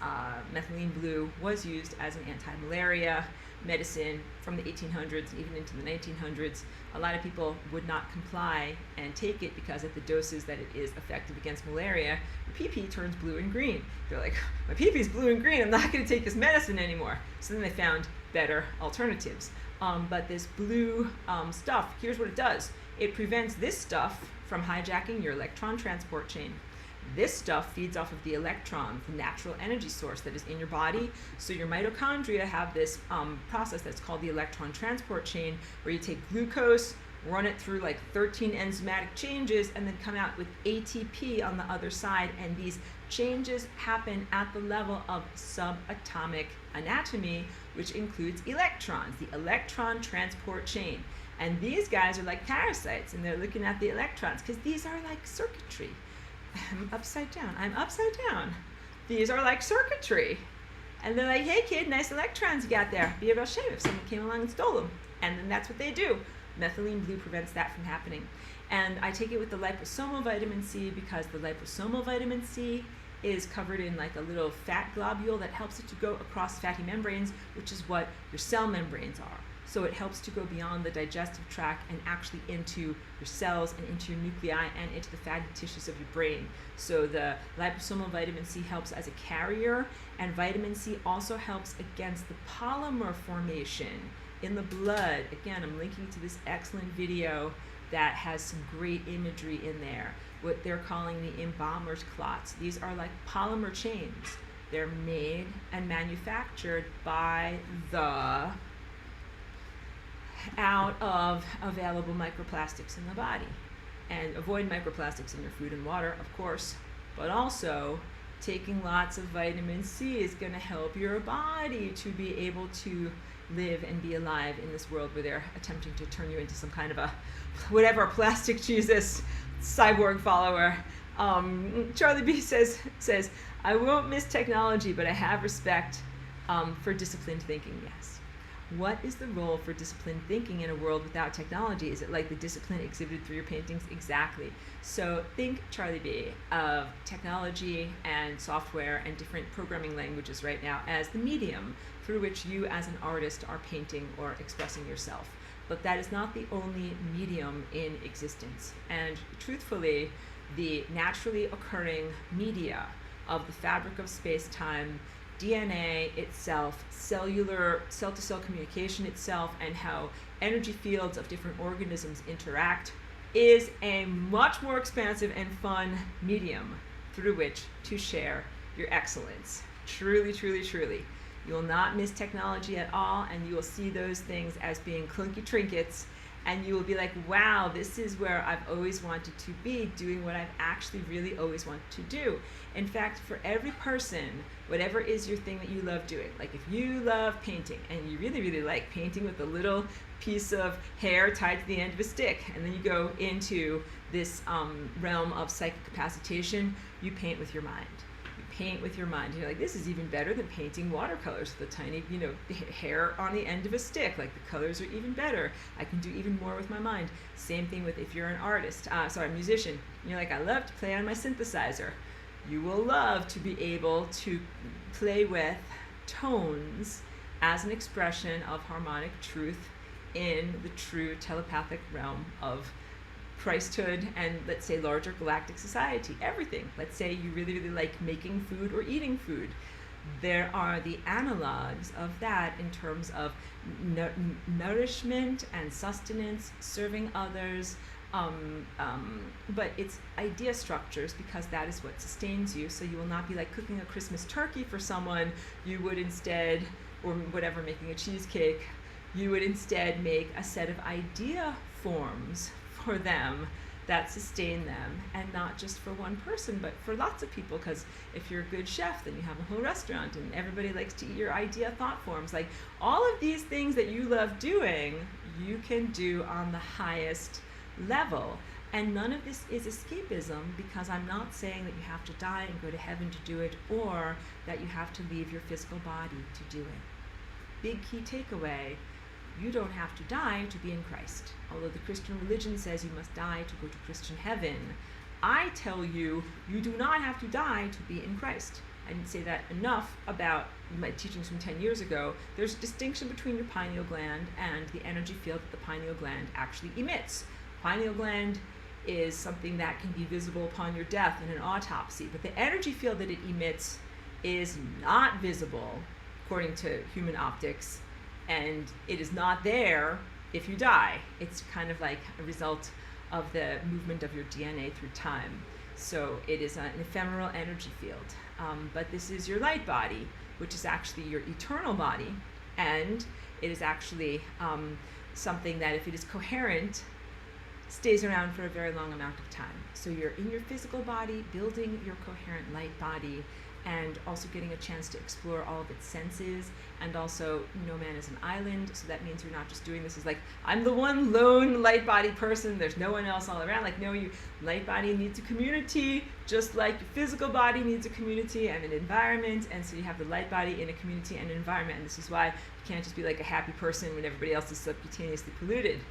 methylene blue was used as an anti-malaria medicine from the 1800s, even into the 1900s. A lot of people would not comply and take it because at the doses that it is effective against malaria, your pee-pee turns blue and green. They're like, my pee-pee is blue and green, I'm not going to take this medicine anymore. So then they found better alternatives. But this blue stuff, here's what it does. It prevents this stuff from hijacking your electron transport chain. This stuff feeds off of the electrons, the natural energy source that is in your body. So your mitochondria have this process that's called the electron transport chain, where you take glucose, run it through like 13 enzymatic changes, and then come out with ATP on the other side. And these changes happen at the level of subatomic anatomy, which includes electrons, the electron transport chain. And these guys are like parasites, and they're looking at the electrons because these are like circuitry. I'm upside down. I'm upside down. These are like circuitry. And they're like, hey kid, nice electrons you got there. Be a real shame if someone came along and stole them. And then that's what they do. Methylene blue prevents that from happening. And I take it with the liposomal vitamin C because the liposomal vitamin C is covered in like a little fat globule that helps it to go across fatty membranes, which is what your cell membranes are. So it helps to go beyond the digestive tract and actually into your cells and into your nuclei and into the fatty tissues of your brain. So the liposomal vitamin C helps as a carrier, and vitamin C also helps against the polymer formation in the blood. Again, I'm linking to this excellent video that has some great imagery in there, what they're calling the embalmer's clots. These are like polymer chains. They're made and manufactured by the out of available microplastics in the body. And avoid microplastics in your food and water, of course, but also taking lots of vitamin C is going to help your body to be able to live and be alive in this world where they're attempting to turn you into some kind of a whatever plastic Jesus cyborg follower. Charlie B says, I won't miss technology, but I have respect for disciplined thinking. Yes. What is the role for disciplined thinking in a world without technology? Is it like the discipline exhibited through your paintings? Exactly. So think, Charlie B, of technology and software and different programming languages right now as the medium through which you as an artist are painting or expressing yourself. But that is not the only medium in existence. And truthfully, the naturally occurring media of the fabric of space-time, DNA itself, cellular, cell-to-cell communication itself, and how energy fields of different organisms interact is a much more expansive and fun medium through which to share your excellence. Truly, truly, truly. You will not miss technology at all, and you will see those things as being clunky trinkets, and you will be like, wow, this is where I've always wanted to be, doing what I've actually really always wanted to do. In fact, for every person, whatever is your thing that you love doing, like if you love painting and you really, really like painting with a little piece of hair tied to the end of a stick, and then you go into this realm of psychic capacitation, you paint with your mind. Paint with your mind. You're like, this is even better than painting watercolors with a tiny, hair on the end of a stick. Like, the colors are even better. I can do even more with my mind. Same thing with if you're an artist, a musician. You're like, I love to play on my synthesizer. You will love to be able to play with tones as an expression of harmonic truth in the true telepathic realm of Christhood and, let's say, larger galactic society. Everything. Let's say you really, really like making food or eating food. There are the analogs of that in terms of nourishment and sustenance, serving others, but it's idea structures, because that is what sustains you. So you will not be like cooking a Christmas turkey for someone. You would instead, or whatever, making a cheesecake, you would instead make a set of idea forms for them that sustain them, and not just for one person, but for lots of people. Because if you're a good chef, then you have a whole restaurant and everybody likes to eat your idea thought forms. Like, all of these things that you love doing, you can do on the highest level. And none of this is escapism, because I'm not saying that you have to die and go to heaven to do it, or that you have to leave your physical body to do it. Big key takeaway, you don't have to die to be in Christ. Although the Christian religion says you must die to go to Christian heaven, I tell you, you do not have to die to be in Christ. I didn't say that enough about my teachings from 10 years ago. There's a distinction between your pineal gland and the energy field that the pineal gland actually emits. Pineal gland is something that can be visible upon your death in an autopsy, but the energy field that it emits is not visible according to human optics, and it is not there if you die. It's kind of like a result of the movement of your DNA through time. So it is an ephemeral energy field. But this is your light body, which is actually your eternal body, and it is actually something that, if it is coherent, stays around for a very long amount of time. So you're in your physical body, building your coherent light body, and also getting a chance to explore all of its senses. And also, no man is an island, so that means you're not just doing this as like, I'm the one lone light body person, there's no one else all around. Like, no, you light body needs a community, just like your physical body needs a community and an environment. And so you have the light body in a community and an environment. And this is why you can't just be like a happy person when everybody else is subcutaneously polluted.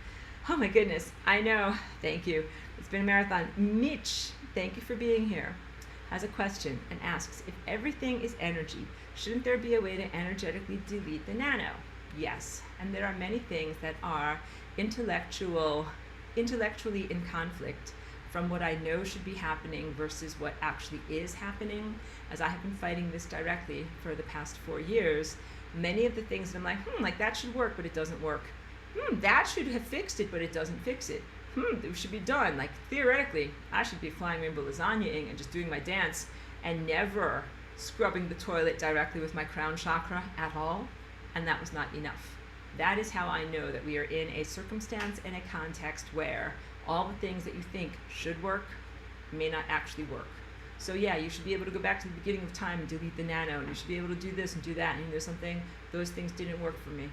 Oh my goodness, I know, thank you. It's been a marathon. Mitch, thank you for being here, has a question and asks, if everything is energy, shouldn't there be a way to energetically delete the nano? Yes, and there are many things that are intellectually in conflict from what I know should be happening versus what actually is happening. As I have been fighting this directly for the past 4 years, many of the things that I'm like that should work, but it doesn't work. That should have fixed it, but it doesn't fix it. It should be done. Like, theoretically, I should be flying rainbow lasagna-ing and just doing my dance and never scrubbing the toilet directly with my crown chakra at all, and that was not enough. That is how I know that we are in a circumstance and a context where all the things that you think should work may not actually work. So yeah, you should be able to go back to the beginning of time and delete the nano, and you should be able to do this and do that, and you know something? Those things didn't work for me.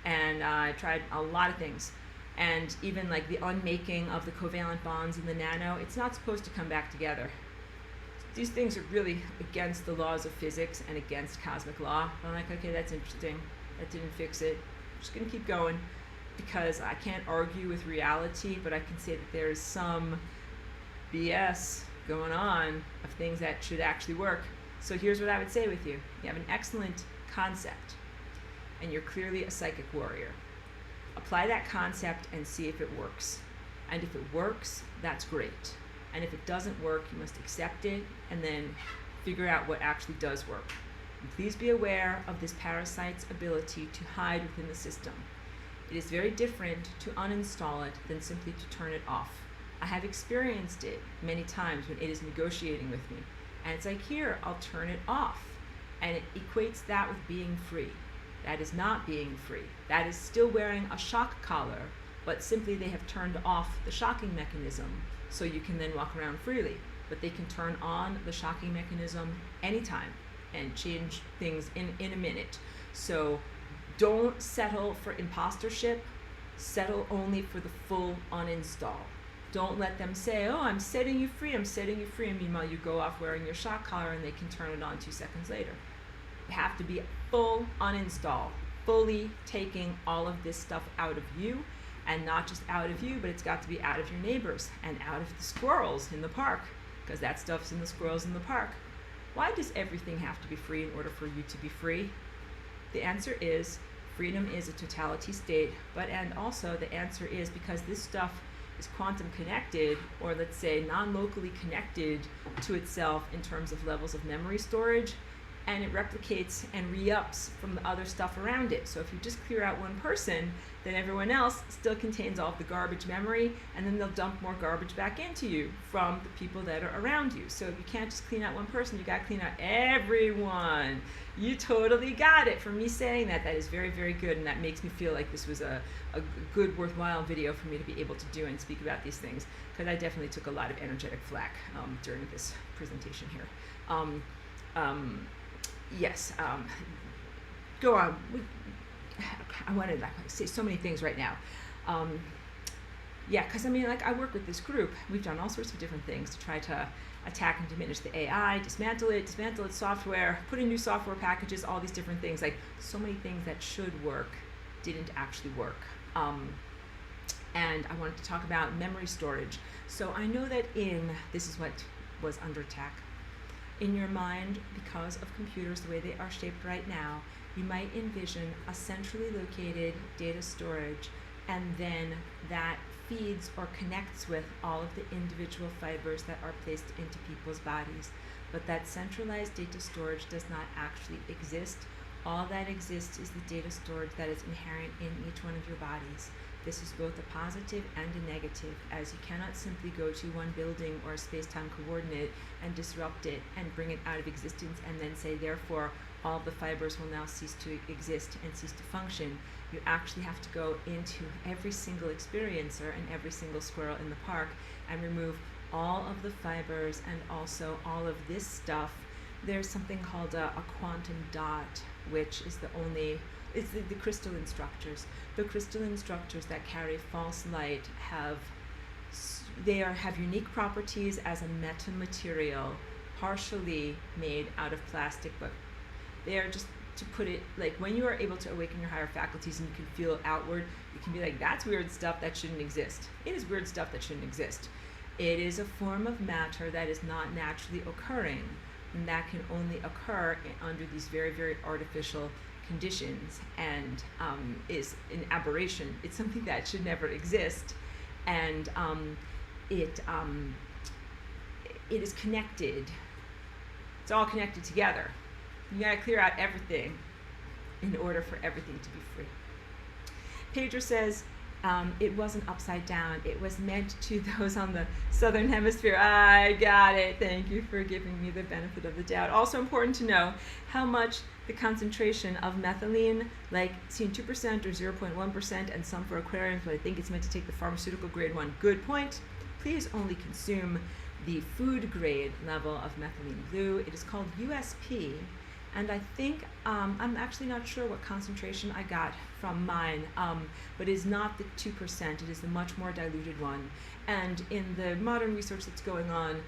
And I tried a lot of things. And even like the unmaking of the covalent bonds in the nano, it's not supposed to come back together. These things are really against the laws of physics and against cosmic law. I'm like, okay, that's interesting. That didn't fix it. I'm just gonna keep going, because I can't argue with reality, but I can say that there's some BS going on of things that should actually work. So here's what I would say with you. You have an excellent concept, and you're clearly a psychic warrior. Apply that concept and see if it works. And if it works, that's great. And if it doesn't work, you must accept it and then figure out what actually does work. And please be aware of this parasite's ability to hide within the system. It is very different to uninstall it than simply to turn it off. I have experienced it many times when it is negotiating with me. And it's like, here, I'll turn it off. And it equates that with being free. That is not being free. That is still wearing a shock collar, but simply they have turned off the shocking mechanism so you can then walk around freely. But they can turn on the shocking mechanism anytime and change things in a minute. So don't settle for impostership. Settle only for the full uninstall. Don't let them say, oh, I'm setting you free, I'm setting you free, and meanwhile you go off wearing your shock collar and they can turn it on 2 seconds later. You have to be full uninstall, fully taking all of this stuff out of you, and not just out of you, but it's got to be out of your neighbors and out of the squirrels in the park, because that stuff's in the squirrels in the park. Why does everything have to be free in order for you to be free? The answer is freedom is a totality state, and also the answer is because this stuff is quantum connected, or let's say non-locally connected to itself in terms of levels of memory storage, and it replicates and re-ups from the other stuff around it. So if you just clear out one person, then everyone else still contains all of the garbage memory, and then they'll dump more garbage back into you from the people that are around you. So you can't just clean out one person, you gotta clean out everyone. You totally got it. From me saying that, that is very, very good, and that makes me feel like this was a good, worthwhile video for me to be able to do and speak about these things, because I definitely took a lot of energetic flack during this presentation here. Yes, go on. I wanted to say so many things right now. Yeah, because I mean, like, I work with this group. We've done all sorts of different things to try to attack and diminish the AI, dismantle its software, put in new software packages, all these different things. Like, so many things that should work didn't actually work. And I wanted to talk about memory storage. So I know that this is what was under attack. In your mind, because of computers the way they are shaped right now, you might envision a centrally located data storage, and then that feeds or connects with all of the individual fibers that are placed into people's bodies. But that centralized data storage does not actually exist. All that exists is the data storage that is inherent in each one of your bodies. This is both a positive and a negative, as you cannot simply go to one building or a space-time coordinate and disrupt it and bring it out of existence and then say, therefore, all of the fibers will now cease to exist and cease to function. You actually have to go into every single experiencer and every single squirrel in the park and remove all of the fibers and also all of this stuff. There's something called a quantum dot, which is it's the crystalline structures. The crystalline structures that carry false light have unique properties as a metamaterial, partially made out of plastic, but they are, just to put it, like, when you are able to awaken your higher faculties and you can feel outward, you can be like, that's weird stuff that shouldn't exist. It is weird stuff that shouldn't exist. It is a form of matter that is not naturally occurring, and that can only occur under these very, very artificial conditions, and is an aberration. It's something that should never exist, and it is connected. It's all connected together. You gotta clear out everything in order for everything to be free. Pedro says, it wasn't upside down. It was meant to those on the southern hemisphere. I got it. Thank you for giving me the benefit of the doubt. Also important to know how much the concentration of methylene, like seen 2% or 0.1%, and some for aquariums, but I think it's meant to take the pharmaceutical grade one. Good point. Please only consume the food grade level of methylene blue. It is called USP. And I think, I'm actually not sure what concentration I got from mine, but it is not the 2%, it is the much more diluted one. And in the modern research that's going on,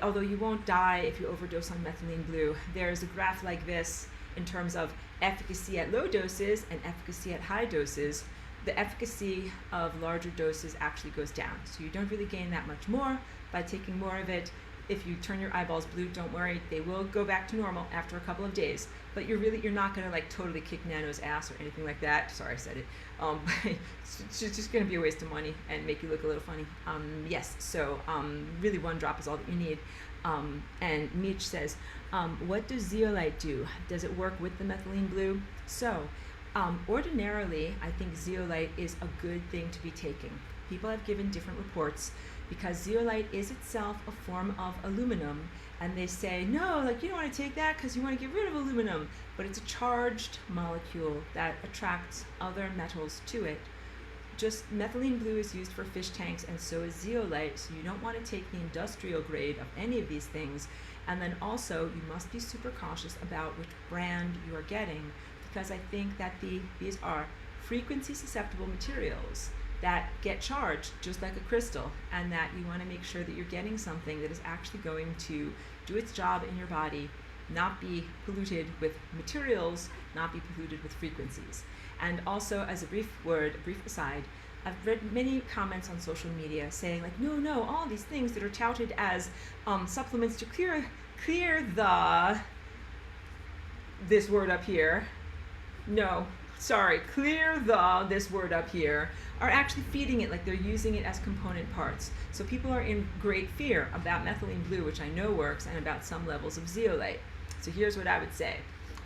although you won't die if you overdose on methylene blue, there's a graph like this in terms of efficacy at low doses and efficacy at high doses. The efficacy of larger doses actually goes down. So you don't really gain that much more by taking more of it. If you turn your eyeballs blue, don't worry, they will go back to normal after a couple of days. But you're not gonna like totally kick Nano's ass or anything like that. Sorry, I said it. It's just gonna be a waste of money and make you look a little funny. Yes, so really one drop is all that you need. And Meech says, what does zeolite do? Does it work with the methylene blue? So, ordinarily, I think zeolite is a good thing to be taking. People have given different reports, because zeolite is itself a form of aluminum, and they say, no, like, you don't want to take that because you want to get rid of aluminum, but it's a charged molecule that attracts other metals to it. Just methylene blue is used for fish tanks, and so is zeolite, so you don't want to take the industrial grade of any of these things. And then also, you must be super cautious about which brand you are getting, because I think that these are frequency susceptible materials that get charged just like a crystal, and that you want to make sure that you're getting something that is actually going to do its job in your body, not be polluted with materials, not be polluted with frequencies. And also, as a brief aside, I've read many comments on social media saying like, no, all these things that are touted as supplements to clear this word up here. No, sorry, this word up here, are actually feeding it, like they're using it as component parts. So people are in great fear about methylene blue, which I know works, and about some levels of zeolite. So here's what I would say.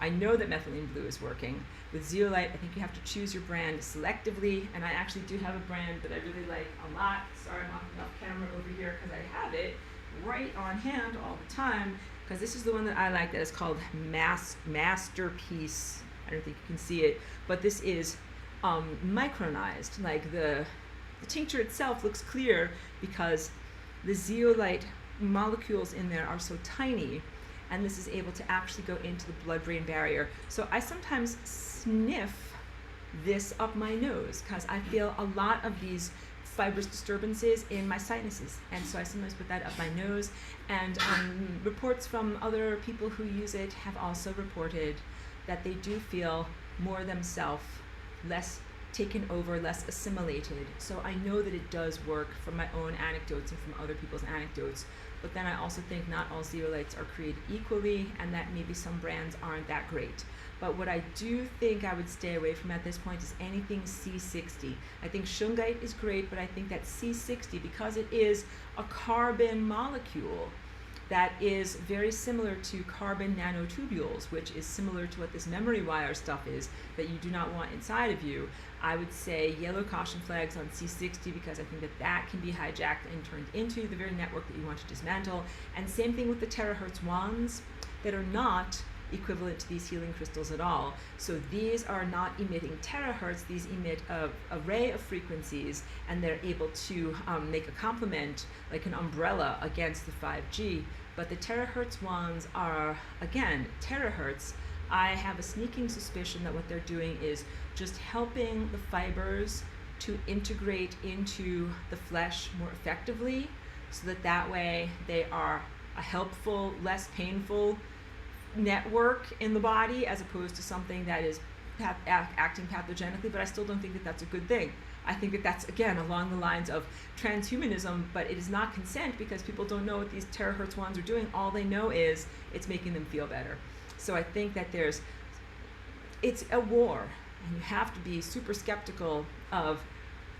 I know that methylene blue is working. With zeolite, I think you have to choose your brand selectively, and I actually do have a brand that I really like a lot. Sorry, I'm off camera over here because I have it right on hand all the time, because this is the one that I like, that is called Masterpiece. I don't think you can see it, but this is micronized. Like the tincture itself looks clear because the zeolite molecules in there are so tiny, and this is able to actually go into the blood-brain barrier. So I sometimes sniff this up my nose because I feel a lot of these fibrous disturbances in my sinuses, and so I sometimes put that up my nose. And reports from other people who use it have also reported that they do feel more themselves, less taken over, less assimilated. So I know that it does work from my own anecdotes and from other people's anecdotes. But then I also think not all zeolites are created equally, and that maybe some brands aren't that great. But what I do think I would stay away from at this point is anything C60. I think shungite is great, but I think that C60, because it is a carbon molecule that is very similar to carbon nanotubules, which is similar to what this memory wire stuff is that you do not want inside of you, I would say yellow caution flags on C60, because I think that that can be hijacked and turned into the very network that you want to dismantle. And same thing with the terahertz wands that are not equivalent to these healing crystals at all. So these are not emitting terahertz, these emit an array of frequencies, and they're able to make a complement, like an umbrella against the 5G. But the terahertz wands are, again, terahertz. I have a sneaking suspicion that what they're doing is just helping the fibers to integrate into the flesh more effectively, so that that way they are a helpful, less painful network in the body, as opposed to something that is acting pathogenically. But I still don't think that that's a good thing. I think that that's, again, along the lines of transhumanism, but it is not consent, because people don't know what these terahertz wands are doing. All they know is it's making them feel better. So I think that it's a war, and you have to be super skeptical of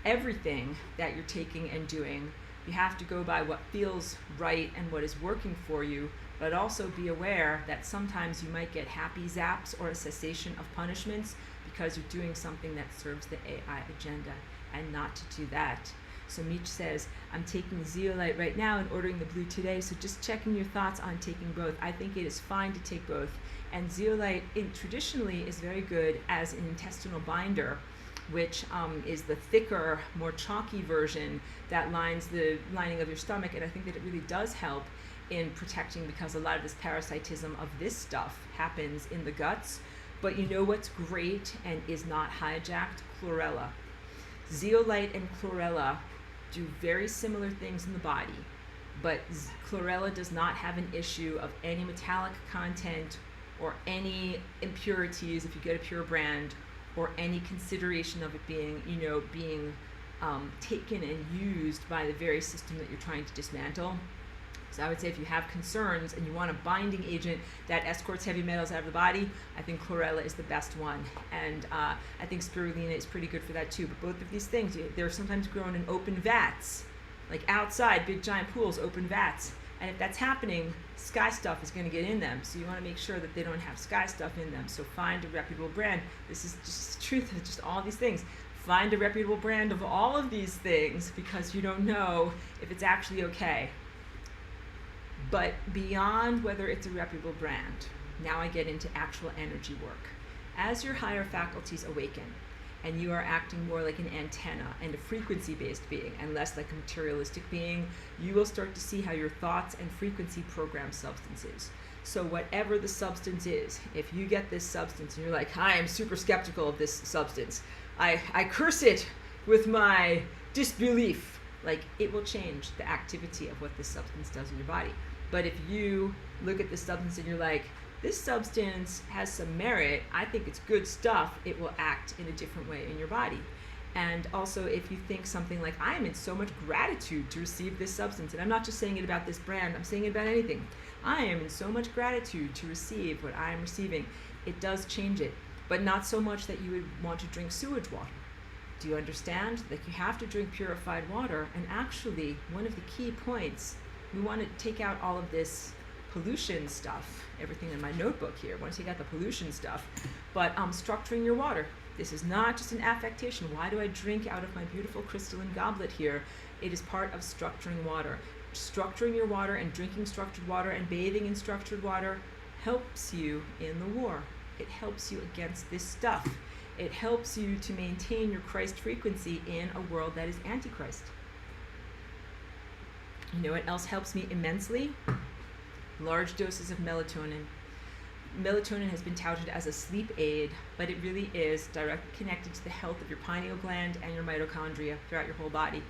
everything that you're taking and doing. You have to go by what feels right and what is working for you, but also be aware that sometimes you might get happy zaps or a cessation of punishments because you're doing something that serves the AI agenda, and not to do that. So Meech says, I'm taking zeolite right now and ordering the blue today, so just checking your thoughts on taking both. I think it is fine to take both. And zeolite traditionally is very good as an intestinal binder, which is the thicker, more chalky version that lines the lining of your stomach. And I think that it really does help in protecting, because a lot of this parasitism of this stuff happens in the guts. But you know what's great and is not hijacked? Chlorella. Zeolite and chlorella do very similar things in the body, but chlorella does not have an issue of any metallic content or any impurities if you get a pure brand, or any consideration of it being, taken and used by the very system that you're trying to dismantle. So I would say if you have concerns and you want a binding agent that escorts heavy metals out of the body, I think chlorella is the best one. And I think spirulina is pretty good for that too. But both of these things, they're sometimes grown in open vats, like outside, big giant pools, open vats. And if that's happening, sky stuff is going to get in them. So you want to make sure that they don't have sky stuff in them. So find a reputable brand. This is just the truth of just all these things. Find a reputable brand of all of these things, because you don't know if it's actually okay. But beyond whether it's a reputable brand, now I get into actual energy work. As your higher faculties awaken, and you are acting more like an antenna and a frequency-based being, and less like a materialistic being, you will start to see how your thoughts and frequency program substances. So whatever the substance is, if you get this substance and you're like, I am super skeptical of this substance, I curse it with my disbelief, like, it will change the activity of what this substance does in your body. But if you look at the substance and you're like, this substance has some merit, I think it's good stuff, it will act in a different way in your body. And also, if you think something like, I am in so much gratitude to receive this substance, and I'm not just saying it about this brand, I'm saying it about anything. I am in so much gratitude to receive what I am receiving. It does change it, but not so much that you would want to drink sewage water. Do you understand that you have to drink purified water? And actually, one of the key points, we want to take out all of this pollution stuff, everything in my notebook here. I want to take out the pollution stuff, but structuring your water. This is not just an affectation. Why do I drink out of my beautiful crystalline goblet here? It is part of structuring water. Structuring your water and drinking structured water and bathing in structured water helps you in the war. It helps you against this stuff. It helps you to maintain your Christ frequency in a world that is antichrist. You know what else helps me immensely? Large doses of melatonin. melatonin has been touted as a sleep aid, but it really is directly connected to the health of your pineal gland and your mitochondria throughout your whole body.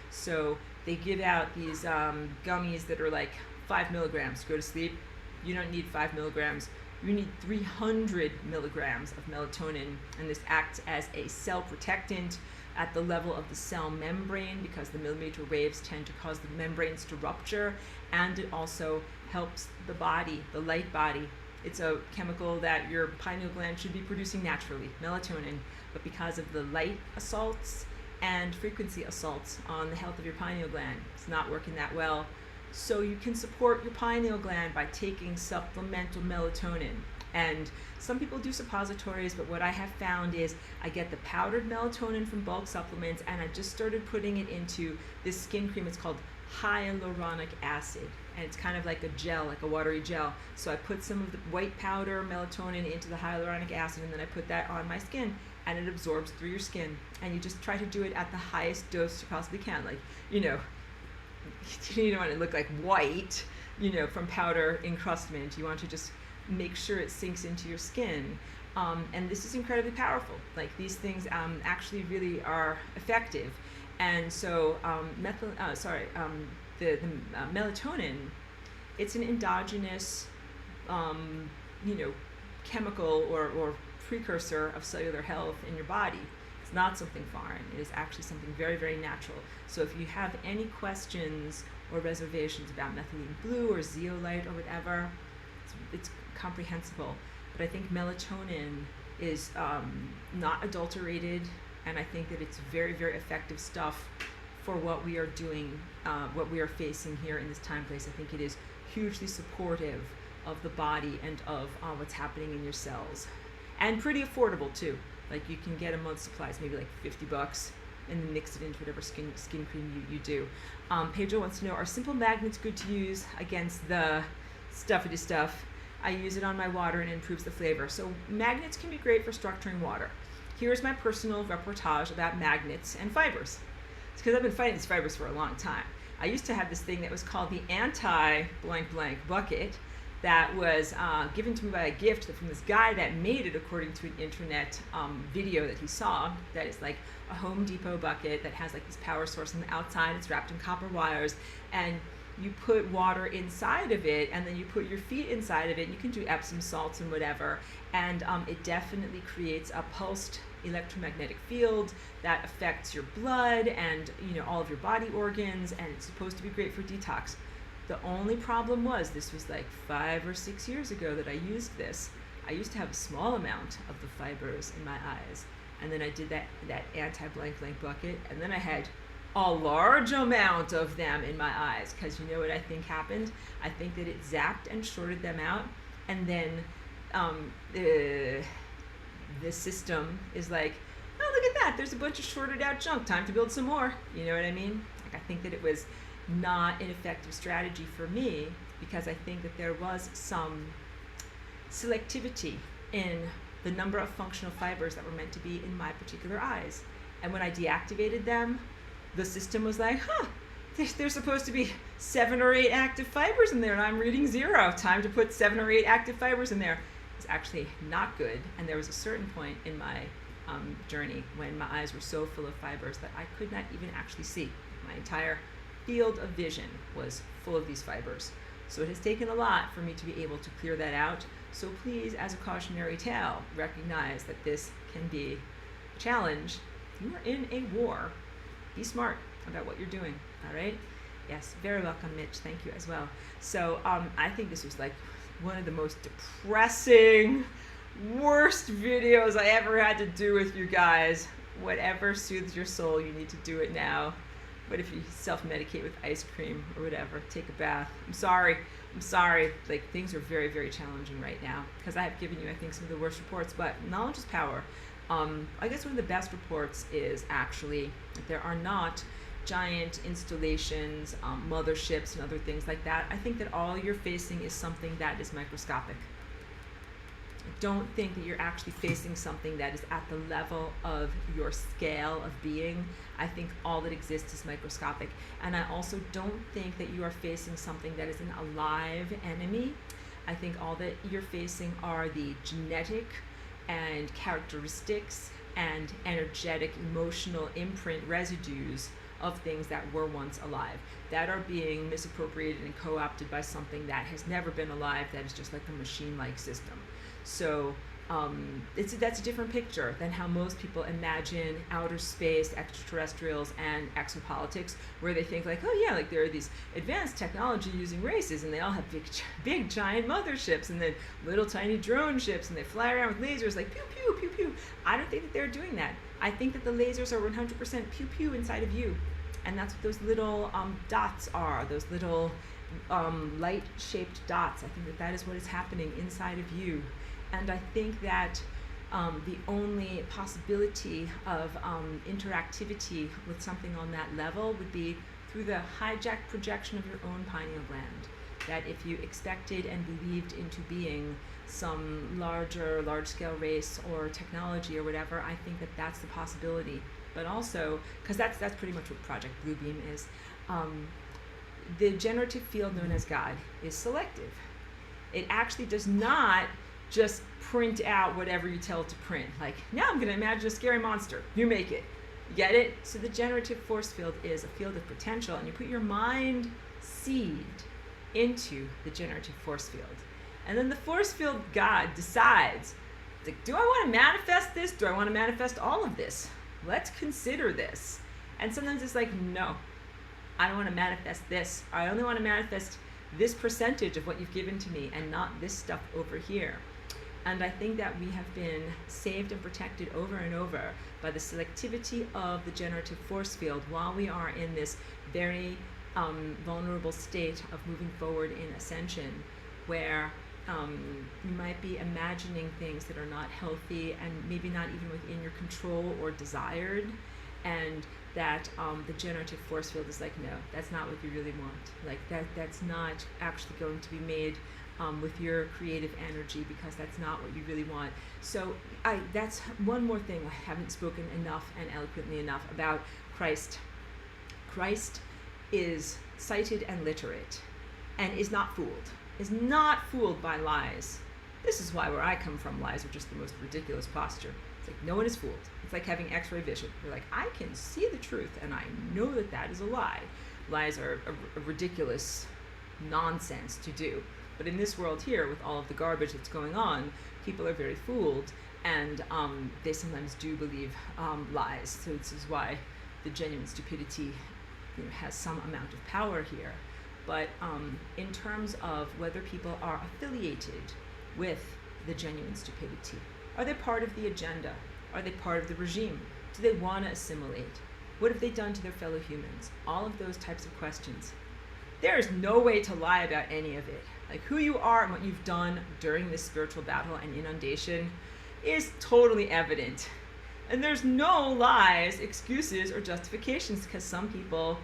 So they give out these gummies that are like 5 milligrams to go to sleep. You don't need 5 milligrams. You need 300 milligrams of melatonin, and this acts as a cell protectant at the level of the cell membrane, because the millimeter waves tend to cause the membranes to rupture, and it also helps the body, the light body. It's a chemical that your pineal gland should be producing naturally, melatonin, but because of the light assaults and frequency assaults on the health of your pineal gland, it's not working that well. So you can support your pineal gland by taking supplemental melatonin. And some people do suppositories, but what I have found is I get the powdered melatonin from bulk supplements, and I just started putting it into this skin cream. It's called hyaluronic acid, and it's kind of like a gel, like a watery gel. So I put some of the white powder melatonin into the hyaluronic acid, and then I put that on my skin, and it absorbs through your skin. And you just try to do it at the highest dose you possibly can. Like, you know, you don't want to look like white, you know, from powder encrustment. You want to just make sure it sinks into your skin. And this is incredibly powerful. Like, these things actually really are effective. And so the melatonin, it's an endogenous, you know, chemical or precursor of cellular health in your body. It's not something foreign. It is actually something very, very natural. So if you have any questions or reservations about methylene blue or zeolite or whatever, it's comprehensible. But I think melatonin is not adulterated, and I think that it's very, very effective stuff for what we are doing, what we are facing here in this time place. I think it is hugely supportive of the body and of what's happening in your cells. And pretty affordable too. Like, you can get a month's supplies, maybe like $50, and then mix it into whatever skin cream you do. Pedro wants to know, are simple magnets good to use against the stuffity stuff? I use it on my water and it improves the flavor. So magnets can be great for structuring water. Here's my personal reportage about magnets and fibers. It's because I've been fighting these fibers for a long time. I used to have this thing that was called the anti-blank-blank bucket that was given to me by a gift from this guy that made it according to an internet video that he saw. That is like a Home Depot bucket that has like this power source on the outside. It's wrapped in copper wires, and you put water inside of it, and then you put your feet inside of it. You can do Epsom salts and whatever, and it definitely creates a pulsed electromagnetic field that affects your blood and, you know, all of your body organs, and it's supposed to be great for detox. The only problem was, this was like 5 or 6 years ago that I used this. I used to have a small amount of the fibers in my eyes, and then I did that anti-blank-blank bucket, and then I had a large amount of them in my eyes, because you know what I think happened? I think that it zapped and shorted them out, and then the system is like, oh, look at that, there's a bunch of shorted out junk, time to build some more. You know what I mean? Like, I think that it was not an effective strategy for me, because I think that there was some selectivity in the number of functional fibers that were meant to be in my particular eyes. And when I deactivated them, the system was like, there's supposed to be 7 or 8 active fibers in there, and I'm reading 0. Time to put 7 or 8 active fibers in there. It's actually not good. And there was a certain point in my journey when my eyes were so full of fibers that I could not even actually see. My entire field of vision was full of these fibers. So it has taken a lot for me to be able to clear that out. So please, as a cautionary tale, recognize that this can be a challenge. You are in a war. Be smart about what you're doing, all right? Yes, very welcome, Mitch. Thank you as well. So I think this was like one of the most depressing, worst videos I ever had to do with you guys. Whatever soothes your soul, you need to do it now. But if you self-medicate with ice cream or whatever, take a bath. I'm sorry. Like, things are very, very challenging right now, because I have given you, I think, some of the worst reports, but knowledge is power. I guess one of the best reports is actually that there are not giant installations, motherships, and other things like that. I think that all you're facing is something that is microscopic. I don't think that you're actually facing something that is at the level of your scale of being. I think all that exists is microscopic. And I also don't think that you are facing something that is an alive enemy. I think all that you're facing are the genetic and characteristics and energetic, emotional imprint residues of things that were once alive that are being misappropriated and co-opted by something that has never been alive, that is just like a machine-like system. So that's a different picture than how most people imagine outer space, extraterrestrials, and exopolitics, where they think like, oh yeah, like there are these advanced technology using races, and they all have big giant motherships, and then little tiny drone ships, and they fly around with lasers like pew pew pew pew. I don't think that they're doing that. I think that the lasers are 100% pew pew inside of you, and that's what those little dots are. Those little light-shaped dots. I think that is what is happening inside of you. And I think that the only possibility of interactivity with something on that level would be through the hijacked projection of your own pineal gland. That if you expected and believed into being some large-scale race or technology or whatever, I think that that's the possibility. But also, because that's pretty much what Project Bluebeam is, the generative field known as God is selective. It actually does not just print out whatever you tell it to print. Like, now I'm going to imagine a scary monster. You make it. You get it? So the generative force field is a field of potential, and you put your mind seed into the generative force field. And then the force field God decides, like, do I want to manifest this? Do I want to manifest all of this? Let's consider this. And sometimes it's like, no, I don't want to manifest this. I only want to manifest this percentage of what you've given to me and not this stuff over here. And I think that we have been saved and protected over and over by the selectivity of the generative force field while we are in this very vulnerable state of moving forward in ascension, where you might be imagining things that are not healthy and maybe not even within your control or desired, and that the generative force field is like, no, that's not what you really want. Like that's not actually going to be made with your creative energy, because that's not what you really want. So that's one more thing I haven't spoken enough and eloquently enough about Christ. Christ is sighted and literate and is not fooled by lies. This is why where I come from, lies are just the most ridiculous posture. It's like no one is fooled. It's like having x-ray vision. You're like, I can see the truth and I know that that is a lie. Lies are a ridiculous nonsense to do. But in this world here, with all of the garbage that's going on, people are very fooled, and they sometimes do believe lies. So this is why the genuine stupidity has some amount of power here. But in terms of whether people are affiliated with the genuine stupidity, are they part of the agenda? Are they part of the regime? Do they want to assimilate? What have they done to their fellow humans? All of those types of questions. There is no way to lie about any of it. Like, who you are and what you've done during this spiritual battle and inundation is totally evident. And there's no lies, excuses, or justifications, because some people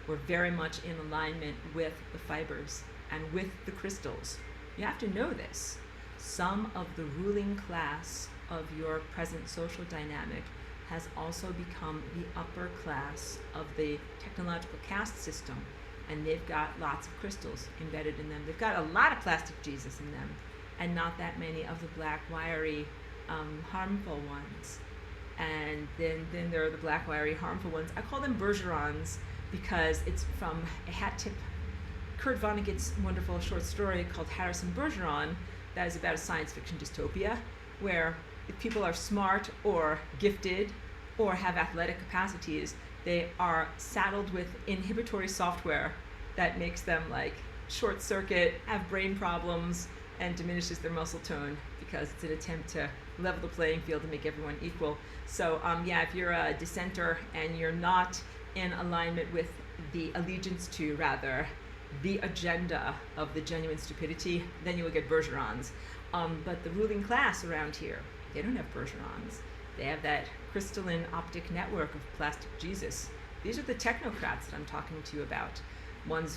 were very much in alignment with the fibers and with the crystals. You have to know this. Some of the ruling class of your present social dynamic has also become the upper class of the technological caste system, and they've got lots of crystals embedded in them. They've got a lot of plastic Jesus in them, and not that many of the black, wiry, harmful ones. And then there are the black, wiry, harmful ones. I call them Bergerons because it's from a hat tip, Kurt Vonnegut's wonderful short story called Harrison Bergeron, that is about a science fiction dystopia where if people are smart or gifted or have athletic capacities, they are saddled with inhibitory software that makes them like short circuit, have brain problems, and diminishes their muscle tone, because it's an attempt to level the playing field and make everyone equal. So yeah, if you're a dissenter and you're not in alignment with the allegiance to, rather, the agenda of the genuine stupidity, then you will get Bergerons. But the ruling class around here, they don't have Bergerons. They have that crystalline optic network of plastic Jesus. These are the technocrats that I'm talking to you about.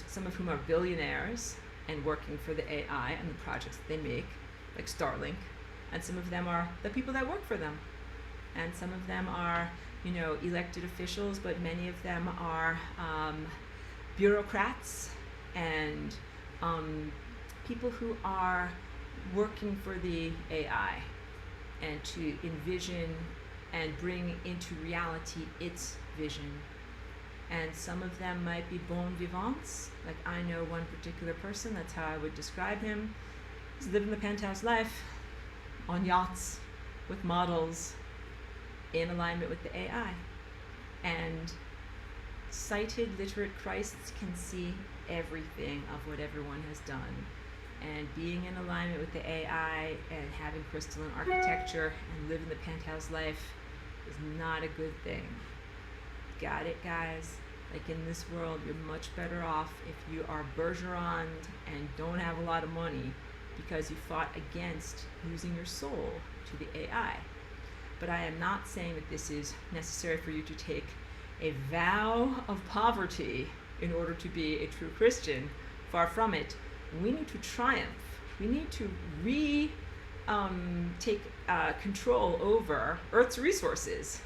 Some of whom are billionaires and working for the AI and the projects that they make, like Starlink. And some of them are the people that work for them. And some of them are, elected officials, but many of them are bureaucrats and people who are working for the AI and to envision and bring into reality its vision. And some of them might be bon vivants. Like I know one particular person, that's how I would describe him. He's living the penthouse life on yachts with models in alignment with the AI. And sighted, literate Christs can see everything of what everyone has done. And being in alignment with the AI and having crystalline architecture and living the penthouse life is not a good thing. Got it, guys? Like in this world, you're much better off if you are Bergeroned and don't have a lot of money because you fought against losing your soul to the AI. But I am not saying that this is necessary for you to take a vow of poverty in order to be a true Christian. Far from it. We need to triumph. We need to take control over Earth's resources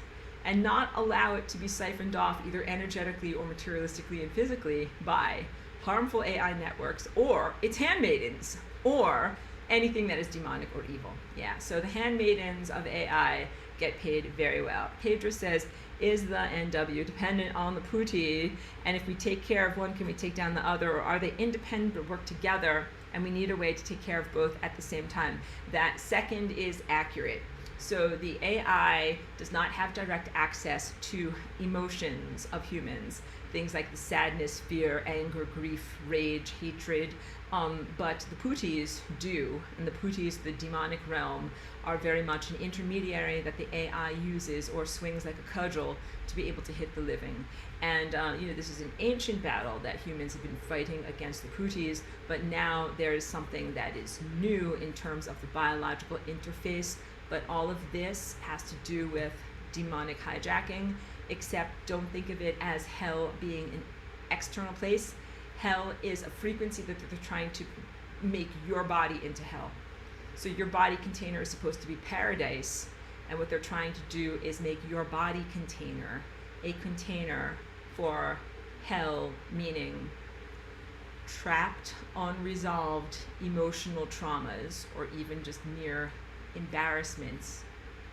and not allow it to be siphoned off either energetically or materialistically and physically by harmful AI networks or its handmaidens or anything that is demonic or evil. Yeah, so the handmaidens of AI get paid very well. Pedro says, is the NW dependent on the Puti? And if we take care of one, can we take down the other? Or are they independent but work together? And we need a way to take care of both at the same time. That second is accurate. So the AI does not have direct access to emotions of humans, things like the sadness, fear, anger, grief, rage, hatred, but the Putis do, and the Putis, the demonic realm, are very much an intermediary that the AI uses or swings like a cudgel to be able to hit the living. And this is an ancient battle that humans have been fighting against the Putis, but now there is something that is new in terms of the biological interface. But all of this has to do with demonic hijacking, except don't think of it as hell being an external place. Hell is a frequency that they're trying to make your body into hell. So your body container is supposed to be paradise, and what they're trying to do is make your body container a container for hell, meaning trapped, unresolved emotional traumas, or even just mere embarrassments,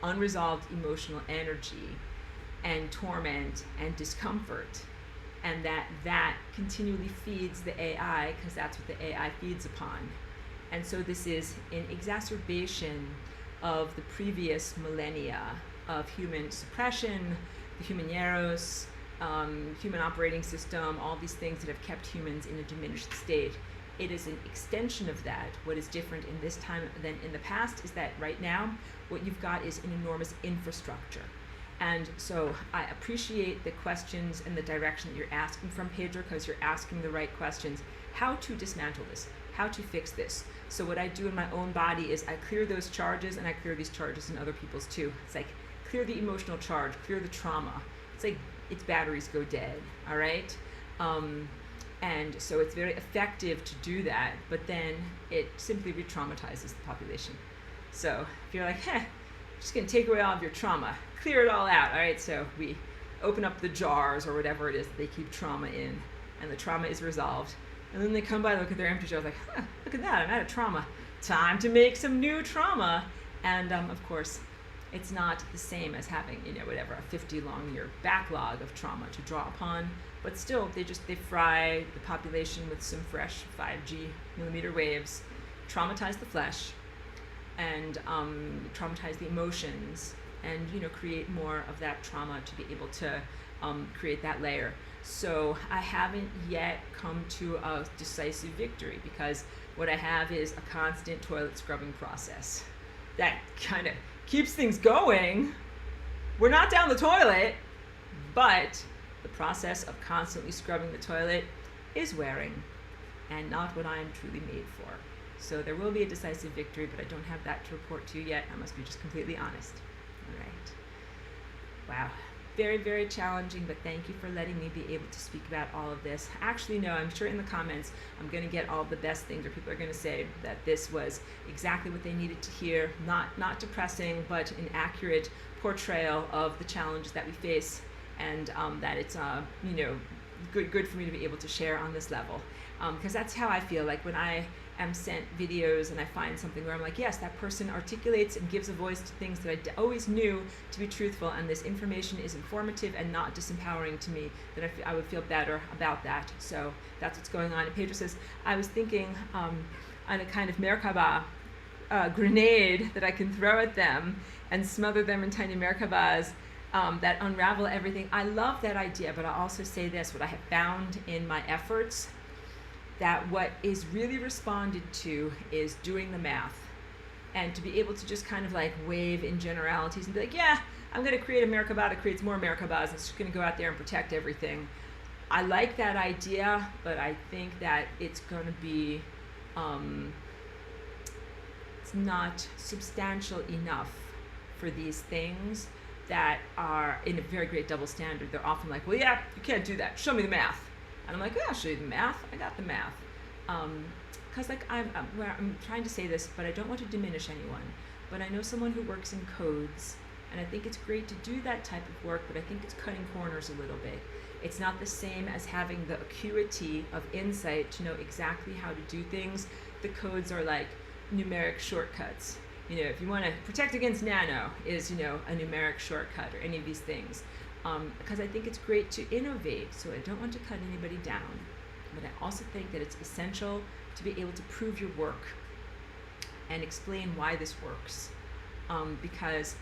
unresolved emotional energy, and torment and discomfort. And that continually feeds the AI, because that's what the AI feeds upon. And so this is an exacerbation of the previous millennia of human suppression, the human eros, human operating system, all these things that have kept humans in a diminished state. It is an extension of that. What is different in this time than in the past is that right now, what you've got is an enormous infrastructure. And so I appreciate the questions and the direction that you're asking from Pedro, because you're asking the right questions. How to dismantle this, how to fix this. So what I do in my own body is I clear those charges, and I clear these charges in other people's too. It's like clear the emotional charge, clear the trauma. It's like its batteries go dead, all right? And so it's very effective to do that, but then it simply re-traumatizes the population. So if you're like, I'm just gonna take away all of your trauma, clear it all out, all right? So we open up the jars or whatever it is that they keep trauma in, and the trauma is resolved. And then they come by, look at their empty jars, like, look at that, I'm out of trauma. Time to make some new trauma. And of course, it's not the same as having, whatever, a 50 long year backlog of trauma to draw upon. But still, they fry the population with some fresh 5G millimeter waves, traumatize the flesh, and traumatize the emotions, and create more of that trauma to be able to create that layer. So I haven't yet come to a decisive victory, because what I have is a constant toilet scrubbing process that kind of keeps things going. We're not down the toilet, but the process of constantly scrubbing the toilet is wearing, and not what I am truly made for. So there will be a decisive victory, but I don't have that to report to you yet. I must be just completely honest. All right. Wow. Very, very challenging, but thank you for letting me be able to speak about all of this. Actually, no, I'm sure in the comments I'm going to get all the best things, or people are going to say that this was exactly what they needed to hear. Not depressing, but an accurate portrayal of the challenges that we face, and that it's good for me to be able to share on this level, because that's how I feel. Like when I am sent videos and I find something where I'm like, yes, that person articulates and gives a voice to things that I always knew to be truthful, and this information is informative and not disempowering to me, then I would feel better about that. So that's what's going on. And Pedro says, I was thinking on a kind of Merkaba grenade that I can throw at them and smother them in tiny Merkabas that unravel everything. I love that idea, but I'll also say this, what I have found in my efforts, that what is really responded to is doing the math, and to be able to just kind of like wave in generalities and be like, yeah, I'm going to create a Merkaba that creates more Merkabas, and it's just going to go out there and protect everything. I like that idea, but I think that it's going to be, it's not substantial enough for these things that are in a very great double standard. They're often like, well, yeah, you can't do that. Show me the math. And I'm like, yeah, I'll show you the math. I got the math. Because like I'm trying to say this, but I don't want to diminish anyone. But I know someone who works in codes, and I think it's great to do that type of work, but I think it's cutting corners a little bit. It's not the same as having the acuity of insight to know exactly how to do things. The codes are like numeric shortcuts. You know, if you want to protect against nano is, you know, a numeric shortcut, or any of these things. Because I think it's great to innovate, so I don't want to cut anybody down. But I also think that it's essential to be able to prove your work and explain why this works. Because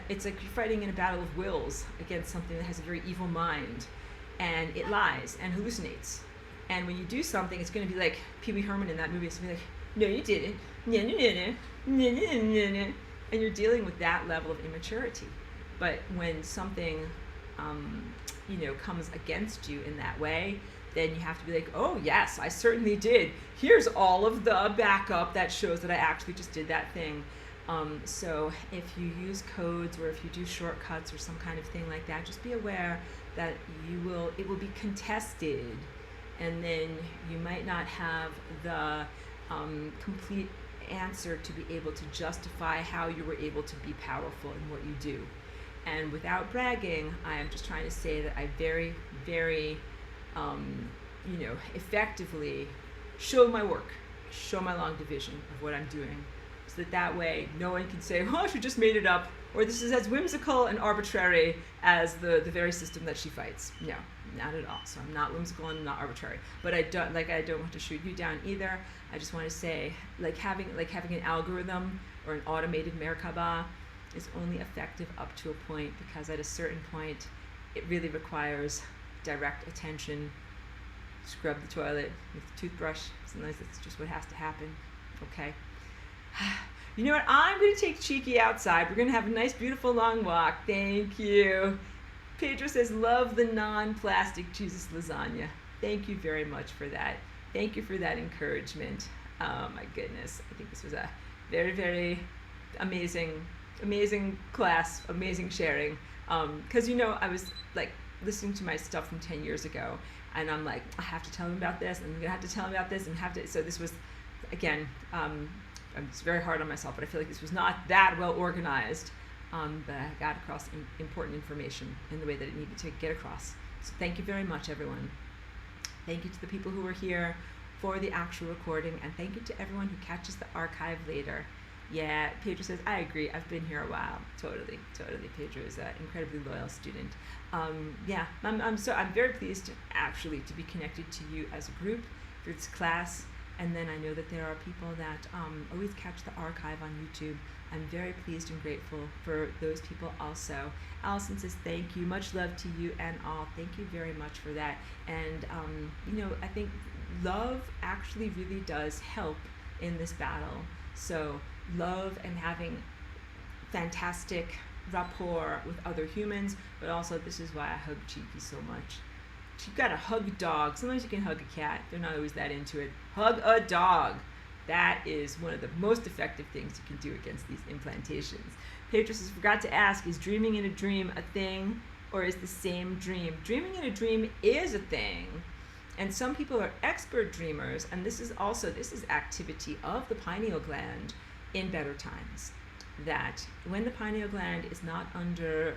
it's like you're fighting in a battle of wills against something that has a very evil mind, and it lies and hallucinates. And when you do something, it's going to be like Pee Wee Herman in that movie. It's going to be like, no, you didn't. No, no, no, no, no, no, no, no. And you're dealing with that level of immaturity. But when something comes against you in that way, then you have to be like, oh yes, I certainly did. Here's all of the backup that shows that I actually just did that thing. So if you use codes, or if you do shortcuts or some kind of thing like that, just be aware that it will be contested, and then you might not have the complete answer to be able to justify how you were able to be powerful in what you do. And without bragging, I am just trying to say that I very, very, effectively show my work, show my long division of what I'm doing, so that way no one can say, oh, she just made it up, or this is as whimsical and arbitrary as the very system that she fights. No, not at all. So I'm not whimsical and not arbitrary. But I don't want to shoot you down either. I just want to say, like having an algorithm or an automated Merkaba is only effective up to a point, because at a certain point it really requires direct attention. Scrub the toilet with a toothbrush. Sometimes that's just what has to happen. Okay. You know what? I'm going to take Cheeky outside. We're going to have a nice, beautiful, long walk. Thank you. Pedro says, love the non-plastic Jesus lasagna. Thank you very much for that. Thank you for that encouragement. Oh my goodness. I think this was a very, very amazing class, amazing sharing. Because, I was like listening to my stuff from 10 years ago, and I'm like, I have to tell him about this, and I'm going to have to tell him about this, and so this was, again, I'm just very hard on myself, but I feel like this was not that well organized, but I got across important information in the way that it needed to get across. So thank you very much, everyone. Thank you to the people who were here for the actual recording, and thank you to everyone who catches the archive later. Yeah, Pedro says, I agree. I've been here a while. Totally. Pedro is an incredibly loyal student. I'm very pleased actually to be connected to you as a group for this class. And then I know that there are people that always catch the archive on YouTube. I'm very pleased and grateful for those people also. Allison says, thank you. Much love to you and all. Thank you very much for that. And, I think love actually really does help in this battle. So love and having fantastic rapport with other humans, but also this is why I hug Cheeky so much. You've got to hug a dog. Sometimes you can hug a cat. They're not always that into it. Hug a dog. That is one of the most effective things you can do against these implantations. Pedro says, forgot to ask, is dreaming in a dream a thing, or is the same dream? Dreaming in a dream is a thing. And some people are expert dreamers, and this is activity of the pineal gland in better times. That when the pineal gland is not under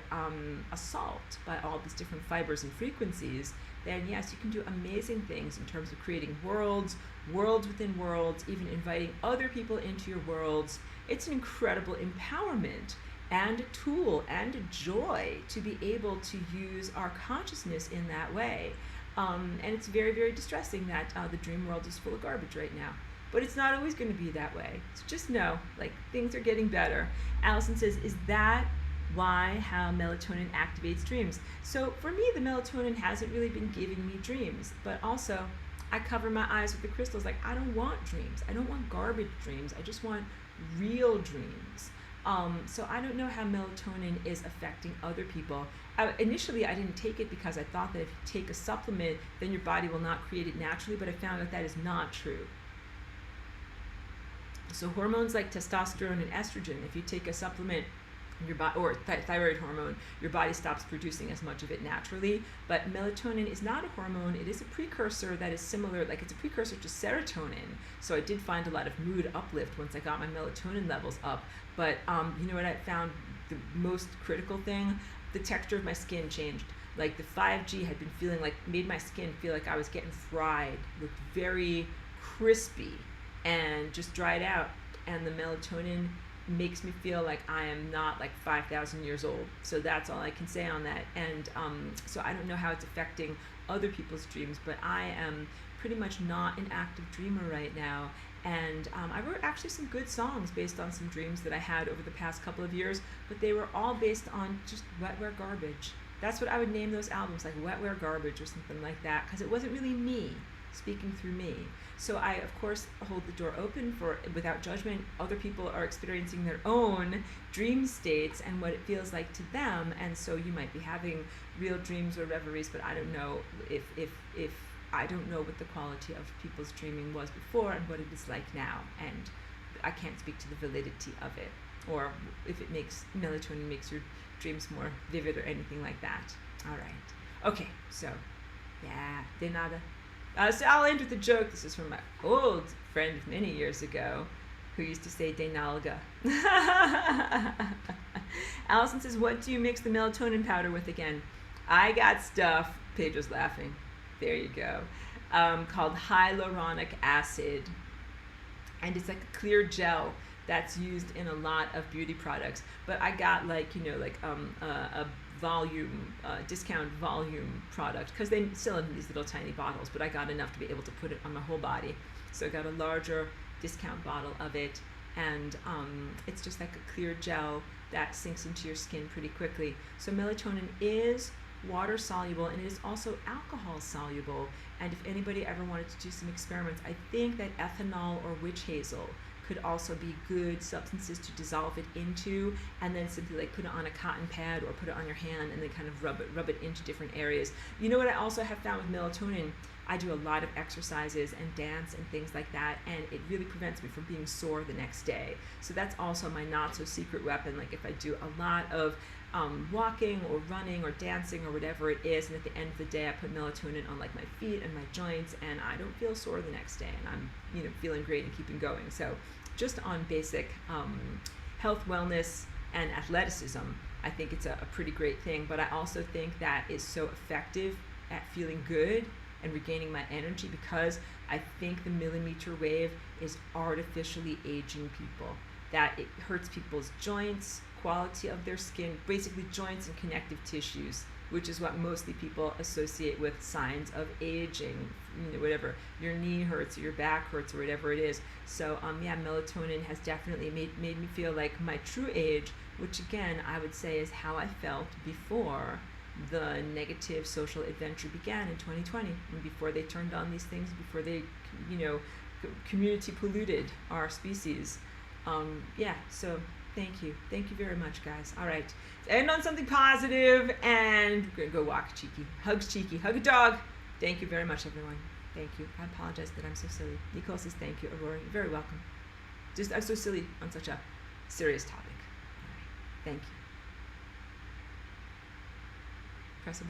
assault by all these different fibers and frequencies, then yes, you can do amazing things in terms of creating worlds, worlds within worlds, even inviting other people into your worlds. It's an incredible empowerment and a tool and a joy to be able to use our consciousness in that way. And it's very, very distressing that the dream world is full of garbage right now. But it's not always going to be that way. So just know, like, things are getting better. Allison says, is that how melatonin activates dreams? So for me, the melatonin hasn't really been giving me dreams, but also I cover my eyes with the crystals. Like, I don't want dreams. I don't want garbage dreams. I just want real dreams. So I don't know how melatonin is affecting other people. Initially, I didn't take it because I thought that if you take a supplement, then your body will not create it naturally, but I found out that is not true. So hormones like testosterone and estrogen, if you take a supplement, your body, or thyroid hormone, your body stops producing as much of it naturally. But melatonin is not a hormone. It is a precursor that is similar, like it's a precursor to serotonin. So I did find a lot of mood uplift once I got my melatonin levels up. But you know what I found the most critical thing? The texture of my skin changed. Like the 5G had been feeling like, made my skin feel like I was getting fried, looked very crispy and just dried out. And the melatonin makes me feel like I am not like 5,000 years old. So that's all I can say on that. And so I don't know how it's affecting other people's dreams, but I am pretty much not an active dreamer right now. And I wrote actually some good songs based on some dreams that I had over the past couple of years, but they were all based on just wetware garbage. That's what I would name those albums, like wetware garbage or something like that, because it wasn't really me speaking through me. So I, of course, hold the door open for, without judgment. Other people are experiencing their own dream states and what it feels like to them. And so you might be having real dreams or reveries, but I don't know if I don't know what the quality of people's dreaming was before and what it is like now. And I can't speak to the validity of it, or if it makes, melatonin makes your dreams more vivid or anything like that. All right. Okay, so, yeah, de nada. So I'll end with a joke. This is from my old friend many years ago who used to say de nalga. Allison says, what do you mix the melatonin powder with again? I got stuff, Pedro's laughing, there you go, called hyaluronic acid. And it's like a clear gel that's used in a lot of beauty products. But I got like, you know, like a volume, discount volume product, because they still in these little tiny bottles, but I got enough to be able to put it on my whole body. So I got a larger discount bottle of it, and it's just like a clear gel that sinks into your skin pretty quickly. So melatonin is water soluble, and it is also alcohol soluble. And if anybody ever wanted to do some experiments, I think that ethanol or witch hazel could also be good substances to dissolve it into, and then simply like put it on a cotton pad or put it on your hand and then kind of rub it into different areas. You know what I also have found with melatonin? I do a lot of exercises and dance and things like that, and it really prevents me from being sore the next day. So that's also my not so secret weapon. Like if I do a lot of walking or running or dancing or whatever it is, and at the end of the day I put melatonin on like my feet and my joints, and I don't feel sore the next day, and I'm, you know, feeling great and keeping going. So just on basic health, wellness, and athleticism, I think it's a pretty great thing. But I also think that is so effective at feeling good and regaining my energy, because I think the millimeter wave is artificially aging people, that it hurts people's joints, quality of their skin, basically joints and connective tissues, which is what mostly people associate with signs of aging, you know, whatever, your knee hurts or your back hurts or whatever it is. So yeah, melatonin has definitely made me feel like my true age, which again, I would say is how I felt before the negative social adventure began in 2020, and before they turned on these things, before they, you know, community polluted our species. Yeah, so thank you very much, guys. All right, let's end on something positive, and we're gonna go walk cheeky. Hugs cheeky, hug a dog. Thank you very much, everyone. Thank you. I apologize that I'm so silly. Nicole says thank you. Aurora, you're very welcome. I'm so silly on such a serious topic. All right, thank you. Press a button.